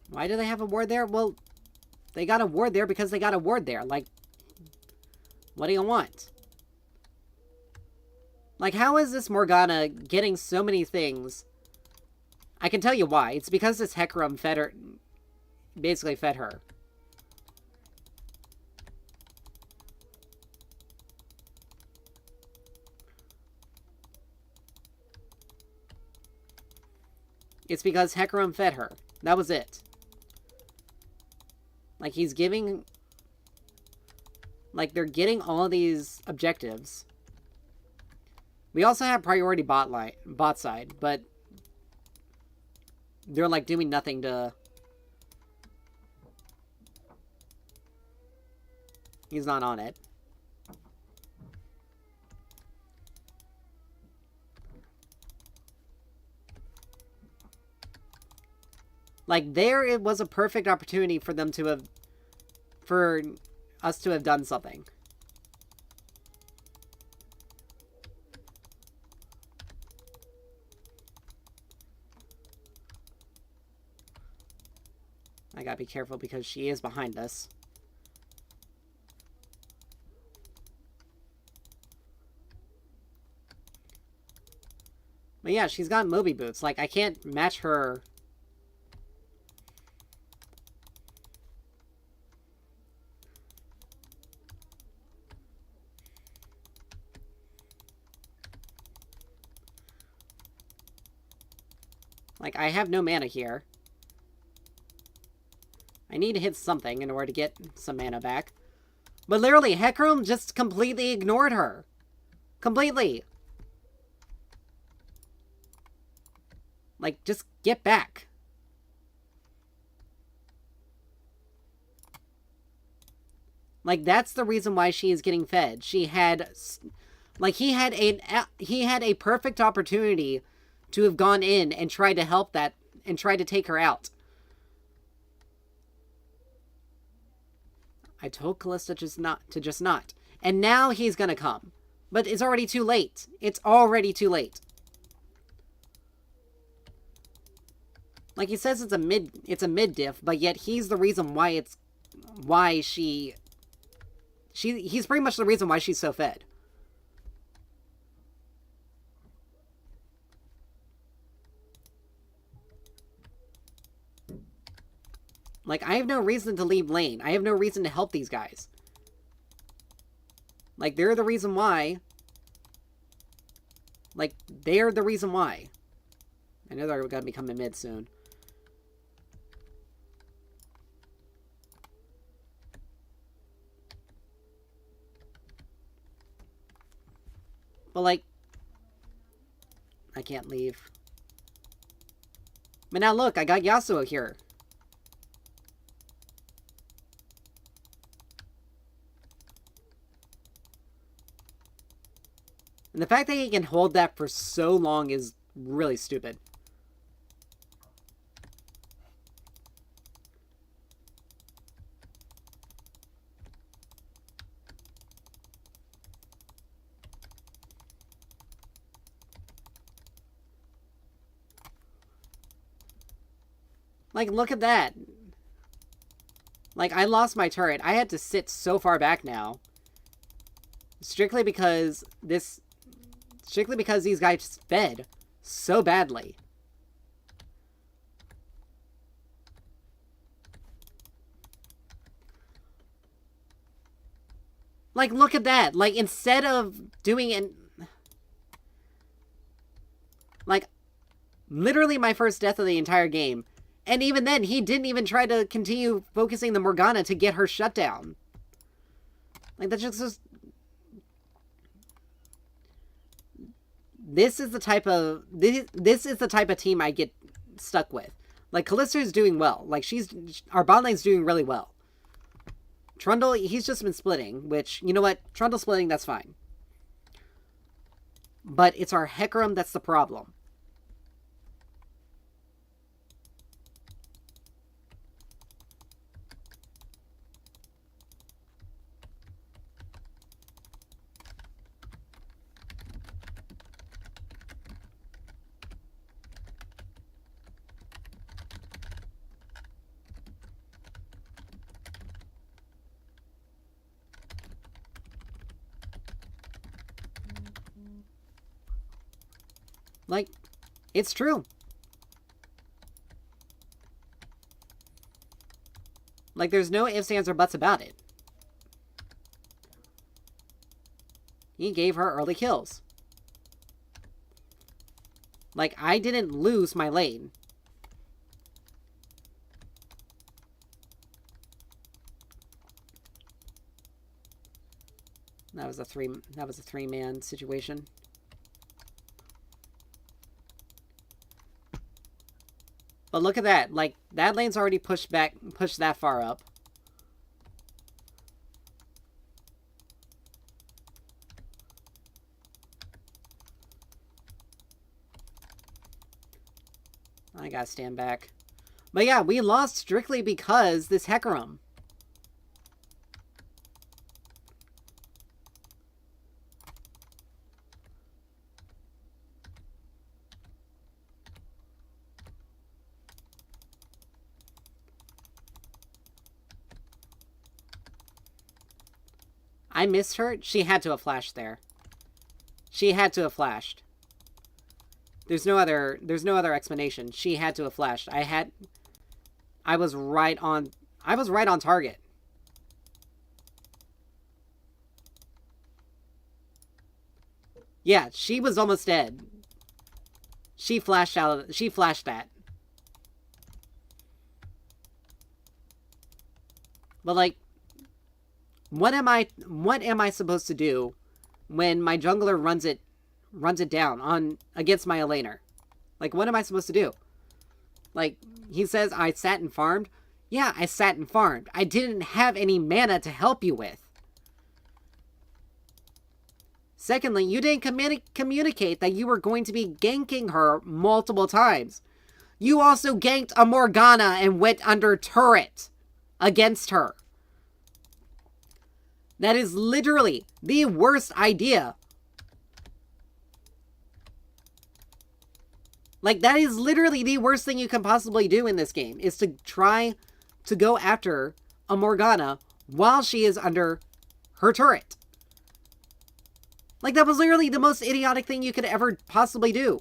S1: Why do they have a ward there? Well, they got a ward there because they got a ward there. Like, what do you want? Like, how is this Morgana getting so many things? I can tell you why. It's because this Hecarim fed her... basically fed her. It's because Hecarim fed her. That was it. Like, he's giving... Like, they're getting all these objectives. We also have priority bot side, but... they're, like, doing nothing to... He's not on it. Like, there it was a perfect opportunity for them to have... for us to have done something. I gotta be careful because she is behind us. But yeah, she's got Moby boots. Like, I can't match her. Like, I have no mana here. I need to hit something in order to get some mana back. But literally, Hecarim just completely ignored her. Completely. Like, just get back. Like, that's the reason why she is getting fed. She had... Like, he had a perfect opportunity to have gone in and tried to help that, and tried to take her out. I told Kalista to just not. And now he's gonna come. But it's already too late. It's already too late. Like, he says it's a mid diff, but yet he's the reason why he's pretty much the reason why she's so fed. Like, I have no reason to leave lane. I have no reason to help these guys. Like, they're the reason why. Like, they're the reason why. I know they're going to be coming mid soon. But, like, I can't leave. But now look, I got Yasuo here. And the fact that he can hold that for so long is really stupid. Like, look at that. Like, I lost my turret. I had to sit so far back now. Strictly because these guys fed so badly. Like, look at that. Like, instead of doing it... Like, literally my first death of the entire game. And even then, he didn't even try to continue focusing the Morgana to get her shut down. Like, that's just... This is the type of team I get stuck with. Like, Kallista's doing well. Like, our bot lane's doing really well. Trundle, he's just been splitting, which, you know what? Trundle splitting, that's fine. But it's our Hecarim that's the problem. Like, it's true. Like, there's no ifs, ands, or buts about it. He gave her early kills. Like, I didn't lose my lane. That was a three-man situation. But look at that. Like, that lane's already pushed that far up. I gotta stand back. But yeah, we lost strictly because this Hecarim. I missed her. She had to have flashed there. She had to have flashed. There's no other explanation. She had to have flashed. I was right on target. Yeah, she was almost dead. She flashed that. But like, what am I supposed to do when my jungler runs it down against my laner? Like, what am I supposed to do? Like, he says I sat and farmed. Yeah, I sat and farmed. I didn't have any mana to help you with. Secondly, you didn't communicate that you were going to be ganking her multiple times. You also ganked a Morgana and went under turret against her. That is literally the worst idea. Like, that is literally the worst thing you can possibly do in this game, is to try to go after a Morgana while she is under her turret. Like, that was literally the most idiotic thing you could ever possibly do.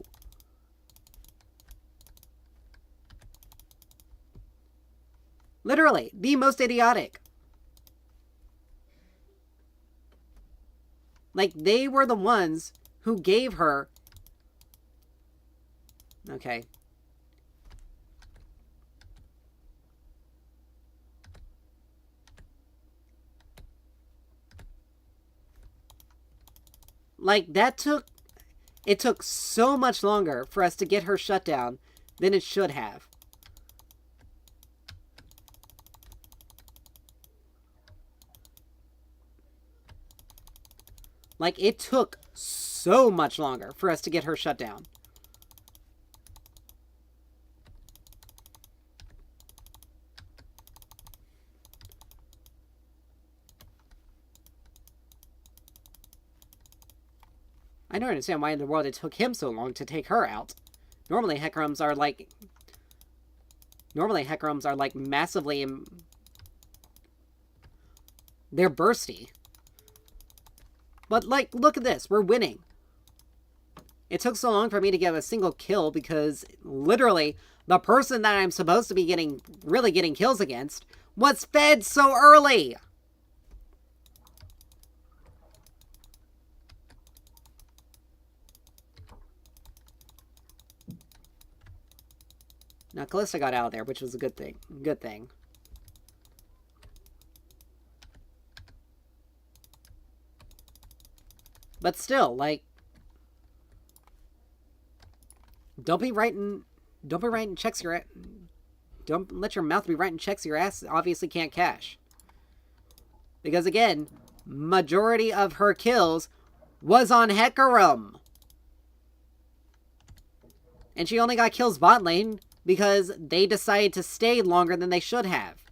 S1: Literally, the most idiotic. Like, they were the ones who gave her... Okay. Like, it took so much longer for us to get her shut down than it should have. Like, it took so much longer for us to get her shut down. I don't understand why in the world it took him so long to take her out. Normally Heckrums are like massively... They're bursty. But, like, look at this. We're winning. It took so long for me to get a single kill because, literally, the person that I'm supposed to be really getting kills against was fed so early! Now, Kalista got out of there, which was a good thing. Good thing. But still, like... Don't be writing checks your... Don't let your mouth be writing checks your ass obviously can't cash. Because, again, majority of her kills was on Hecarim. And she only got kills bot lane because they decided to stay longer than they should have.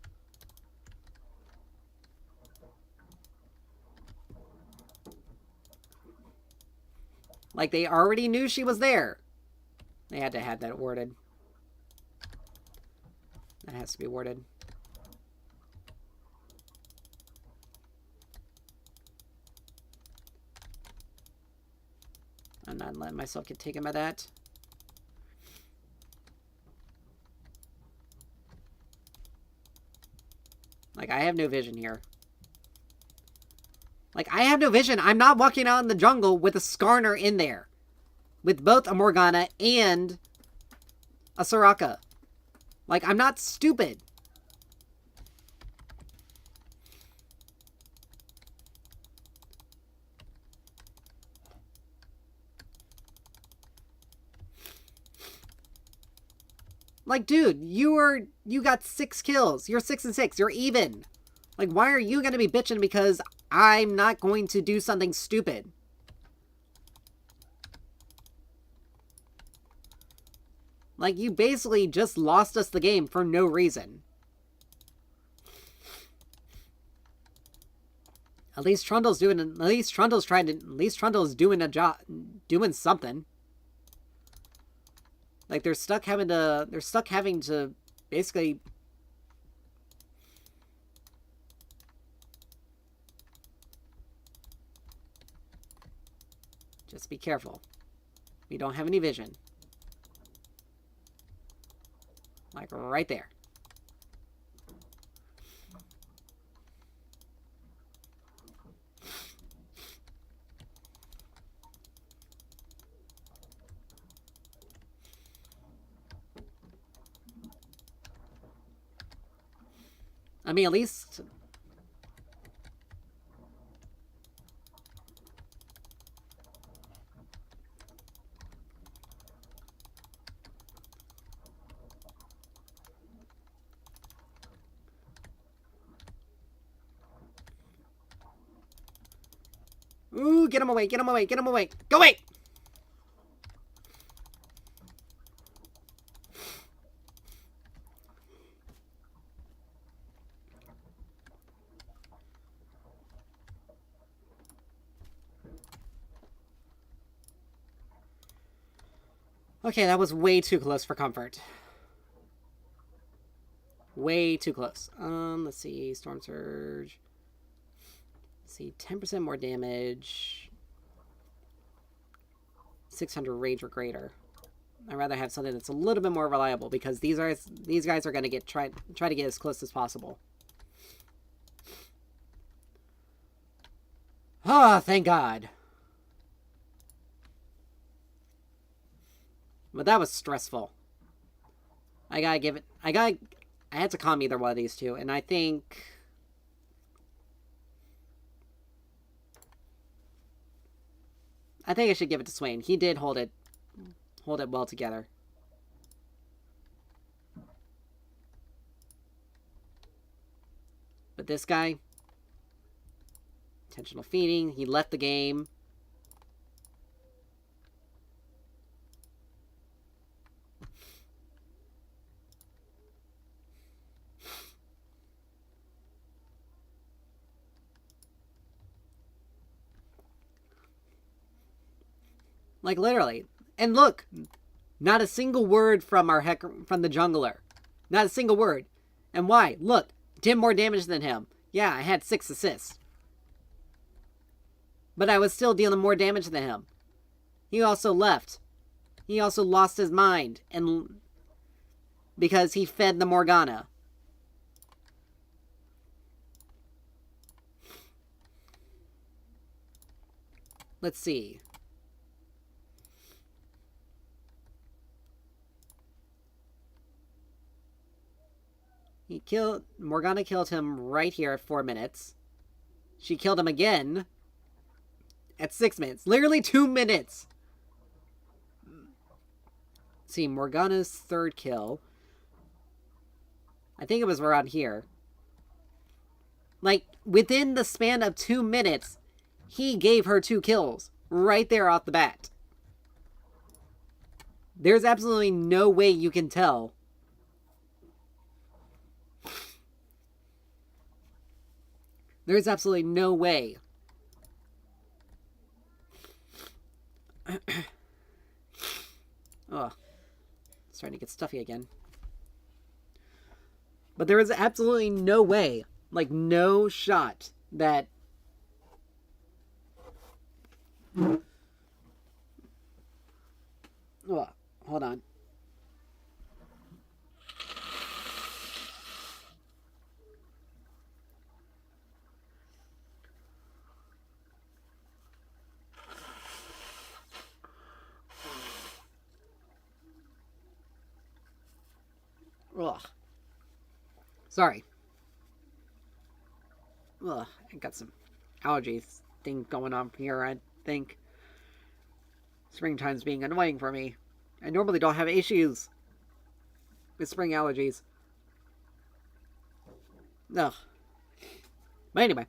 S1: Like, they already knew she was there. They had to have that worded. That has to be worded. I'm not letting myself get taken by that. Like, I have no vision here. Like, I have no vision. I'm not walking out in the jungle with a Skarner in there. With both a Morgana and a Soraka. Like, I'm not stupid. Like, dude, you got 6 kills. You're 6 and 6. You're even. Like, why are you gonna be bitching because I'm not going to do something stupid? Like, you basically just lost us the game for no reason. At least Trundle's doing a job, doing something. Like, they're stuck having to basically... Just be careful. We don't have any vision. Like, right there. I mean, at least... Ooh, get him away, get him away, get him away. Go away! Okay, that was way too close for comfort. Way too close. Let's see. Storm Surge. Let's see. 10% more damage. 600 rage or greater. I'd rather have something that's a little bit more reliable because these guys are going to try to get as close as possible. Ah, oh, thank God. But that was stressful. I had to calm either one of these two, and I think... I should give it to Swain. He did hold it well together. But this guy, intentional feeding, he left the game. Like, literally. And look, not a single word from from the jungler. Not a single word. And why? Look, did more damage than him. Yeah, I had 6 assists. But I was still dealing more damage than him. He also left. He also lost his mind. And because he fed the Morgana. Let's see. Morgana killed him right here at 4 minutes. She killed him again at 6 minutes. Literally 2 minutes. Let's see, Morgana's 3rd kill. I think it was around here. Like, within the span of 2 minutes, he gave her 2 kills. Right there off the bat. There's absolutely no way you can tell. There's absolutely no way. Oh, starting to get stuffy again. But there is absolutely no way, like no shot that... Oh, hold on. Ugh. Sorry. Ugh, I got some allergies thing going on here, I think. Springtime's being annoying for me. I normally don't have issues with spring allergies. Ugh. But anyway.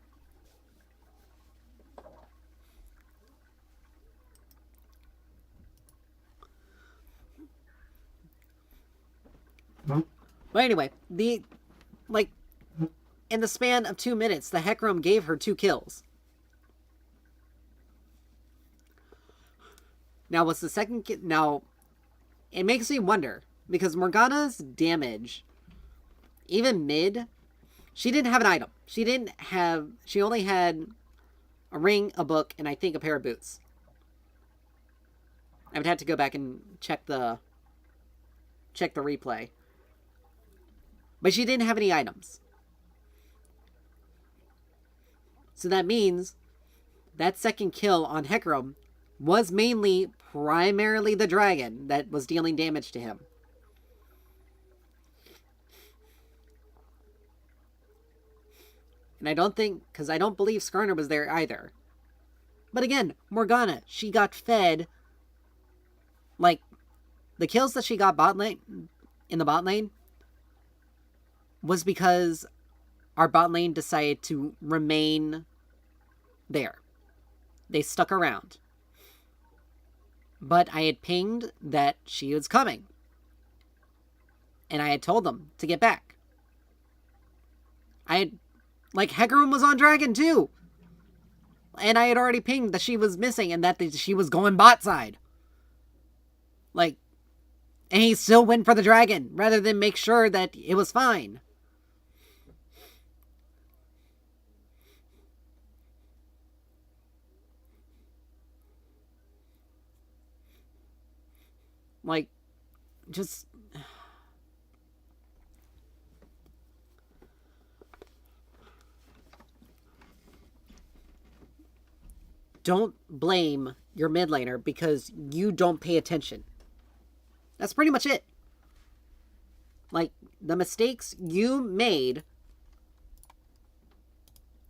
S1: But anyway, in the span of 2 minutes, the Hecarim gave her 2 kills. Now, what's the second kill? Now, it makes me wonder, because Morgana's damage, even mid, she didn't have an item. She only had a ring, a book, and I think a pair of boots. I would have to go back and check the replay. But she didn't have any items. So that means that second kill on Hecarim was primarily the dragon that was dealing damage to him. And I don't believe Skarner was there either. But again, Morgana, she got fed, like, the kills that she got in the bot lane was because our bot lane decided to remain there. They stuck around. But I had pinged that she was coming. And I had told them to get back. Hecarim was on Dragon too. And I had already pinged that she was missing and that she was going bot side. And he still went for the dragon rather than make sure that it was fine. Just... Don't blame your mid laner because you don't pay attention. That's pretty much it. The mistakes you made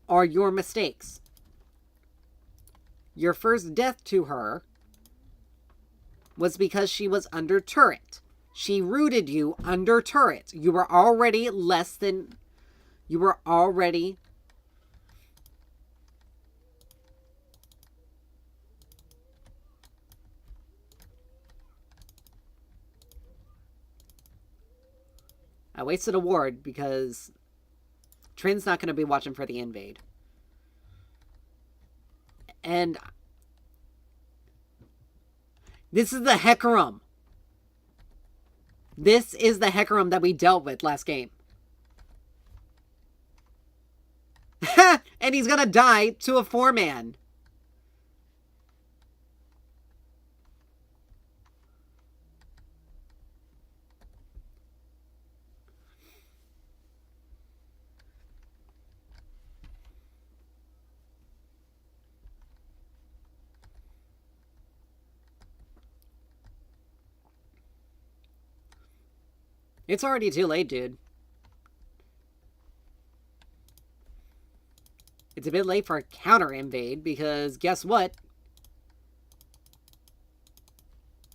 S1: are your mistakes. Your first death to her was because she was under turret. She rooted you under turret. You were already I wasted a ward because Trin's not going to be watching for the invade. And this is the Hecarim. This is the Hecarim that we dealt with last game. And he's going to die to a 4-man. It's already too late, dude. It's a bit late for a counter invade because guess what?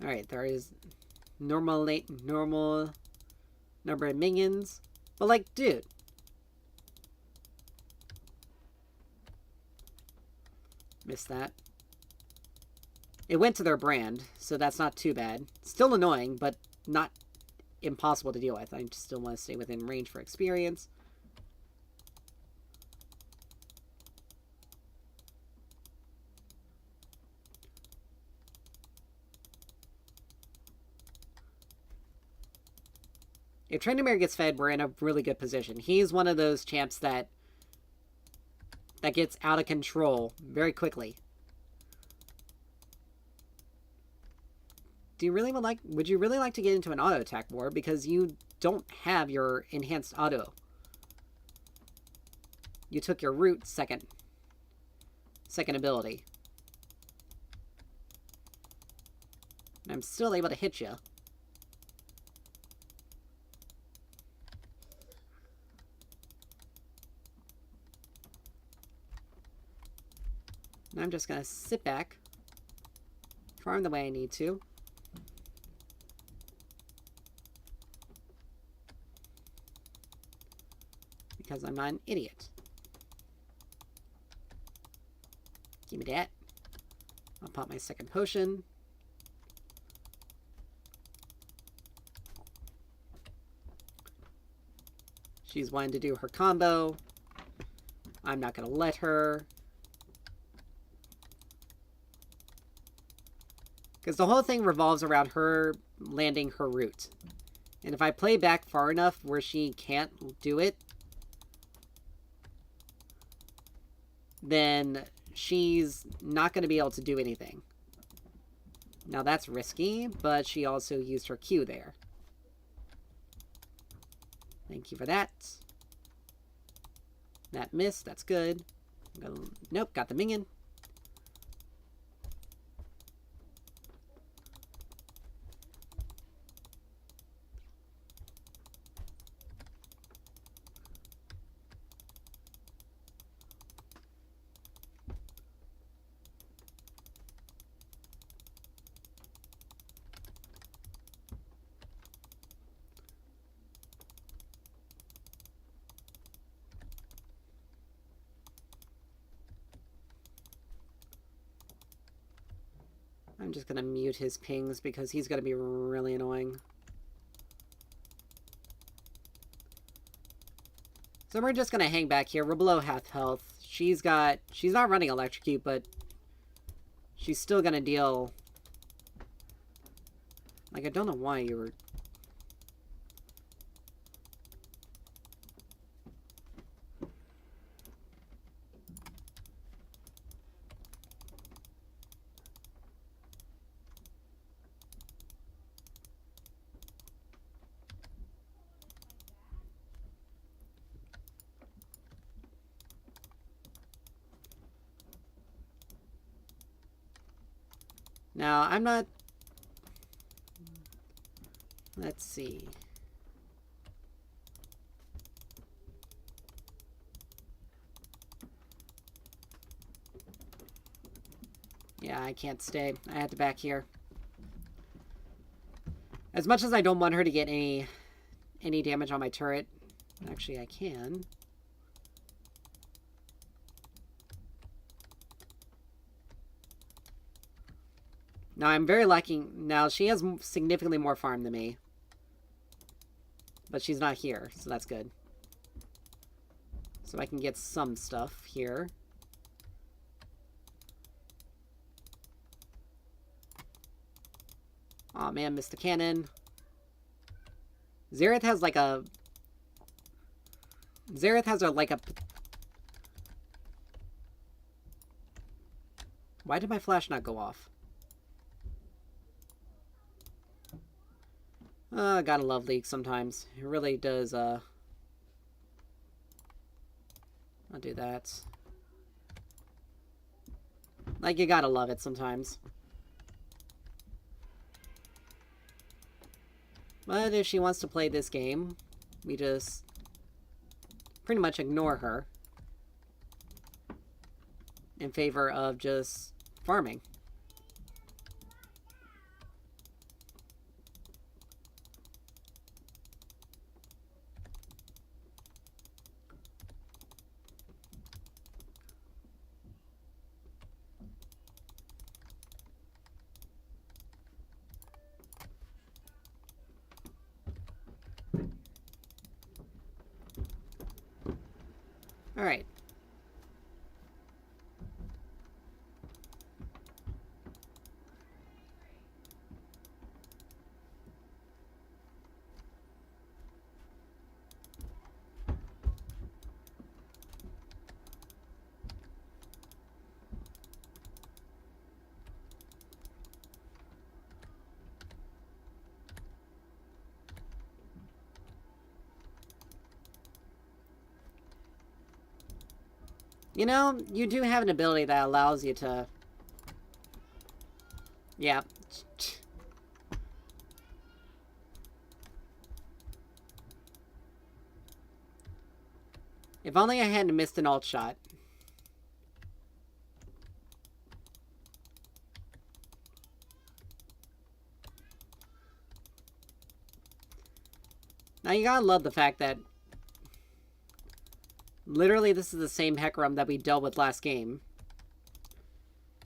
S1: Alright, there is normal number of minions. But dude. Missed that. It went to their brand, so that's not too bad. Still annoying, but not impossible to deal with. I still want to stay within range for experience. If Tryndamere gets fed, we're in a really good position. He's one of those champs that gets out of control very quickly. Would you really like to get into an auto attack war because you don't have your enhanced auto? You took your root second ability. And I'm still able to hit you. And I'm just gonna sit back, farm the way I need to. Because I'm not an idiot. Give me that. I'll pop my second potion. She's wanting to do her combo. I'm not going to let her. Because the whole thing revolves around her landing her root. And if I play back far enough where she can't do it, then she's not going to be able to do anything. Now that's risky, but she also used her Q there. Thank you for that. That missed. That's good. Nope, got the minion. I'm just gonna mute his pings because he's gonna be really annoying. So we're just gonna hang back here. We're below half health. She's not running Electrocute, but she's still gonna deal. Like, I don't know why you were. Now, I'm not... Let's see. Yeah, I can't stay. I had to back here. As much as I don't want her to get any damage on my turret, actually I can. Now, I'm very lucky. Now, she has significantly more farm than me. But she's not here, so that's good. So I can get some stuff here. Aw, man, missed the cannon. Xerath has like a... Xerath has like a... Why did my flash not go off? Gotta love leaks sometimes. It really does, I'll do that. Like, you gotta love it sometimes. But if she wants to play this game, we just pretty much ignore her in favor of just farming. All right. You know, you do have an ability that allows you to... Yeah. If only I hadn't missed an ult shot. Now you gotta love the fact that literally this is the same Hecarim that we dealt with last game.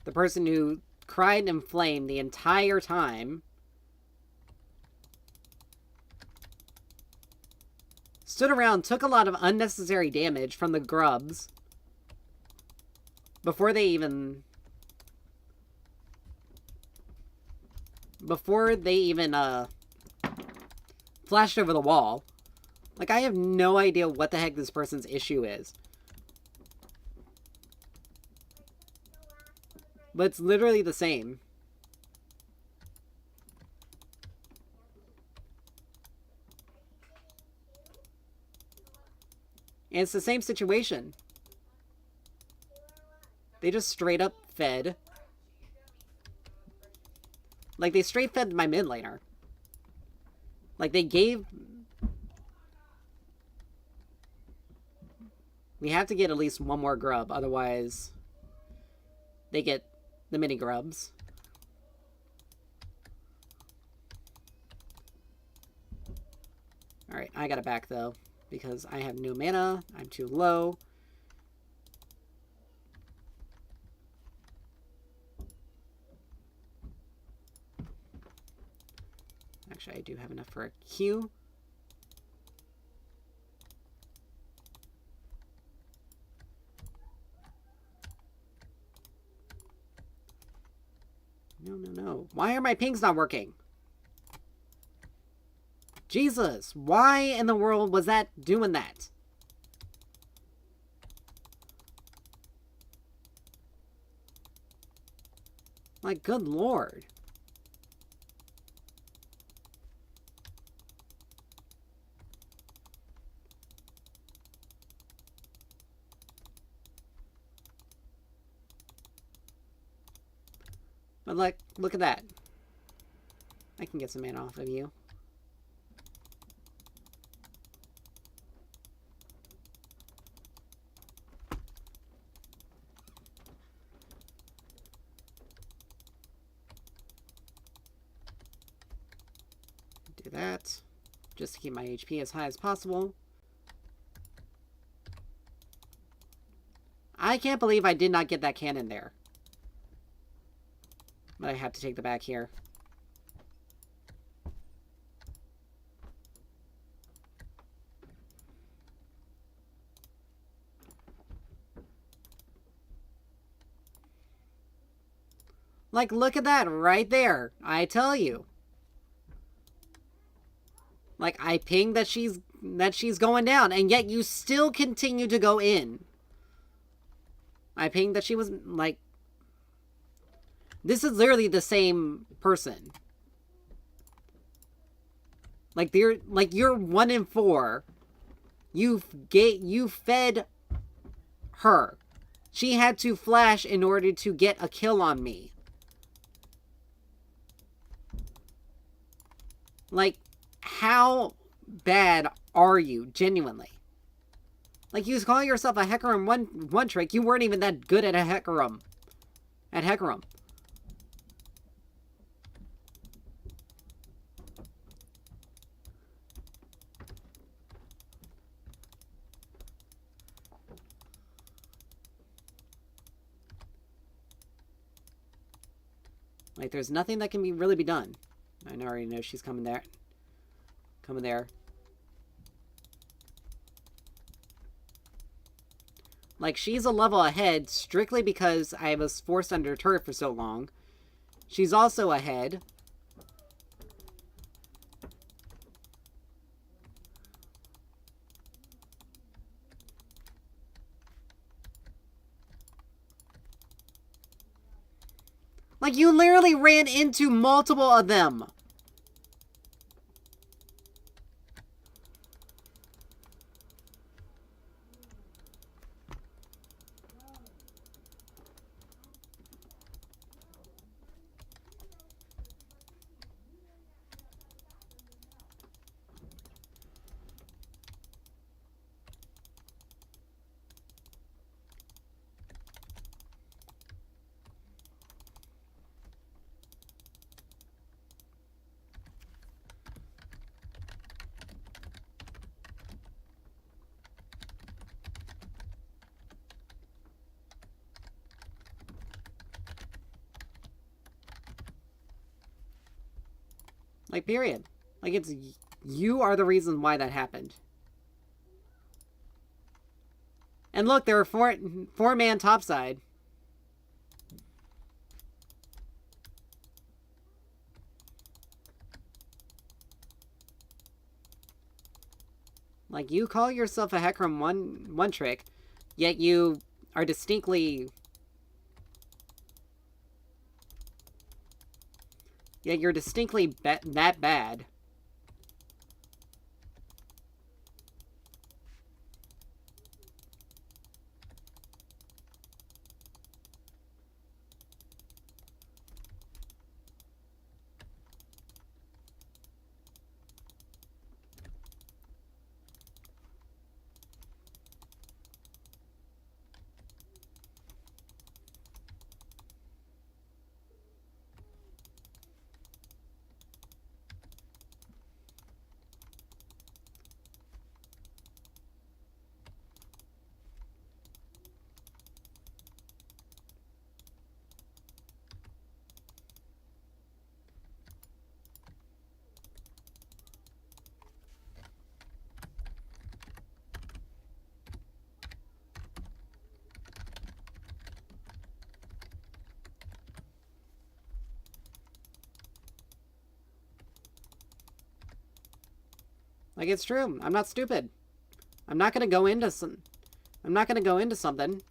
S1: The person who cried and flamed the entire time. Stood around, took a lot of unnecessary damage from the grubs. Before they even flashed over the wall. Like, I have no idea what the heck this person's issue is. But it's literally the same. And it's the same situation. They just straight up fed. Like, they straight fed my mid laner. Like, they gave... We have to get at least one more grub, otherwise they get the mini grubs. Alright, I gotta back though, because I have no mana, I'm too low. Actually, I do have enough for a Q. No. Why are my pings not working? Jesus, why in the world was that doing that? Like, good lord. But like, look at that. I can get some mana off of you. Do that. Just to keep my HP as high as possible. I can't believe I did not get that cannon there. But I have to take the back here. Like, look at that right there. I tell you. Like, I pinged that she's going down, and yet you still continue to go in. I pinged that she was, like... This is literally the same person. Like, you're 1 in 4. You fed her. She had to flash in order to get a kill on me. Like, how bad are you, genuinely? Like, you call yourself a Hecarim one trick, you weren't even that good at a Hecarim. At Hecarim. Like, there's nothing that can really be done. I already know she's coming there. Coming there. Like, she's a level ahead strictly because I was forced under turret for so long. She's also ahead. Like, you literally ran into multiple of them. Like, period. Like, it's... You are the reason why that happened. And look, there are four-man topside. Like, you call yourself a Hecarim one trick, yet you are distinctly... Yet you're distinctly that bad. Like, it's true. I'm not stupid. I'm not gonna go into I'm not gonna go into something.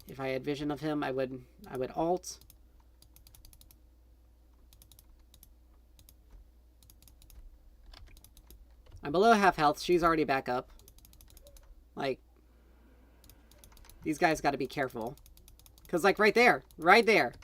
S1: If I had vision of him, I would alt. I'm below half health. She's already back up. Like, these guys got to be careful. Because, like, right there. Right there.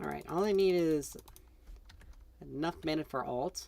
S1: Alright, all I need is enough mana for alt.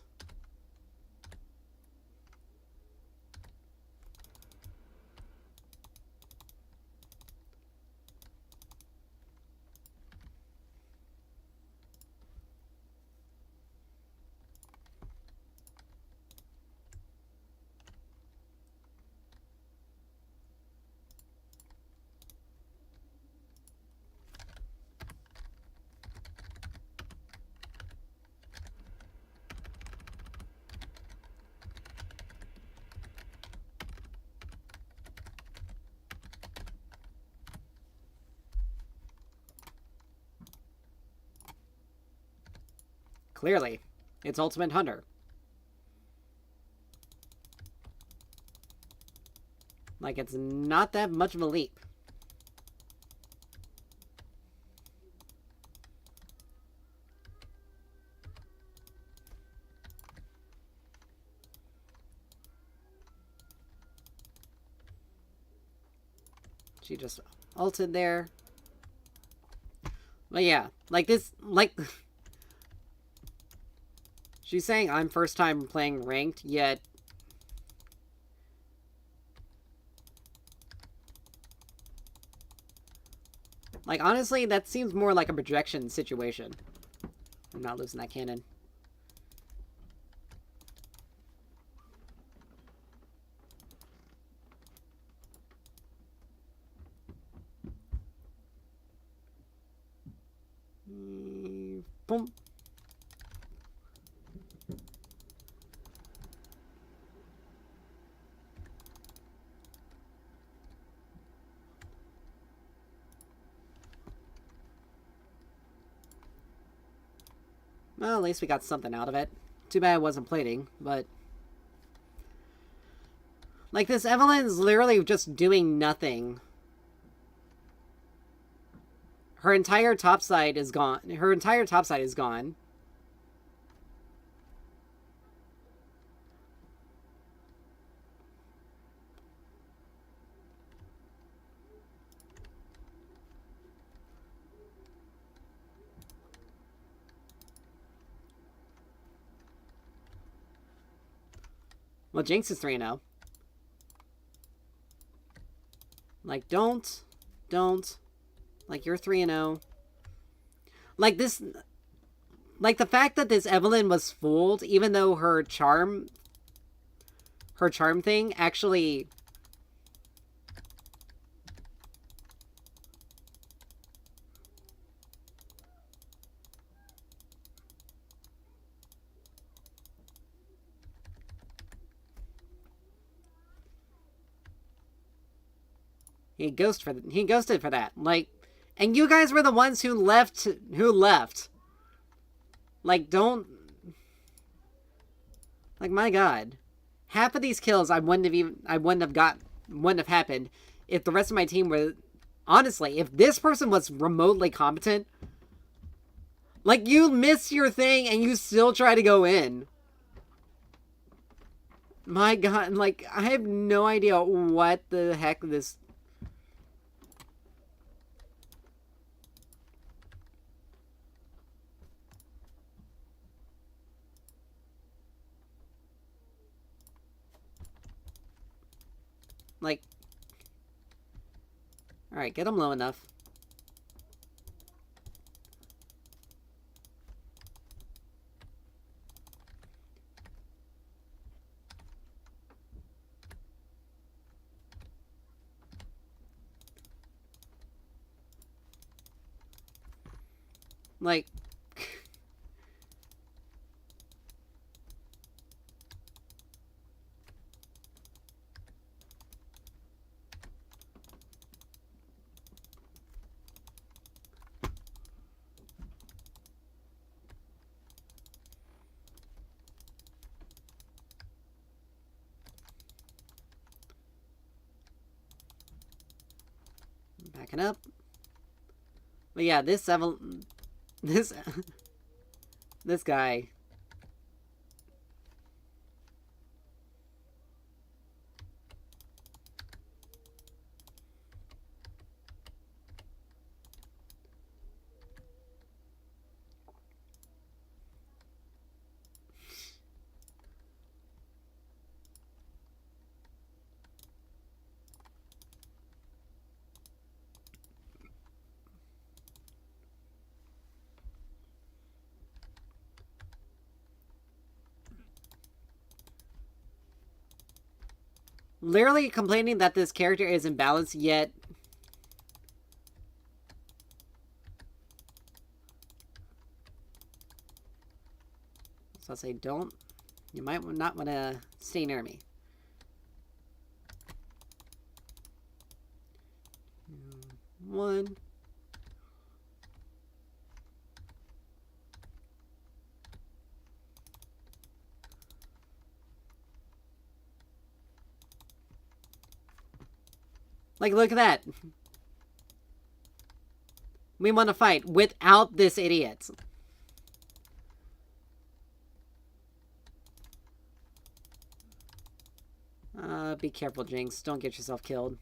S1: Clearly, it's Ultimate Hunter. Like, it's not that much of a leap. She just ulted there. But yeah, like this, like... She's saying I'm first time playing ranked, yet... Like, honestly, that seems more like a projection situation. I'm not losing that cannon. Boom. Well, at least we got something out of it. Too bad it wasn't plating, but... Like, this Evelyn's literally just doing nothing. Her entire topside is gone. Her entire topside is gone. Well, Jinx is 3-0. Like, don't. Like, you're 3-0. Like, this... Like, the fact that this Evelyn was fooled, even though her charm... Her charm thing actually... He ghosted for that. Like, and you guys were the ones who left. Like, don't. Like, my God, half of these kills wouldn't have happened if the rest of my team Honestly, if this person was remotely competent, like, you miss your thing and you still try to go in. My god, like, I have no idea what the heck this... Like... Alright, get him low enough. Like... Backing up. But yeah, this this this guy. Literally complaining that this character is imbalanced, yet... So I'll say, don't... You might not want to stay near me. One. Like, look at that. We want to fight without this idiot. Be careful, Jinx. Don't get yourself killed.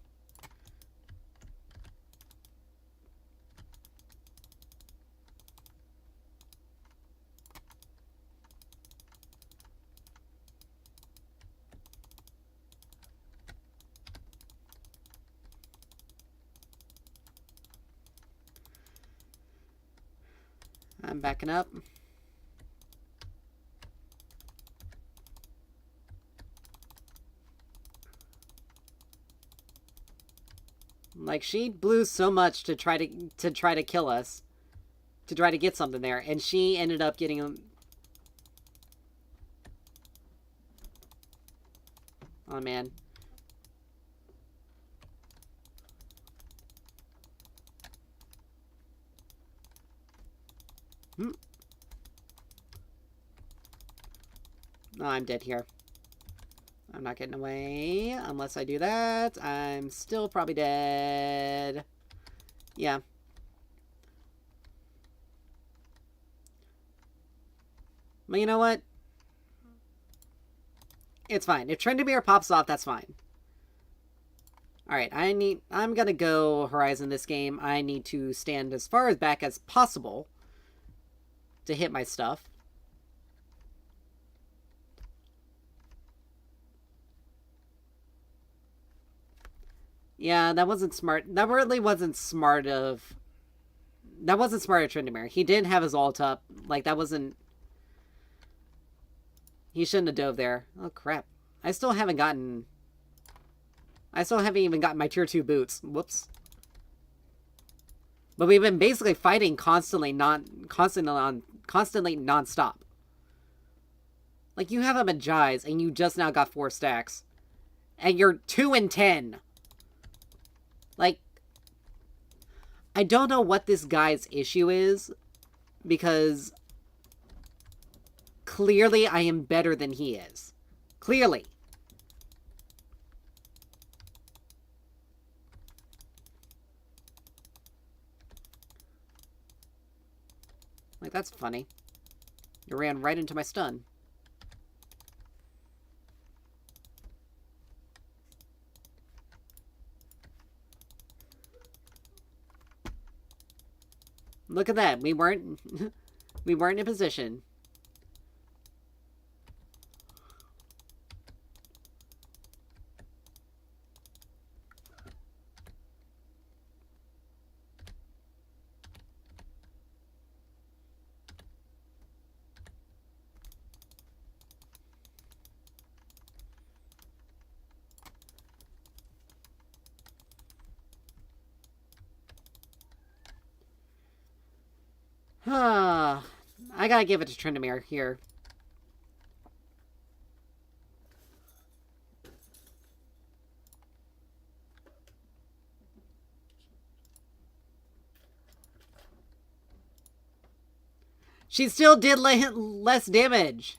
S1: I'm backing up. Like, she blew so much to try to kill us, to try to get something there, and she ended up getting him. Oh man. Oh, I'm dead here. I'm not getting away unless I do that. I'm still probably dead. Yeah. But you know what? It's fine. If Tryndamere pops off, that's fine. Alright, I'm gonna go Horizon this game. I need to stand as far as back as possible to hit my stuff. Yeah, that wasn't smart. That really wasn't smart of... That wasn't smart of Tryndamere. He didn't have his ult up. Like, that wasn't... He shouldn't have dove there. Oh, crap. I still haven't even gotten my tier 2 boots. Whoops. But we've been basically fighting constantly non-stop. Like, you have him at Jai's, and you just now got 4 stacks. And you're 2 and 10. Like, I don't know what this guy's issue is, because clearly I am better than he is. Clearly. Like, that's funny. You ran right into my stun. Look at that. We weren't we weren't in position. I gotta give it to Tryndamere here. She still did less damage.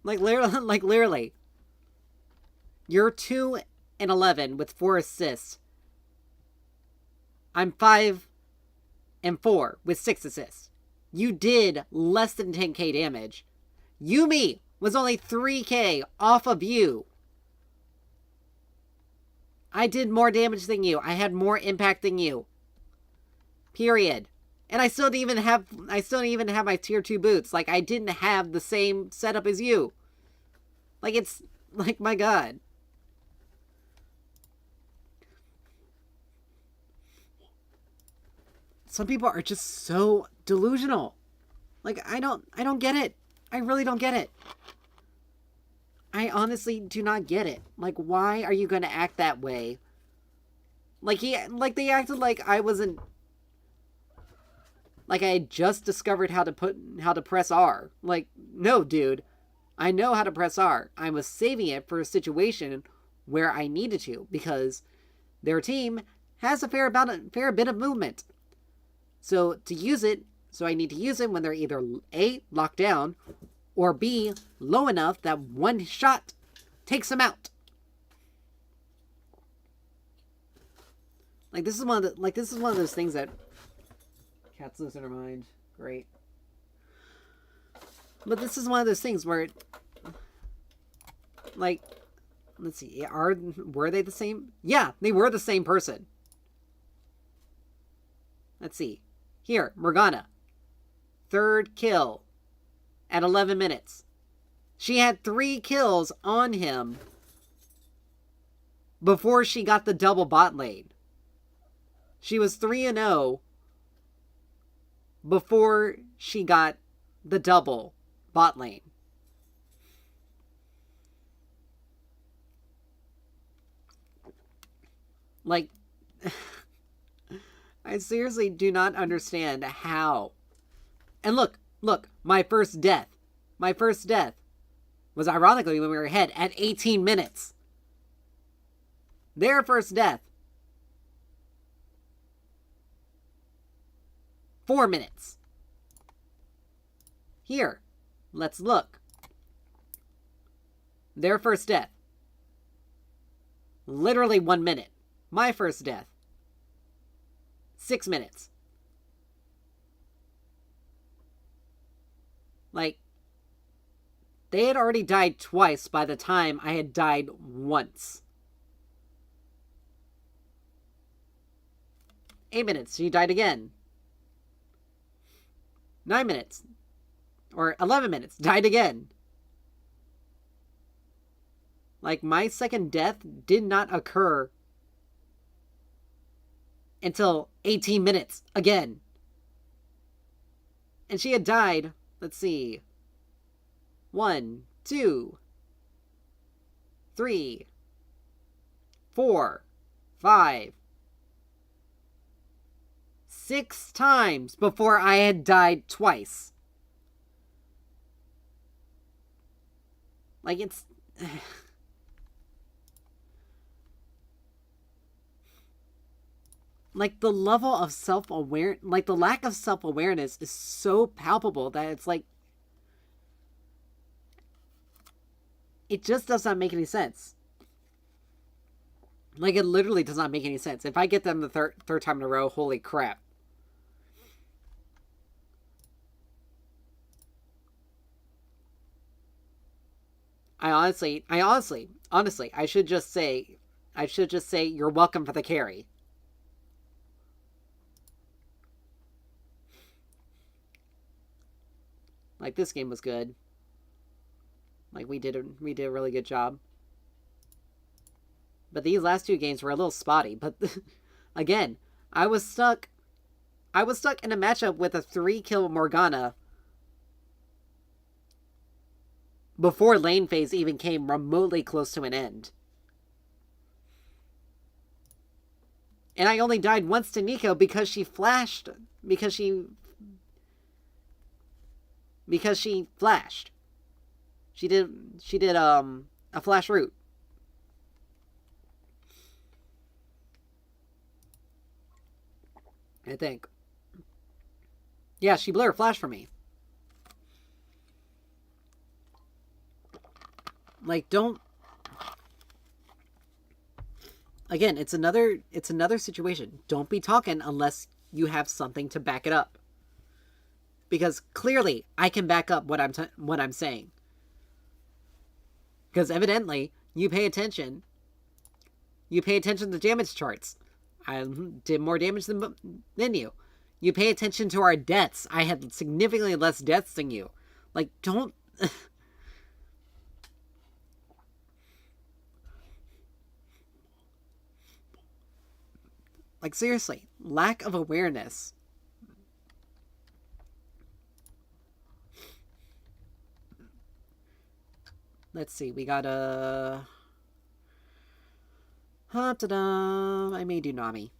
S1: Like literally. You're 2 and 11 with 4 assists. I'm 5 and 4 with 6 assists. You did less than 10k damage. Yuumi was only 3k off of you. I did more damage than you. I had more impact than you. Period. And I still didn't even have my tier 2 boots. Like, I didn't have the same setup as you. Like, it's like, my god. Some people are just so delusional. Like, I don't get it. I really don't get it. I honestly do not get it. Like, why are you going to act that way? Like, they acted like I wasn't, like I had just discovered how to press R. Like, no, dude. I know how to press R. I was saving it for a situation where I needed to, because their team has a fair bit of movement. So to use it, I need to use it when they're either A, locked down, or B, low enough that one shot takes them out. Like, this is one of those things that Cat's losing her mind. Great. But this is one of those things where, like, let's see, were they the same? Yeah, they were the same person. Let's see. Here, Morgana. 3rd kill at 11 minutes. She had 3 kills on him before she got the double bot lane. She was 3-0 before she got the double bot lane. Like, I seriously do not understand how. And look, my first death was ironically when we were ahead at 18 minutes. Their first death, 4 minutes. Here, let's look. Their first death, literally 1 minute. My first death, 6 minutes. Like, they had already died twice by the time I had died once. 8 minutes, she died again. 9 minutes, or 11 minutes, died again. Like, my second death did not occur until 18 minutes again. And she had died, let's see, 1, 2, 3, 4, 5, 6 times before I had died twice. Like, it's... like, the level of self-aware... like, the lack of self-awareness is so palpable that it's like... it just does not make any sense. Like, it literally does not make any sense. If I get them the third time in a row, holy crap. Honestly, I should just say, you're welcome for the carry. Like, this game was good. Like, we did a really good job. But these last two games were a little spotty. But again, I was stuck in a matchup with a 3-kill Morgana before lane phase even came remotely close to an end. And I only died once to Neeko because she flashed. Because she flashed. She did a flash root. I think. Yeah, she blew her flash for me. Like, don't... again, it's another situation. Don't be talking unless you have something to back it up. Because clearly, I can back up what I'm saying. Because evidently, you pay attention. You pay attention to damage charts. I did more damage than you. You pay attention to our deaths. I had significantly less deaths than you. Like, don't... like, seriously. Lack of awareness. Let's see. We got a... ta-da! I may do Nami.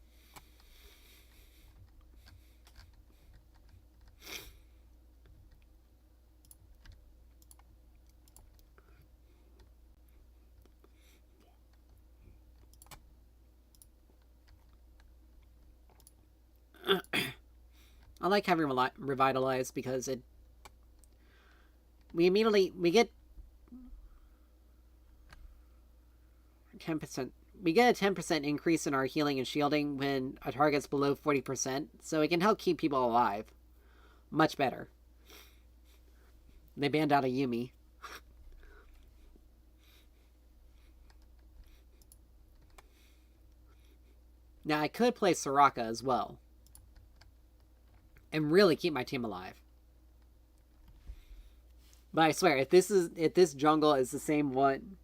S1: I like having revitalized because we get 10%. We get a 10% increase in our healing and shielding when a target's below 40%, so it can help keep people alive. Much better. They banned out a Yuumi. Now, I could play Soraka as well. And really keep my team alive. But I swear, if this jungle is the same one,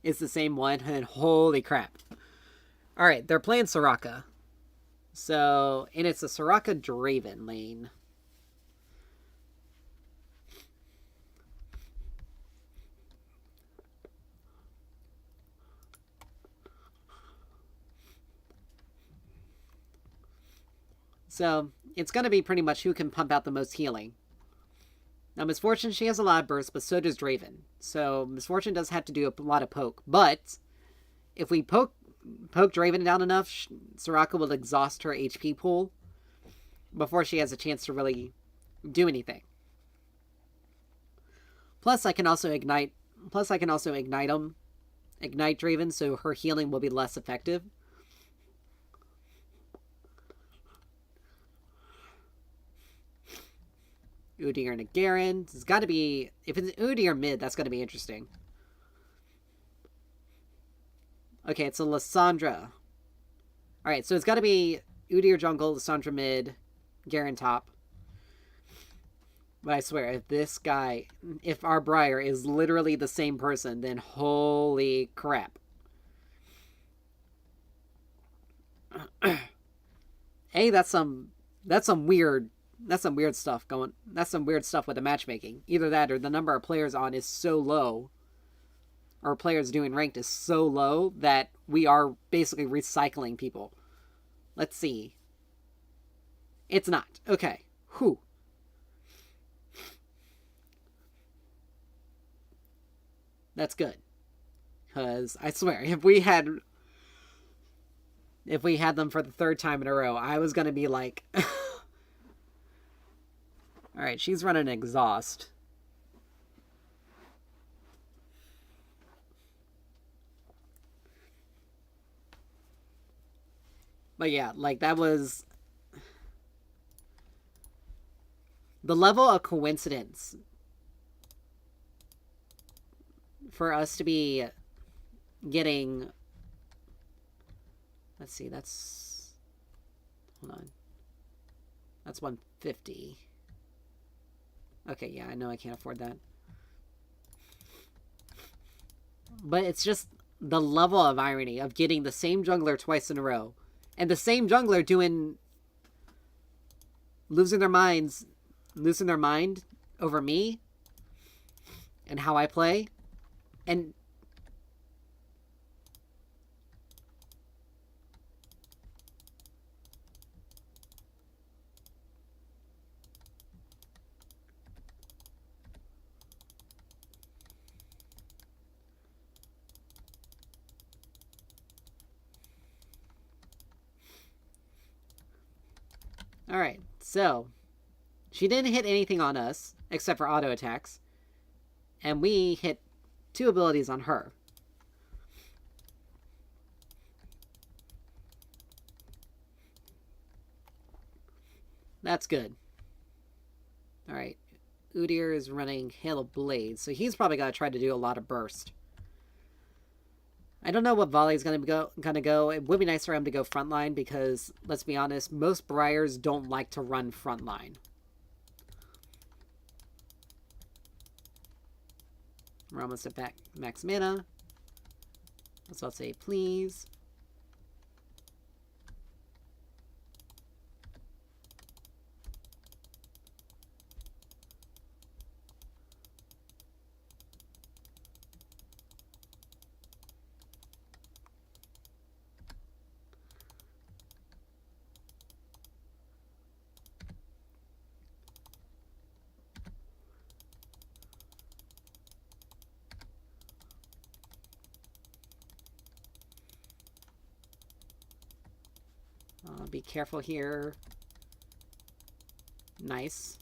S1: then holy crap. Alright, they're playing Soraka. So, and it's a Soraka Draven lane. So, it's going to be pretty much who can pump out the most healing. Now, Miss Fortune, she has a lot of bursts, but so does Draven. So, Miss Fortune does have to do a lot of poke. But, if we poke Draven down enough, Soraka will exhaust her HP pool before she has a chance to really do anything. Plus, I can also ignite Draven, so her healing will be less effective. Udyr and a Garen. It's got to be... if it's Udyr mid, that's going to be interesting. Okay, it's a Lissandra. Alright, so it's got to be Udyr jungle, Lissandra mid, Garen top. But I swear, if our Briar is literally the same person, then holy crap. Hey, that's some weird stuff going. That's some weird stuff with the matchmaking. Either that or the number of players on is so low, or players doing ranked is so low that we are basically recycling people. Let's see. It's not. Okay. Whew. That's good. Because I swear, if we had them for the third time in a row, I was gonna be like, alright, she's running exhaust. But yeah, like that was the level of coincidence for us to be getting. Let's see, that's. Hold on. That's 150. Okay, yeah, I know I can't afford that. But it's just the level of irony of getting the same jungler twice in a row. And the same jungler doing. Losing their mind over me and how I play. And alright, so she didn't hit anything on us except for auto attacks. And we hit 2 abilities on her. That's good. Alright. Udyr is running Hail of Blades, so he's probably got to try to do a lot of burst. I don't know what Volley's gonna go. It would be nice for him to go frontline because, let's be honest, most Briars don't like to run frontline. We're almost at max mana. So I'll say please. Be careful here. Nice.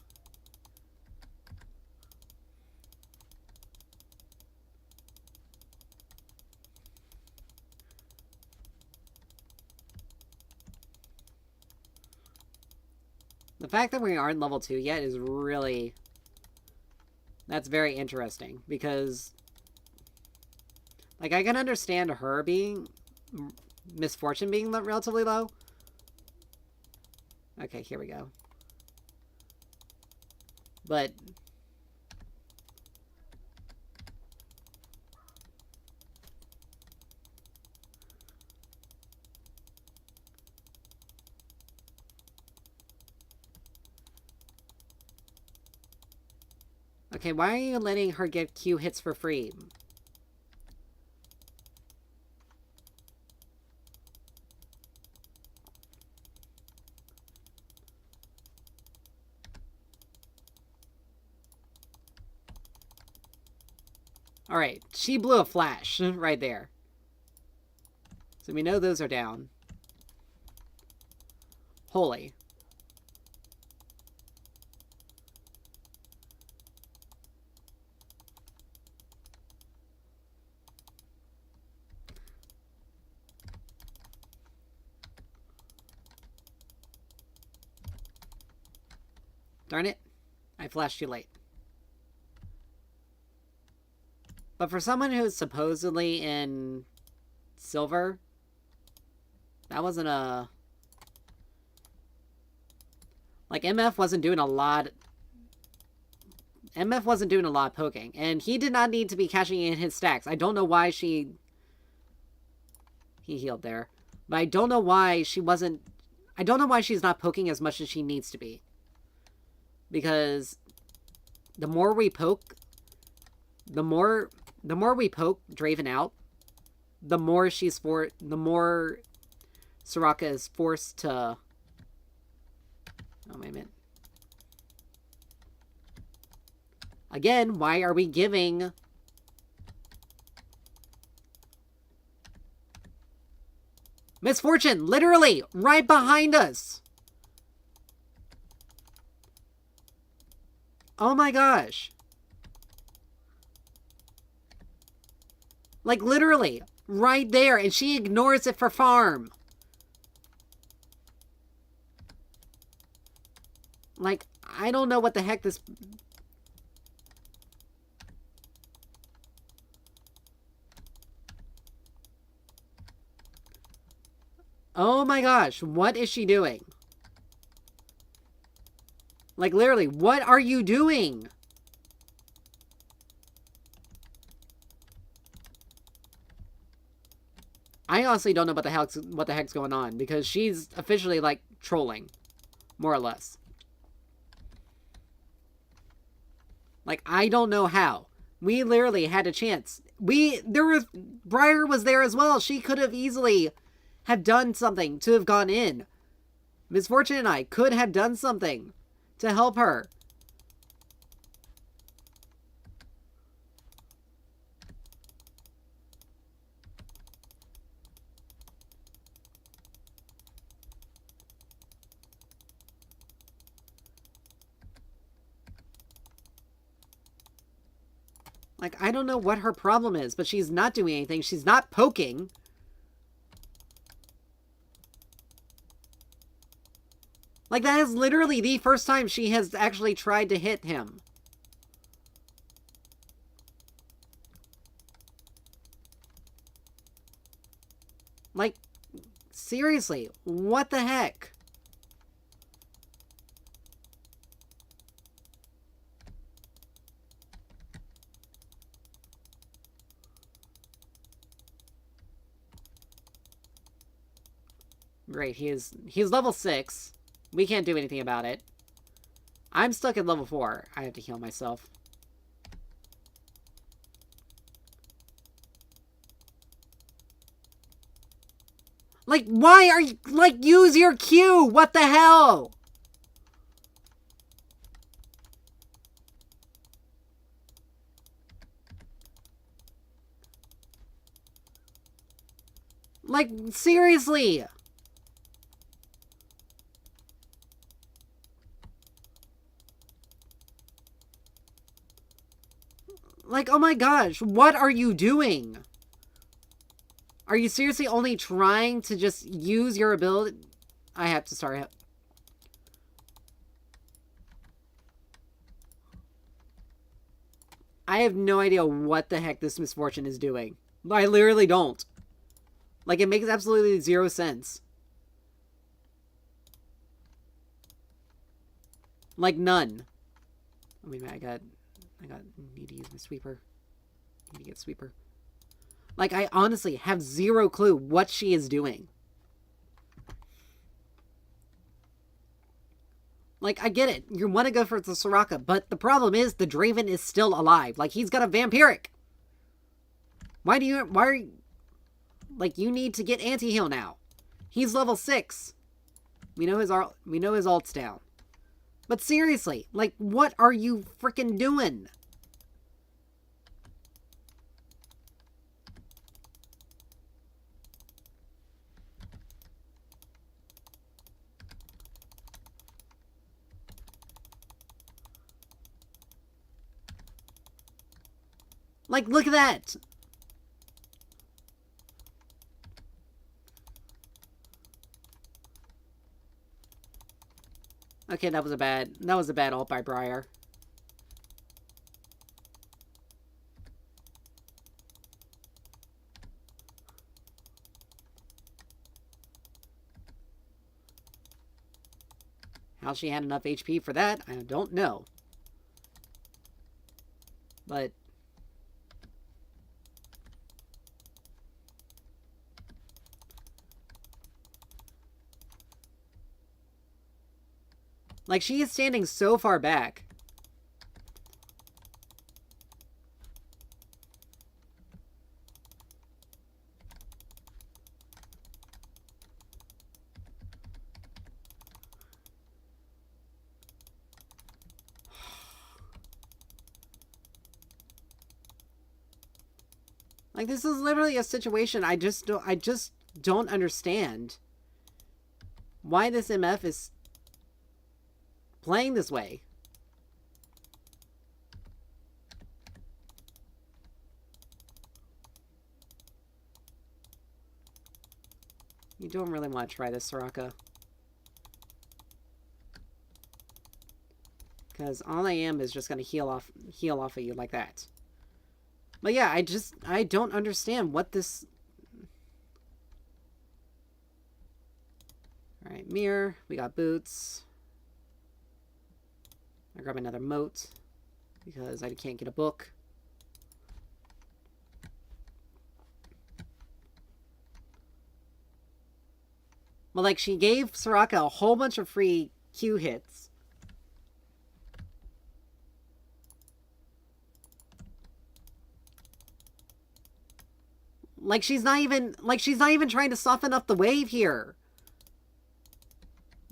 S1: The fact that we aren't level 2 yet is really... That's very interesting, because... Like, I can understand her being... Misfortune being relatively low. Okay, here we go. But... Okay, why are you letting her get Q hits for free? Alright, she blew a flash right there. So we know those are down. Holy. Darn it. I flashed you late. But for someone who's supposedly in silver, that wasn't a... Like, MF wasn't doing a lot... MF wasn't doing a lot of poking. And he did not need to be cashing in his stacks. I don't know why she... He healed there. But I don't know why she wasn't... I don't know why she's not poking as much as she needs to be. Because the more we poke... The more we poke Draven out, the more the more Soraka is forced to... Oh, wait a minute. Again, why are we giving Miss Fortune, literally, right behind us. Oh my gosh. Like, literally, right there, and she ignores it for farm. Like, I don't know what the heck this... Oh my gosh, what is she doing? Like, literally, what are you doing? I honestly don't know what the heck's going on, because she's officially, like, trolling. More or less. Like, I don't know how. We literally had a chance. Briar was there as well. She could have easily have done something to have gone in. Miss Fortune and I could have done something to help her. Like, I don't know what her problem is, but she's not doing anything. She's not poking. Like, that is literally the first time she has actually tried to hit him. Like, seriously, what the heck? Great, he's level 6. We can't do anything about it. I'm stuck at level 4. I have to heal myself. Like, why are you... Like, use your Q! What the hell? Like, seriously! Like, oh my gosh, what are you doing? Are you seriously only trying to just use your ability? I have to start. I have no idea what the heck this Miss Fortune is doing. I literally don't. Like, it makes absolutely 0 sense. Like, none. Oh, wait a minute, need to use my sweeper. Need to get sweeper. Like, I honestly have 0 clue what she is doing. Like, I get it. You want to go for the Soraka, but the problem is the Draven is still alive. Like, he's got a Vampiric. Why are you... Like, you need to get anti-heal now. He's level 6. We know his ult's down. But seriously, like, what are you freaking doing? Like, look at that! Okay, that was a bad ult by Briar. How she had enough HP for that, I don't know. But... Like, she is standing so far back. Like, this is literally a situation I just don't understand why this MF is playing this way. You don't really want to try this, Soraka. Because all I am is just going to heal off of you like that. But yeah, I don't understand what this... Alright, mirror. We got boots. I grab another moat because I can't get a book. Well, like, she gave Soraka a whole bunch of free Q hits. Like, she's not even trying to soften up the wave here.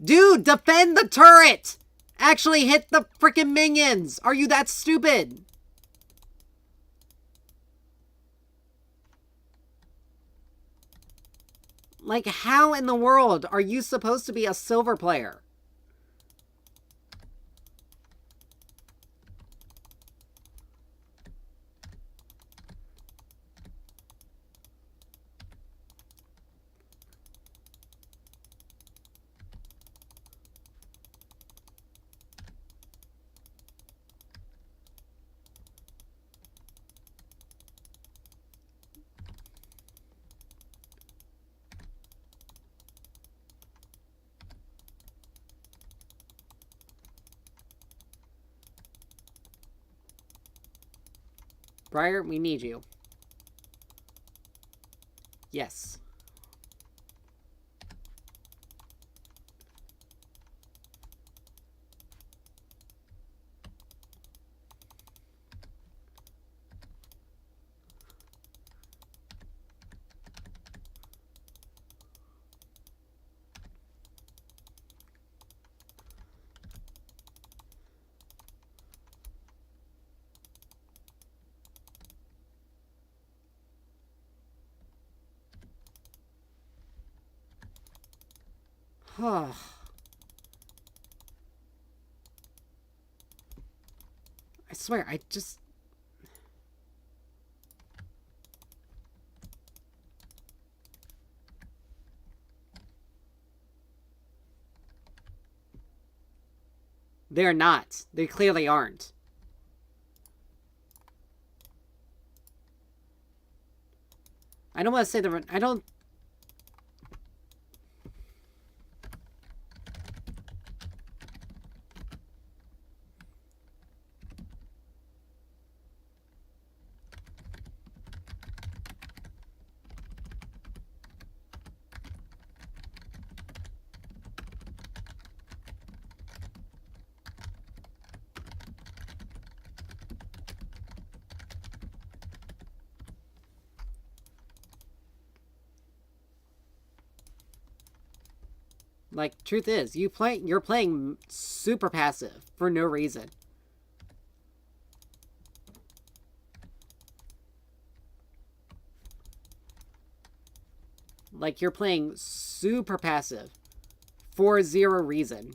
S1: Dude, defend the turret! Actually hit the freaking minions! Are you that stupid? Like, how in the world are you supposed to be a silver player? Briar, we need you. Yes. I swear, I just... They're not. They clearly aren't. I don't want to say the... I don't... Like, truth is, you're playing super passive for no reason. Like, you're playing super passive for zero reason.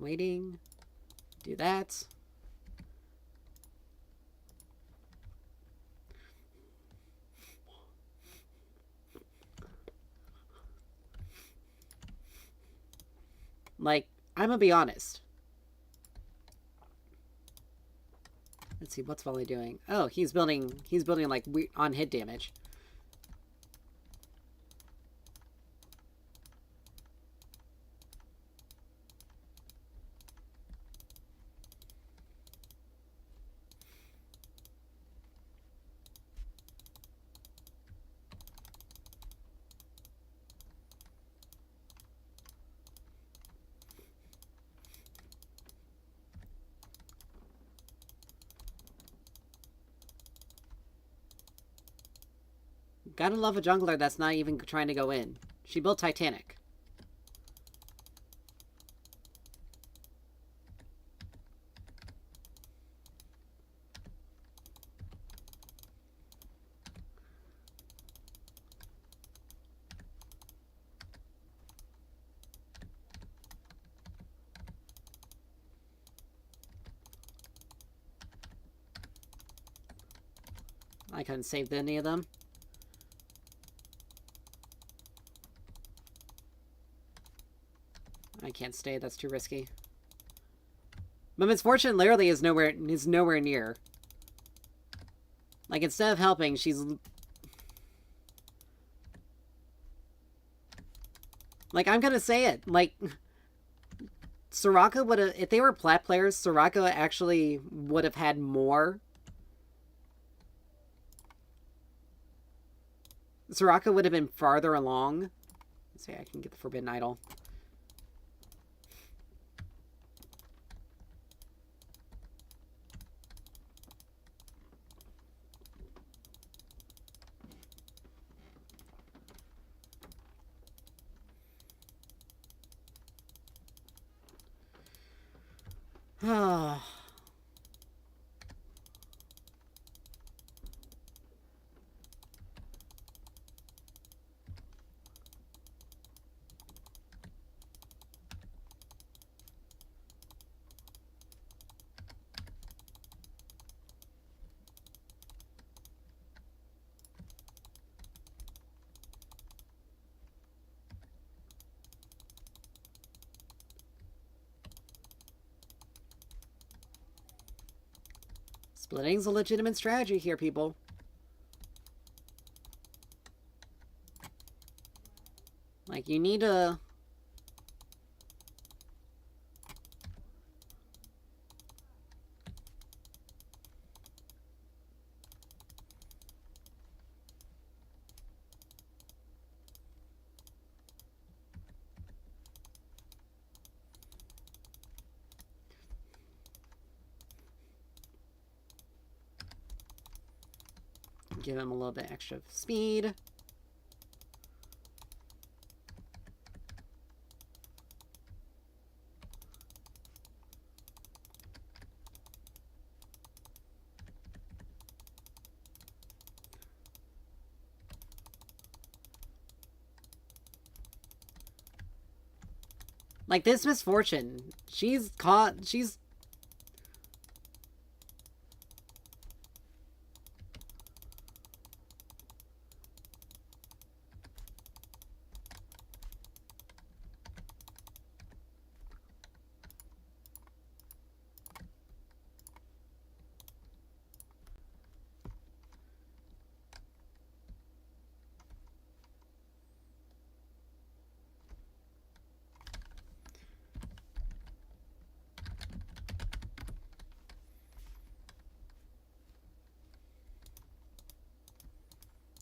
S1: Waiting. Do that. Like, I'm gonna be honest. Let's see, what's Volley doing? Oh, he's building like on hit damage. Gotta love a jungler that's not even trying to go in. She built Titanic. I couldn't save any of them. I can't stay, that's too risky. But Miss Fortune literally is nowhere near. Like, instead of helping, she's... Like, I'm gonna say it. Like, Soraka would have... If they were plat players, Soraka actually would have had more. Soraka would have been farther along. Let's see, I can get the Forbidden Idol. Ah. Splitting's a legitimate strategy here, people. Like, you need to... give him a little bit extra speed. Like, this Miss Fortune, she's caught... She's...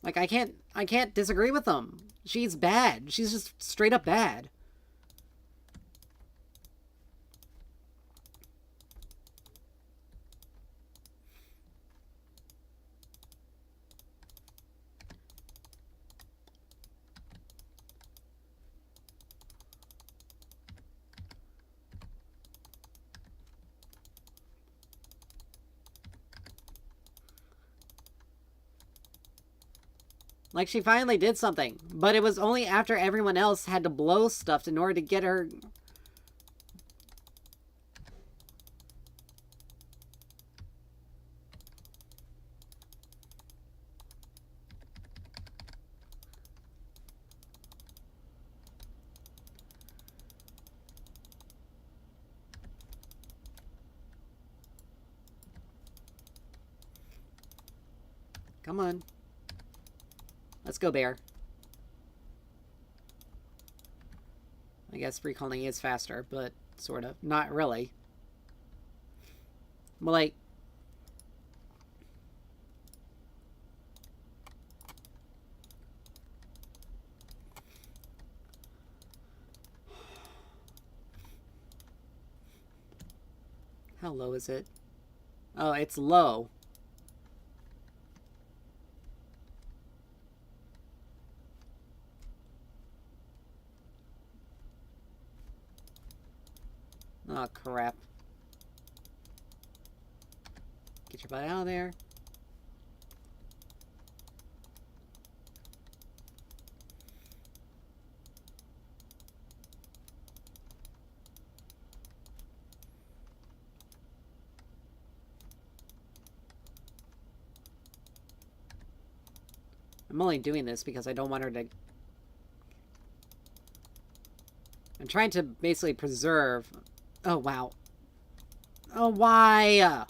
S1: Like, I can't disagree with them. She's bad. She's just straight up bad. Like, she finally did something, but it was only after everyone else had to blow stuff in order to get her... Come on. Let's go, bear. I guess recalling is faster, but sort of. Not really. But, like... How low is it? Oh, it's low. Oh, crap. Get your butt out of there. I'm only doing this because I don't want her to... I'm trying to basically preserve... Oh, wow. Oh, why?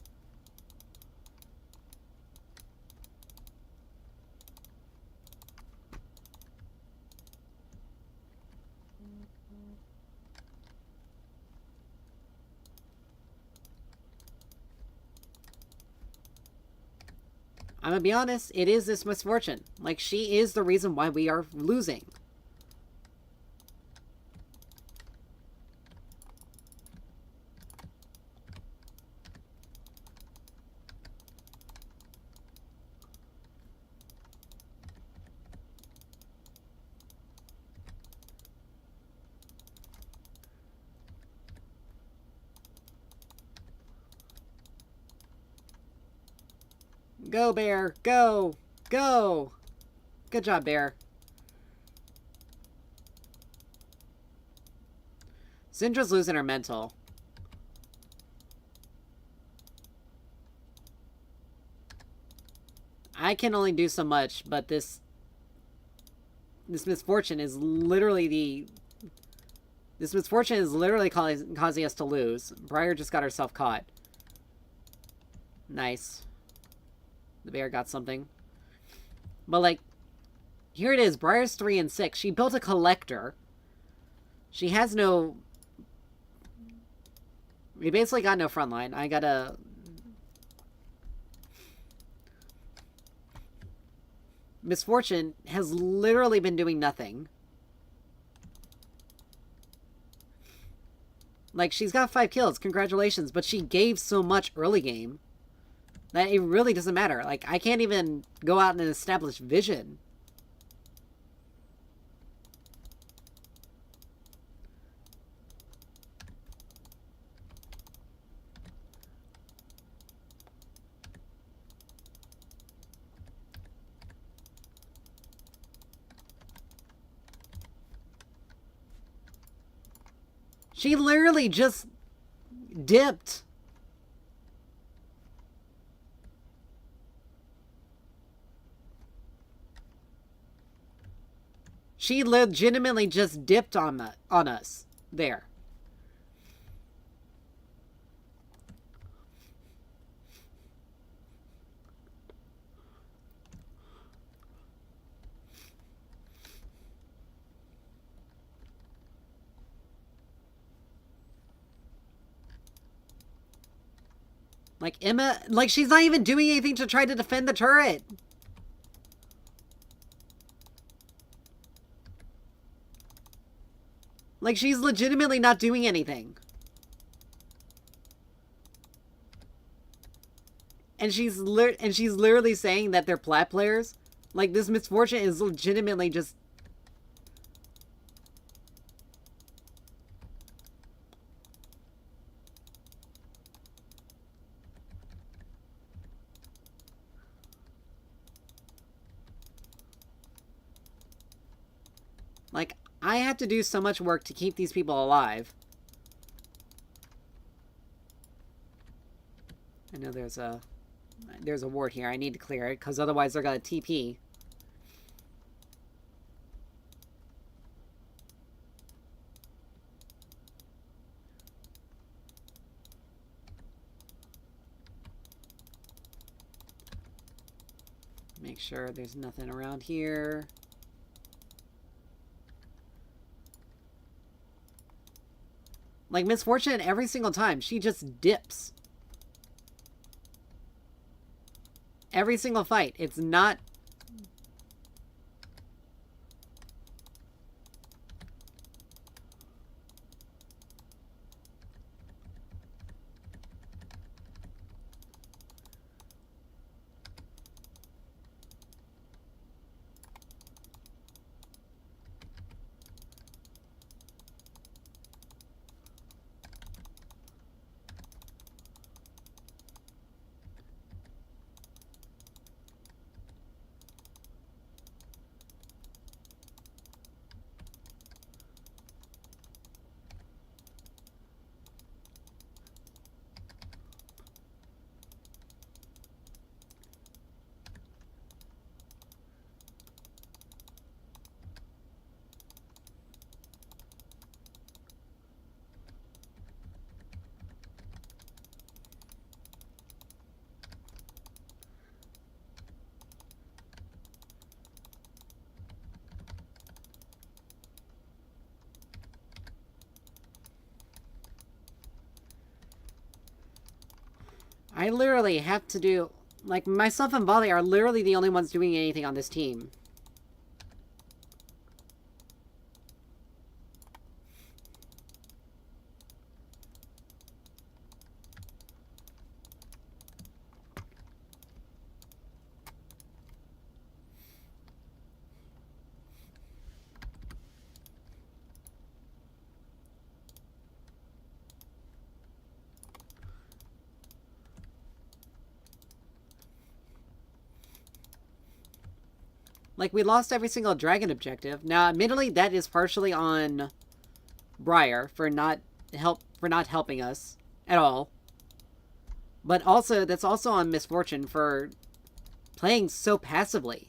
S1: I'm gonna be honest, it is this Miss Fortune. Like, she is the reason why we are losing. Go, Bear! Go! Go! Good job, Bear. Syndra's losing her mental. I can only do so much, but this misfortune is literally the... This misfortune is literally causing us to lose. Briar just got herself caught. Nice. The bear got something. But, like, here it is. Briar's 3 and 6. She built a collector. She has no... We basically got no front line. I gotta... Misfortune has literally been doing nothing. Like, she's got 5 kills. Congratulations. But she gave so much early game that it really doesn't matter. Like, I can't even go out and establish vision. She literally just dipped. She legitimately just dipped on us there. Like, Emma, like, she's not even doing anything to try to defend the turret. Like, she's legitimately not doing anything. And she's literally saying that they're plat players. Like, this misfortune is legitimately just... Like, I have to do so much work to keep these people alive. I know there's a ward here. I need to clear it, because otherwise they're gonna TP. Make sure there's nothing around here. Like, Misfortune every single time, she just dips. Every single fight. It's not... I literally have to do... Like, myself and Volley are literally the only ones doing anything on this team. Like, we lost every single dragon objective. Now, admittedly, that is partially on Briar for not helping us at all. But also, that's also on Misfortune for playing so passively.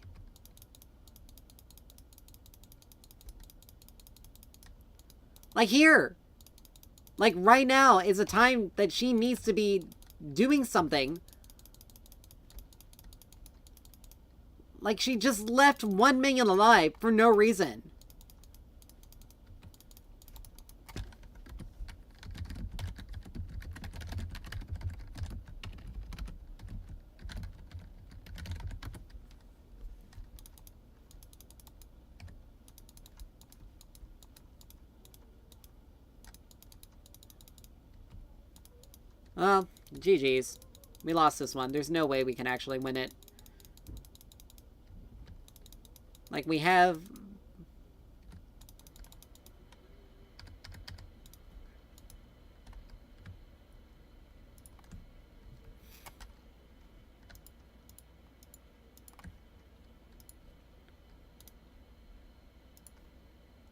S1: Like here! Like, right now is a time that she needs to be doing something. Like, she just left 1 minion alive for no reason. Well, GG's. We lost this one. There's no way we can actually win it. Like, we have...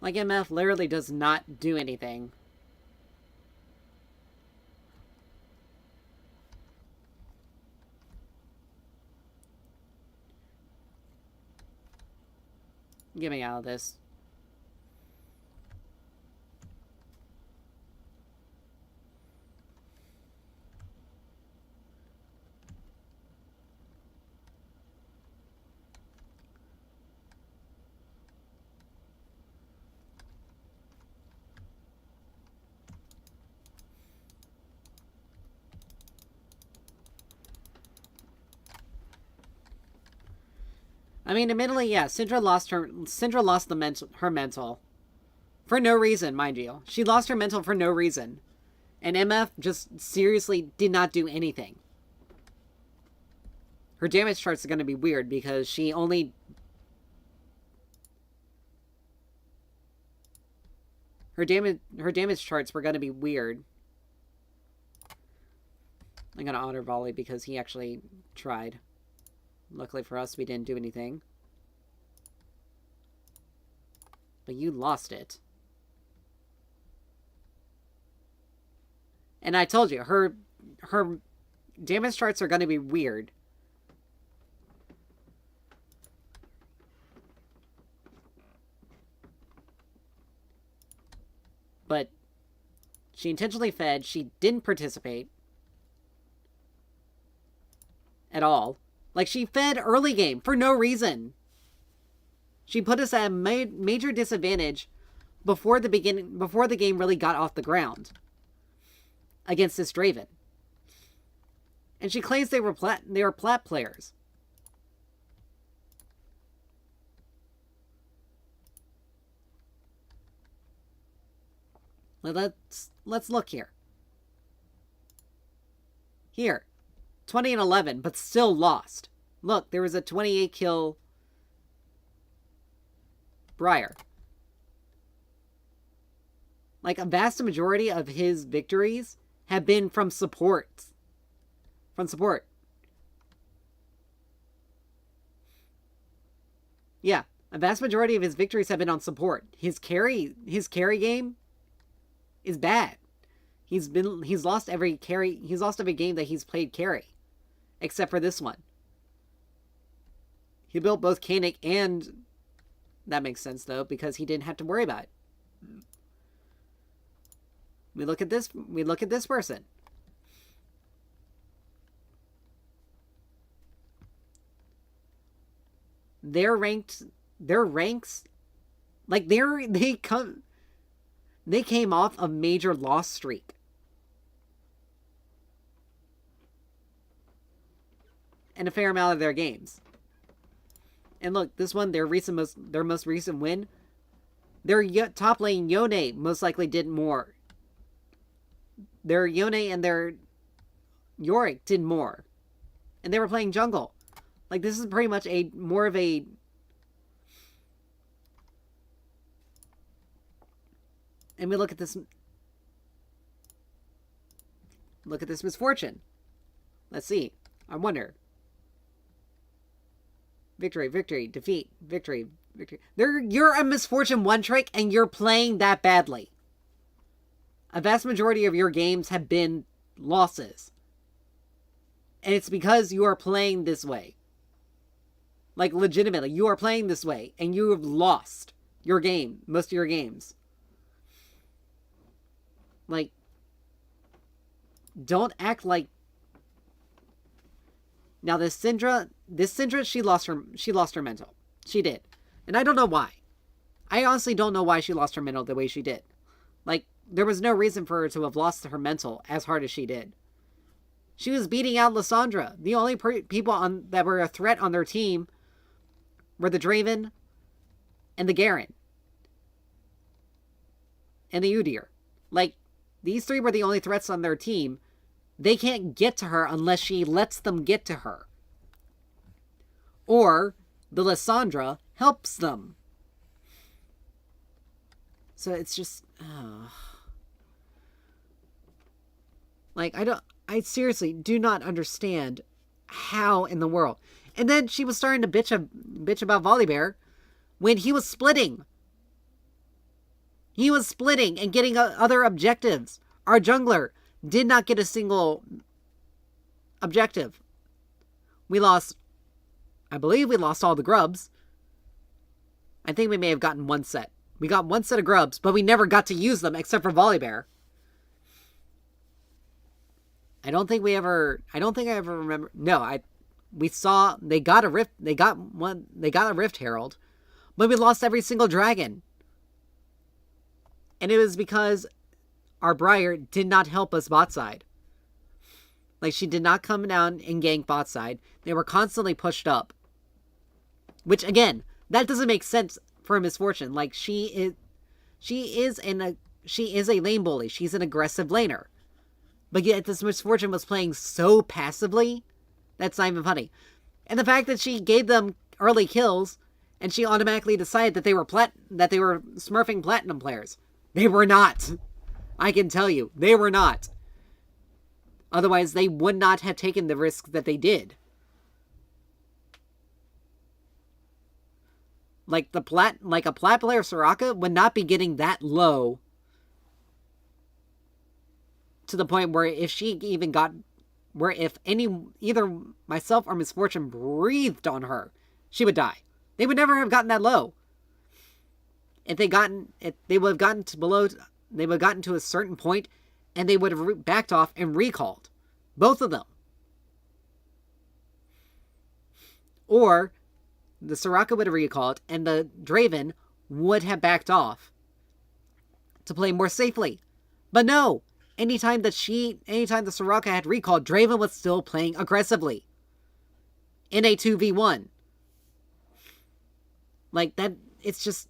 S1: Like, MF literally does not do anything. Get me out of this. I mean, admittedly, yeah, Syndra lost her mental. For no reason, mind you. She lost her mental for no reason. And MF just seriously did not do anything. Her damage charts are going to be weird because she only... Her damage charts were going to be weird. I'm going to honor Volley because he actually tried. Luckily for us, we didn't do anything. But you lost it. And I told you, her damage charts are going to be weird. But she intentionally fed. She didn't participate. At all. Like, she fed early game for no reason. She put us at a major disadvantage before the game really got off the ground against this Draven. And she claims they were plat players. Let's look here. Here. 20 and 11, but still lost. Look, there was a 28 kill Briar. Like, a vast majority of his victories have been from support. From support. Yeah, a vast majority of his victories have been on support. His carry game is bad. He's lost every game that he's played carry. Except for this one. He built both Kanik and... That makes sense, though, because he didn't have to worry about it. We look at this person. Their ranks... Like, they came off a major loss streak. in a fair amount of their games. And look, this one, their most recent win, their top lane Yone most likely did more. Their Yone and their Yorick did more. And they were playing jungle. Like, this is pretty much more of a... And we look at this... Look at this misfortune. Let's see. I wonder. Victory, victory, defeat, victory, victory. You're a misfortune one trick and you're playing that badly. A vast majority of your games have been losses. And it's because you are playing this way. Like, legitimately, you are playing this way and you have lost your game, most of your games. Like, don't act like... Now, this Syndra, she lost her mental. She did. And I don't know why. I honestly don't know why she lost her mental the way she did. Like, there was no reason for her to have lost her mental as hard as she did. She was beating out Lissandra. The only people that were a threat on their team were the Draven and the Garen. And the Udyr. Like, these three were the only threats on their team. They can't get to her unless she lets them get to her. Or the Lissandra helps them. So it's just... Like, I seriously do not understand how in the world. And then she was starting to bitch about Volibear when he was splitting. He was splitting and getting other objectives. Our jungler did not get a single objective. I believe we lost all the grubs. I think we may have gotten one set. We got one set of grubs, but we never got to use them except for Volibear. I don't think I ever remember. No, we saw they got a rift. They got a Rift Herald, but we lost every single dragon. And it was because our Briar did not help us bot side. Like, she did not come down and gank bot side. They were constantly pushed up. Which, again, that doesn't make sense for a misfortune. Like, she is a lane bully. She's an aggressive laner. But yet this misfortune was playing so passively, that's not even funny. And the fact that she gave them early kills, and she automatically decided that they were smurfing platinum players. They were not. I can tell you, they were not. Otherwise, they would not have taken the risk that they did. Like a plat player Soraka would not be getting that low to the point where if either myself or Misfortune breathed on her, she would die. They would never have gotten that low. They would have gotten to a certain point, and they would have backed off and recalled. Both of them. Or the Soraka would have recalled, and the Draven would have backed off to play more safely. But no! Anytime the Soraka had recalled, Draven was still playing aggressively. In a 2v1. Like, that, it's just...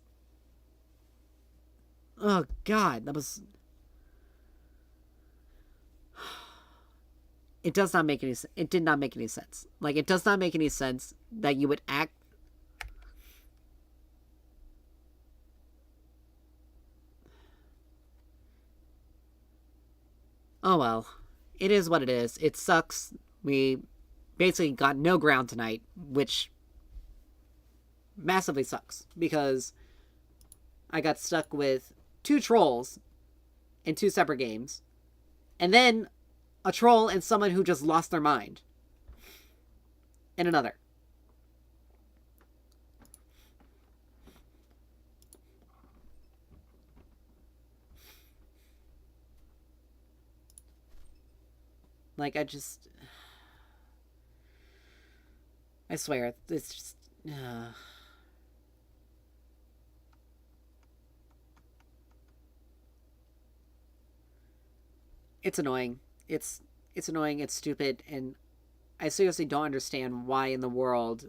S1: Oh, God, that was... It does not make any sense. It did not make any sense. Like, it does not make any sense that you would act... Oh well. It is what it is. It sucks. We basically got no ground tonight, which massively sucks, because I got stuck with 2 trolls in 2 separate games, and then a troll and someone who just lost their mind in another. Like, I swear, it's just... It's annoying. It's annoying, it's stupid, and I seriously don't understand why in the world...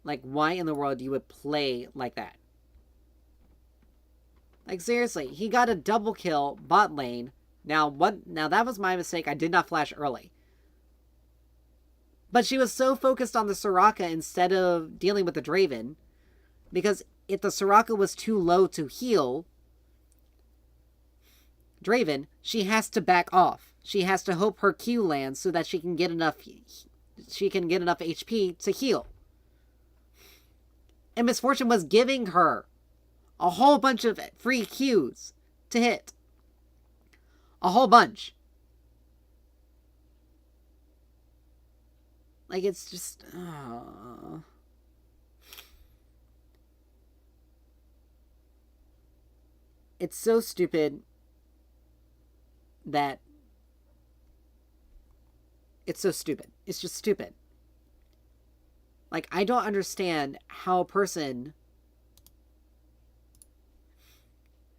S1: Like, why in the world you would play like that? Like, seriously, he got a double kill bot lane. Now, that was my mistake. I did not flash early. But she was so focused on the Soraka instead of dealing with the Draven. Because if the Soraka was too low to heal Draven, she has to back off. She has to hope her Q lands so that she can get enough HP to heal. And Miss Fortune was giving her a whole bunch of free Qs to hit. A whole bunch. Like, it's just... It's so stupid that... It's so stupid. It's just stupid. Like, I don't understand how a person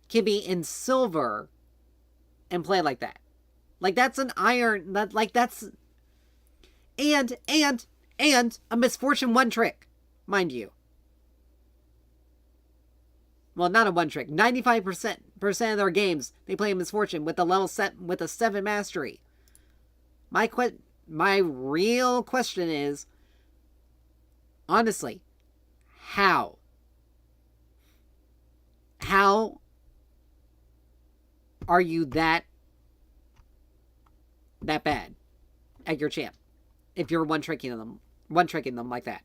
S1: can be in silver and play like that. Like, that's an iron... that's... And a Miss Fortune one trick, mind you. Well, not a one trick. 95% of their games, they play Miss Fortune with a level set with a 7 mastery. My real question is, honestly, how? How are you that bad at your champ if you're one-tricking them like that?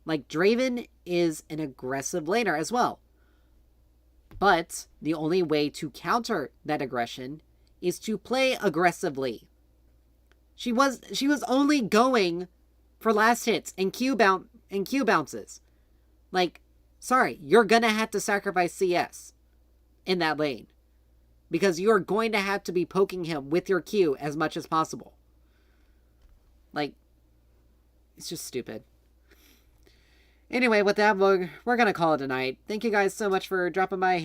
S1: Like, Draven is an aggressive laner as well. But the only way to counter that aggression is to play aggressively. She was only going for last hits and Q bounces. Like, sorry, you're gonna have to sacrifice CS in that lane. Because you're going to have to be poking him with your Q as much as possible. Like, it's just stupid. Anyway, with that, we're going to call it a night. Thank you guys so much for dropping by.